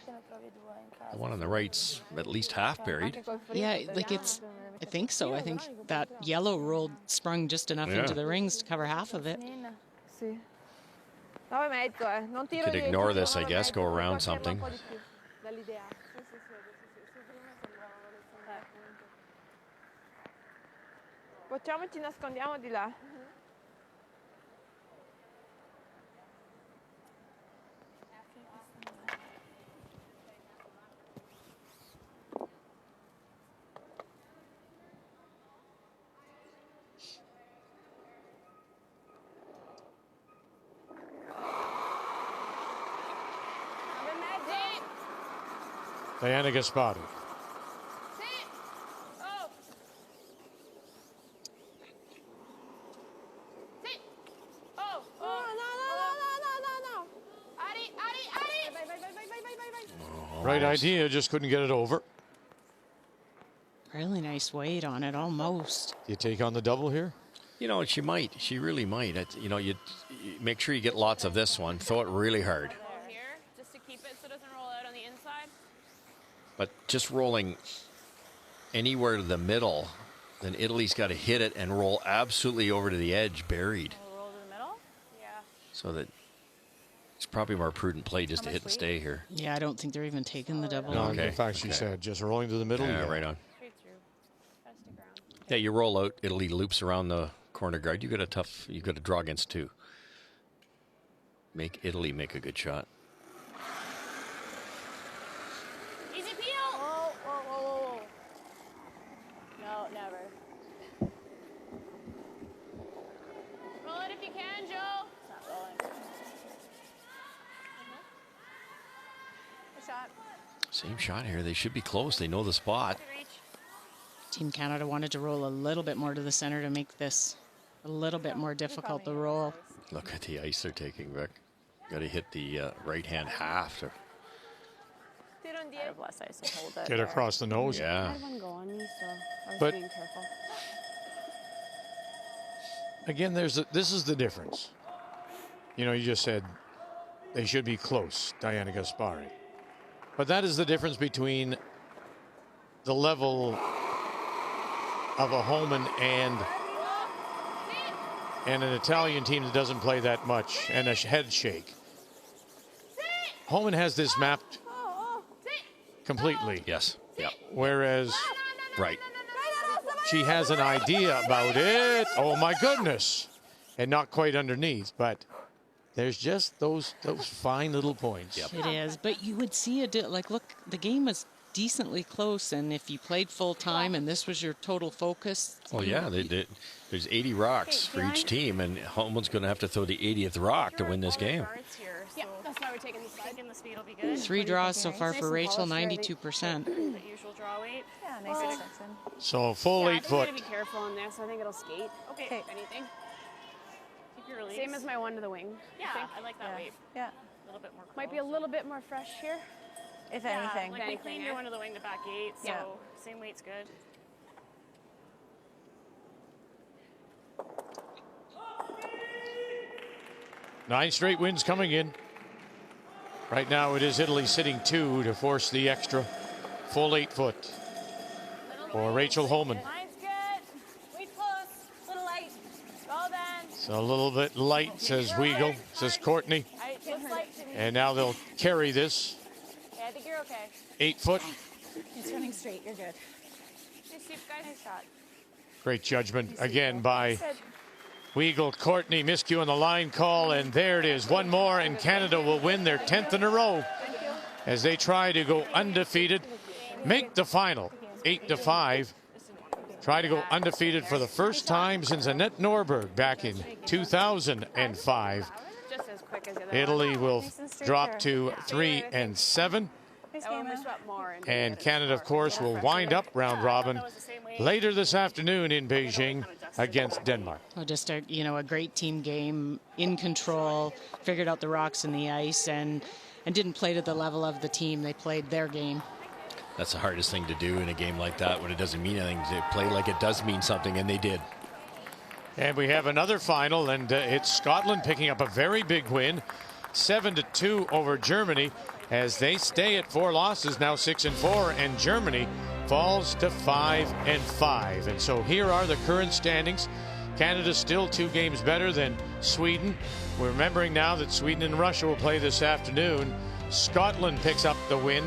The one on the right's at least half buried. Anche col freeze, Yeah, speriamo, like it's, almeno I think so. I think that yellow rolled sprung just enough Yeah. into the rings to cover half of it. Sì. 9,5, eh. Non tiro could 10, ignore tiro this, I guess, 9,5, go around poi fermo something. un po' di più dall'idea. Sì, sì, sì, prima sembrava appunto. Facciamo, ci nascondiamo di là. Diana Gaspari. Sit. Oh. Sit. Oh. No, no, no. Adi, Adi, Adi. Vai, vai, vai, vai, vai, vai, vai. Right idea, just couldn't get it over. Really nice weight on it, almost. You take on the double here? You know, she might. She really might. You make sure you get lots of this one. Throw it really hard. Here, just to keep it so it doesn't roll out on the inside. But just rolling anywhere to the middle, then Italy's got to hit it and roll absolutely over to the edge, buried. Roll to the middle. Yeah. So that it's probably more prudent play just to hit and stay here. Yeah, I don't think they're even taking the double. No, on. Okay. in fact, she said just rolling to the middle. Yeah, right on. Straight through. Gotta stick around. Yeah, you roll out. Italy loops around the corner guard. You got to draw against 2. Make Italy make a good shot. Easy peel. Whoa, whoa, whoa, whoa, whoa. No, never. Roll it if you can, Joe. It's not rolling. Good shot. Same shot here. They should be close. They know the spot. Good reach. Team Canada wanted to roll a little bit more to the center to make this a little bit more difficult to roll. Look at the ice they're taking, Rick. Got to hit the right-hand half. Tiro in 10. Bless ice and hold it. Get across the nose. Yeah. I had one go on me, so I was But- being careful. Again, this is the difference. You know, you just said they should be close, Diana Gaspari. But that is the difference between the level of a Holman and an Italian team that doesn't play that much and a head shake. Holman has this mapped completely, Yes. Yeah. whereas Right. she has an idea about it. Oh my goodness. And not quite underneath, but there's just those fine little points. Yep. It is, but you would see like, look, the game is decently close, and if you played full time and this was your total focus. Oh, yeah. They did. There's 80 rocks for each team, and Holman's going to have to throw the 80th rock to win this game. Guards here, so Yeah, that's why we're taking this side. thinking the speed will be good. 3 draws so far Nice for and Rachel, close, really. 92%. The usual draw weight. Yeah, nice extension. So full Yeah, 8 I think foot. we gotta be careful in this. I think it'll skate. Okay. If anything. Keep your release. Same as my one to the wing. Yeah, I think. I like that weight. Yeah. A little bit more close. Might be a little bit more fresh here. if anything. Like we cleaned your one of the wing to back 8, so Yeah. same weight's good. Nine straight wins coming in. Right now it is Italy sitting 2 to force the extra full 8 foot for Rachel Homan. Line's good. Weight close. Little light. Well then. It's a little bit light, says Weigel, says Courtney. Looks light to me. And now they'll carry this Yeah, I think you're okay. 8 foot. It's running straight. You're good. Nice guys. Nice shot. Great judgment again by Weigel. Courtney miscue on the line call, and there it is. One more, and Canada will win their 10th in a row as they try to go undefeated, make the final 8-5. Try to go undefeated for the first time since Annette Norberg back in 2005. Just as quick as the other Italy will drop to 3-7. And Canada, of course, will wind up round robin later this afternoon in Beijing against Denmark. Well, just a great team game, in control, figured out the rocks and the ice, and didn't play to the level of the team. They played their game. That's the hardest thing to do in a game like that when it doesn't mean anything. To play like it does mean something, and they did. And we have another final, and it's Scotland picking up a very big win, 7-2 over Germany, as they stay at 4 losses, now 6-4, and Germany falls to 5-5. And so here are the current standings. Canada's still 2 games better than Sweden. We're remembering now that Sweden and Russia will play this afternoon. Scotland picks up the win.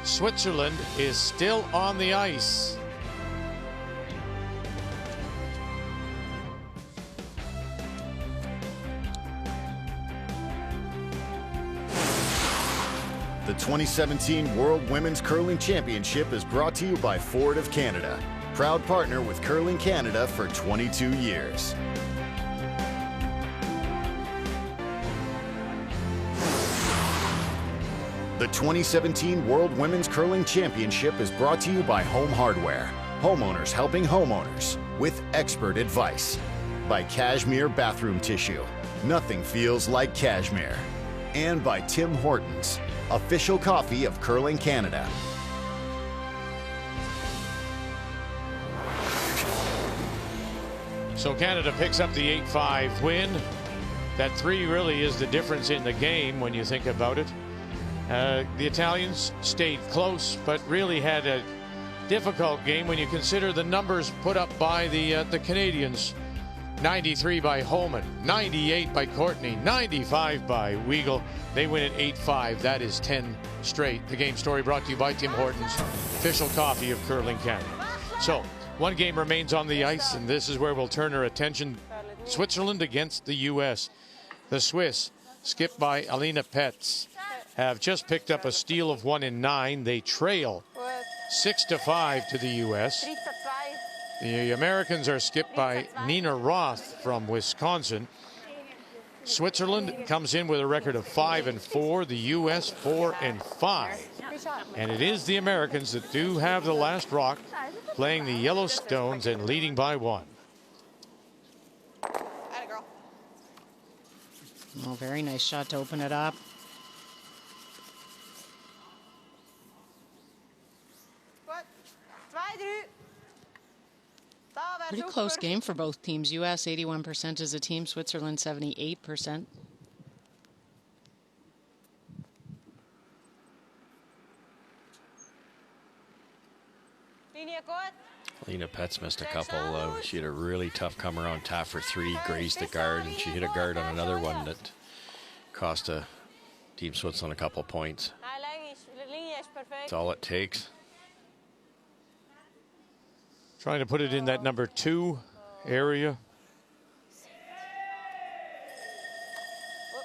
Switzerland is still on the ice. The 2017 World Women's Curling Championship is brought to you by Ford of Canada, proud partner with Curling Canada for 22 years. The 2017 World Women's Curling Championship is brought to you by Home Hardware, homeowners helping homeowners with expert advice. By Cashmere Bathroom Tissue, nothing feels like cashmere. And by Tim Hortons, official coffee of Curling Canada. So Canada picks up the 8-5 win. That 3 really is the difference in the game when you think about it. The Italians stayed close, but really had a difficult game when you consider the numbers put up by the Canadians. 93 by Homan, 98 by Courtney, 95 by Weigel. They win at 8-5. That is 10 straight. The game story brought to you by Tim Hortons, official coffee of Curling Canada. So, one game remains on the ice, and this is where we'll turn our attention. Switzerland against the U.S. The Swiss, skipped by Alina Petz, have just picked up a steal of 1 in 9. They trail 6-5 to the U.S. The Americans are skipped by Nina Roth from Wisconsin. Switzerland comes in with a record of 5-4. The U.S. 4-5. And it is the Americans that do have the last rock, playing the Yellowstones and leading by 1. Oh, very nice shot to open it up. Pretty close game for both teams. U.S. 81% as a team, Switzerland 78%. Alina Petz missed a couple. She had a really tough come around tap for 3, grazed the guard, and she hit a guard on another one that cost Team Switzerland a couple points. That's all it takes. Trying to put it in that number 2 area.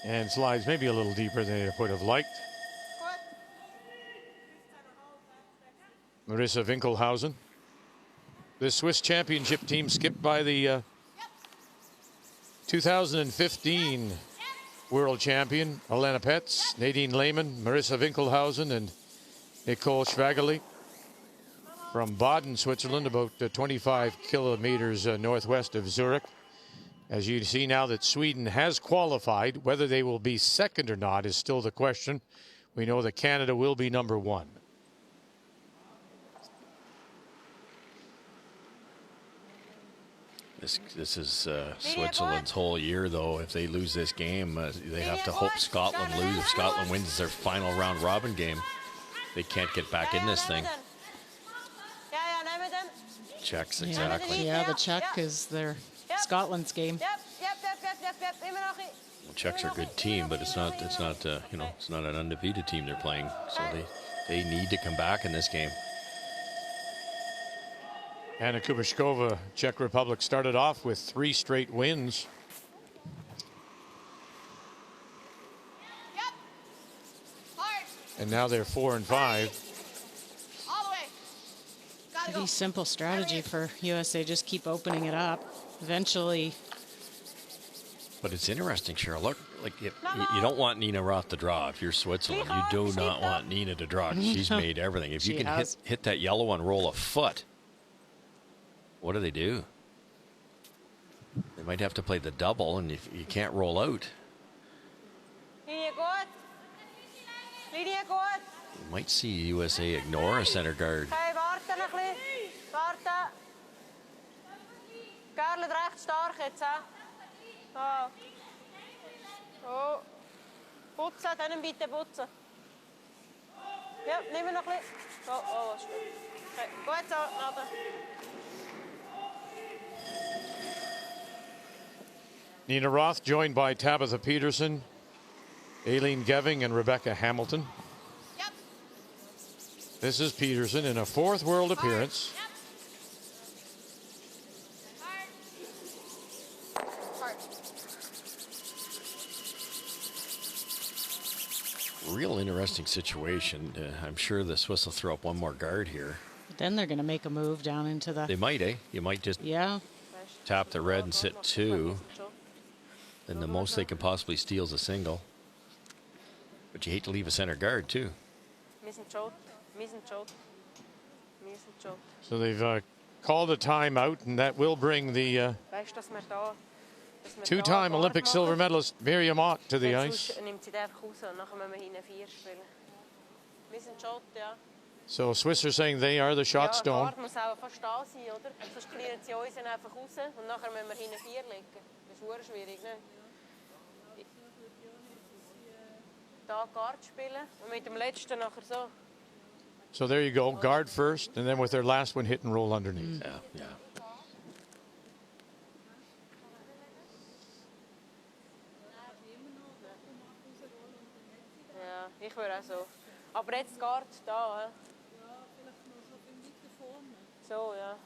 And slides maybe a little deeper than they would have liked. Marissa Winkelhausen. The Swiss championship team skipped by the 2015 world champion Alina Petz, Nadine Lehmann, Marissa Winkelhausen, and Nicole Schwageli from Baden, Switzerland, about 25 kilometers northwest of Zurich. As you see now that Sweden has qualified, whether they will be second or not is still the question. we know that Canada will be number 1. This is Switzerland's whole year, though. If they lose this game, they have to hope Scotland lose. If Scotland wins their final round robin game, they can't get back in this thing. Czechs, exactly. Yeah, the Czech is their Scotland's game. Well, Czechs are a good team, but it's not you know, it's not an undefeated team they're playing. So they need to come back in this game. Anna Kubashkova, Czech Republic, started off with 3 straight wins. And now they're 4 and 5. Pretty simple strategy for USA. Just keep opening it up. Eventually. But it's interesting, Cheryl. Look, like you don't want Nina Roth to draw. If you're Switzerland, you do not want Nina to draw. She's made everything. If you can hit that yellow one, roll a foot. What do? They might have to play the double, and if you can't roll out, you might see USA ignore a center guard. Karel recht stark jetzt, hè? Oh. Oh. Putzen, dann bitte putzen. Ja, nehmen wir noch ein bisschen. Oh, ist gut. Okay, gut so, Nada. Nina Roth joined by Tabitha Peterson, Aileen Geving, and Rebecca Hamilton. Yep. This is Peterson in a 4th world appearance. Yep. Real interesting situation. I'm sure the Swiss will throw up one more guard here. Then they're going to make a move down into the. They might, eh? You might just tap the red and sit 2. Then the most they can possibly steal is a single. But you hate to leave a center guard, too. So they've called a timeout, and that will bring the 2-time Olympic silver medalist Miriam Ott to the ice. So Swiss are saying they are the shot stone. So there you go, guard first, and then with their last one, hit and roll underneath. Yeah. Ja, ich würde auch so. Aber jetzt Guard da, hä? So, ja.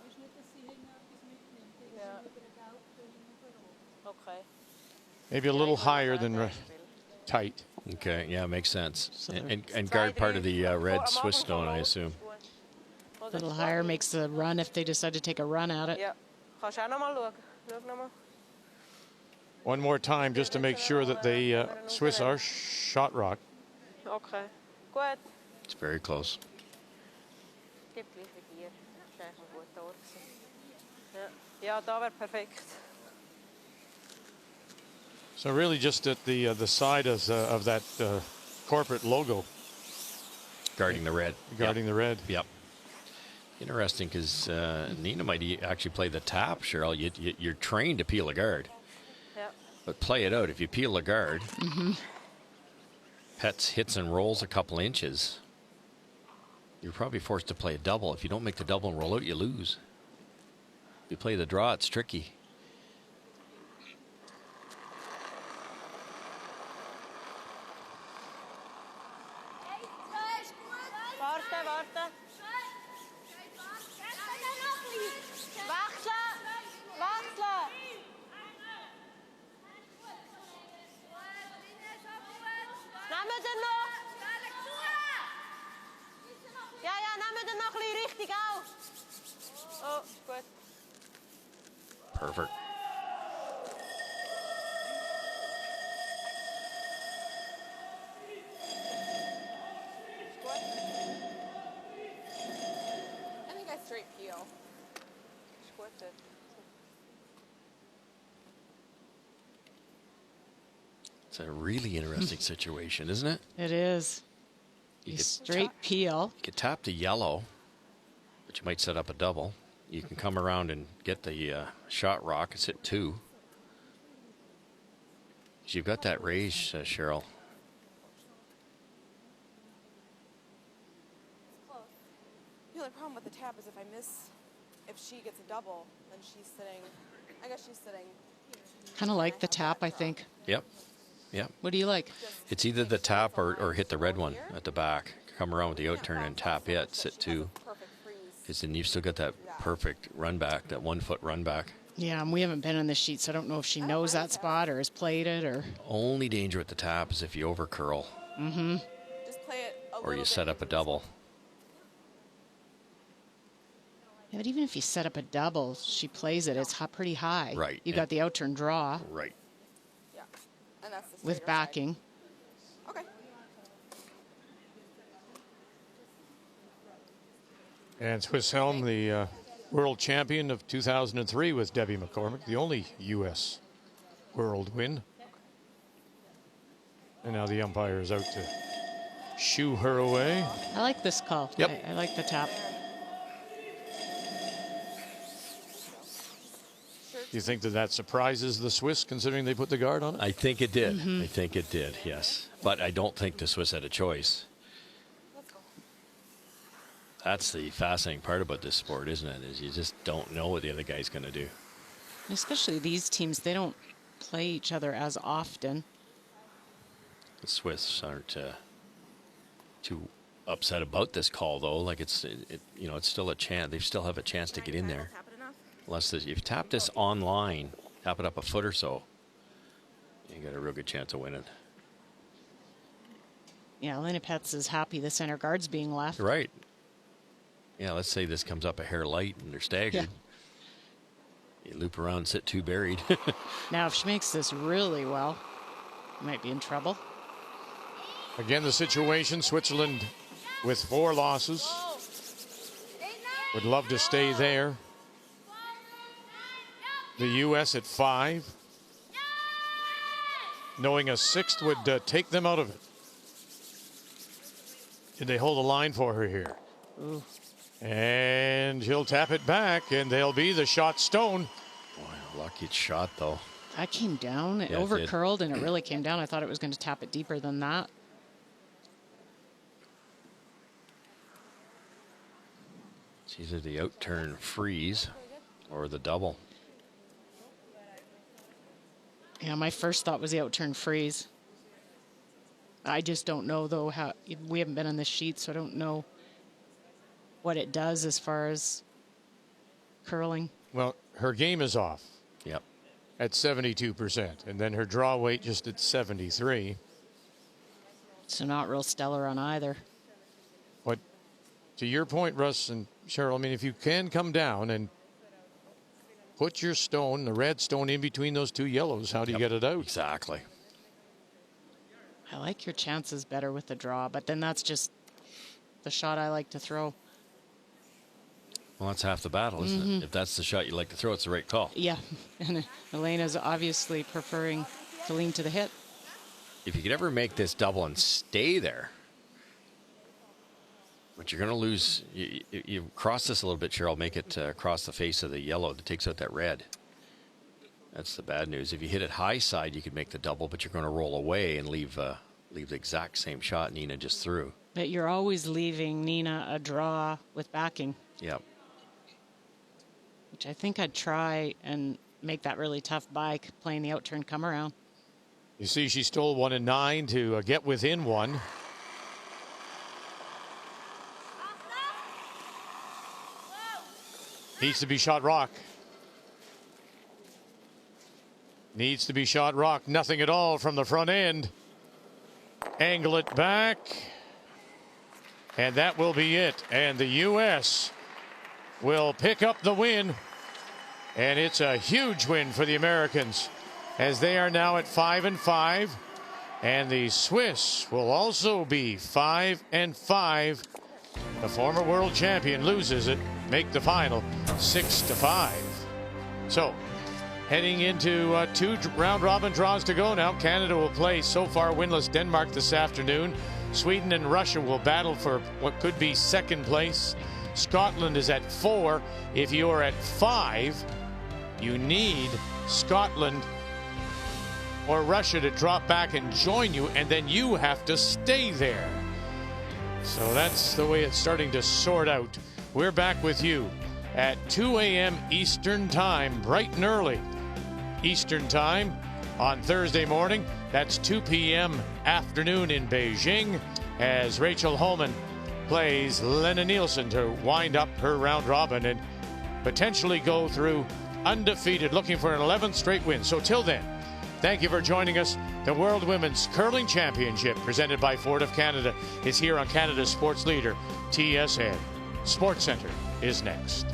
Ja. Okay. Maybe a little higher than tight. Okay, yeah, makes sense. And guard part of the red Swiss stone, I assume. A little higher makes the run if they decide to take a run at it. Ja. Kannst du auch noch mal schauen? Schau noch mal. One more time just to make sure that the Swiss are shot rock. Okay. Gut. It's very close. Gibt gleich wie dir. Das ist eigentlich ein guter Ort. Ja, da wäre perfekt. So really just at the side of that corporate logo. Guarding the red. Guarding the red. Yep. Interesting, because Nina might actually play the tap, Cheryl. You're trained to peel a guard. Yep. But play it out. If you peel a guard, Pets hits and rolls a couple inches, you're probably forced to play a double. If you don't make the double and roll out, you lose. If you play the draw, it's tricky. Warte. Wechseln! Nehmen wir noch! Ja, nehmen wir noch ein bisschen richtig auf. Oh, gut. Perfect. I think I straight peel. Ist gut dort. It's a really interesting situation, isn't it? It is. You could Straight peel. You could tap the yellow, but you might set up a double. You can come around and get the shot rock. It's at 2. So you've got that raise, Cheryl. The only problem with the tap is if she gets a double, then she's sitting, I guess she's sitting. Kind of like the tap, I think. Yep. Yep. What do you like? It's either the tap or hit the red one at the back. Come around with the out turn and tap it, sit 2. Because then you've still got that perfect run back, that 1 foot run back. Yeah, and we haven't been on the sheet, so I don't know if she knows that spot or has played it or. Only danger with the tap is if you over curl. Mm-hmm. Just play it Or you set up a double. Yeah, but even if you set up a double, she plays it. It's pretty high. Right. You got the out turn draw. Right. Yeah, and that's the With straighter backing. side. Okay. And Swiss Helm, the world champion of 2003 with Debbie McCormick, the only U.S. world win. And now the umpire is out to shoo her away. I like this call. Yep. I like the tap. Do you think that surprises the Swiss, considering they put the guard on it? I think it did. I think it did, yes. But I don't think the Swiss had a choice. That's the fascinating part about this sport, isn't it? Is you just don't know what the other guy's going to do. Especially these teams, they don't play each other as often. The Swiss aren't too upset about this call, though. Like it's still a chance. They still have a chance to get in there. Unless if you tap this online, tap it up a foot or so, you got a real good chance of winning. Yeah, Elena Petz is happy the center guard's being left. Right. Yeah, let's say this comes up a hair light and they're staggered. Yeah. You loop around, sit 2 buried. Now, if she makes this really well, might be in trouble. Again, the situation, Switzerland with 4 losses. Would love to stay there. The U.S. at 5. Knowing a 6th would take them out of it. Did they hold a line for her here? Ooh. And he'll tap it back, and they'll be the shot stone. Boy, lucky shot, though. That came down. It over curled, and it really came down. I thought it was going to tap it deeper than that. It's either the out turn freeze or the double. Yeah, my first thought was the out turn freeze. I just don't know, though, how we haven't been on this sheet, so I don't know what it does as far as curling. Well, her game is off. Yep. At 72%, and then her draw weight just at 73. So not real stellar on either. But to your point, Russ and Cheryl, I mean, if you can come down and put your stone, the red stone, in between those 2 yellows, how do you get it out? Exactly. I like your chances better with the draw, but then that's just the shot I like to throw. Well, that's half the battle, isn't it? If that's the shot you like to throw, it's the right call. Yeah, and Elena's obviously preferring to lean to the hit. If you could ever make this double and stay there, but you're going to lose. You cross this a little bit, Cheryl. Make it across the face of the yellow that takes out that red. That's the bad news. If you hit it high side, you could make the double, but you're going to roll away and leave the exact same shot Nina just threw. But you're always leaving Nina a draw with backing. Yep. Which I think I'd try and make that really tough by playing the out turn come around. You see, she stole 1 and 9 to get within 1. Needs to be shot rock. Needs to be shot rock. Nothing at all from the front end. Angle it back. And that will be it. And the U.S. will pick up the win. And it's a huge win for the Americans, as they are now at 5-5. And the Swiss will also be 5-5. The former world champion loses it, make the final 6-5. So, heading into 2 round-robin draws to go now. Canada will play so far winless Denmark this afternoon. Sweden and Russia will battle for what could be second place. Scotland is at 4. If you are at 5, you need Scotland or Russia to drop back and join you, and then you have to stay there. So that's the way it's starting to sort out. We're back with you at 2 a.m. Eastern Time, bright and early Eastern Time on Thursday morning. That's 2 p.m. afternoon in Beijing, as Rachel Homan plays Lena Nielsen to wind up her round robin and potentially go through undefeated, looking for an 11th straight win. So till then, thank you for joining us. The World Women's Curling Championship, presented by Ford of Canada, is here on Canada's sports leader, TSN. SportsCenter is next.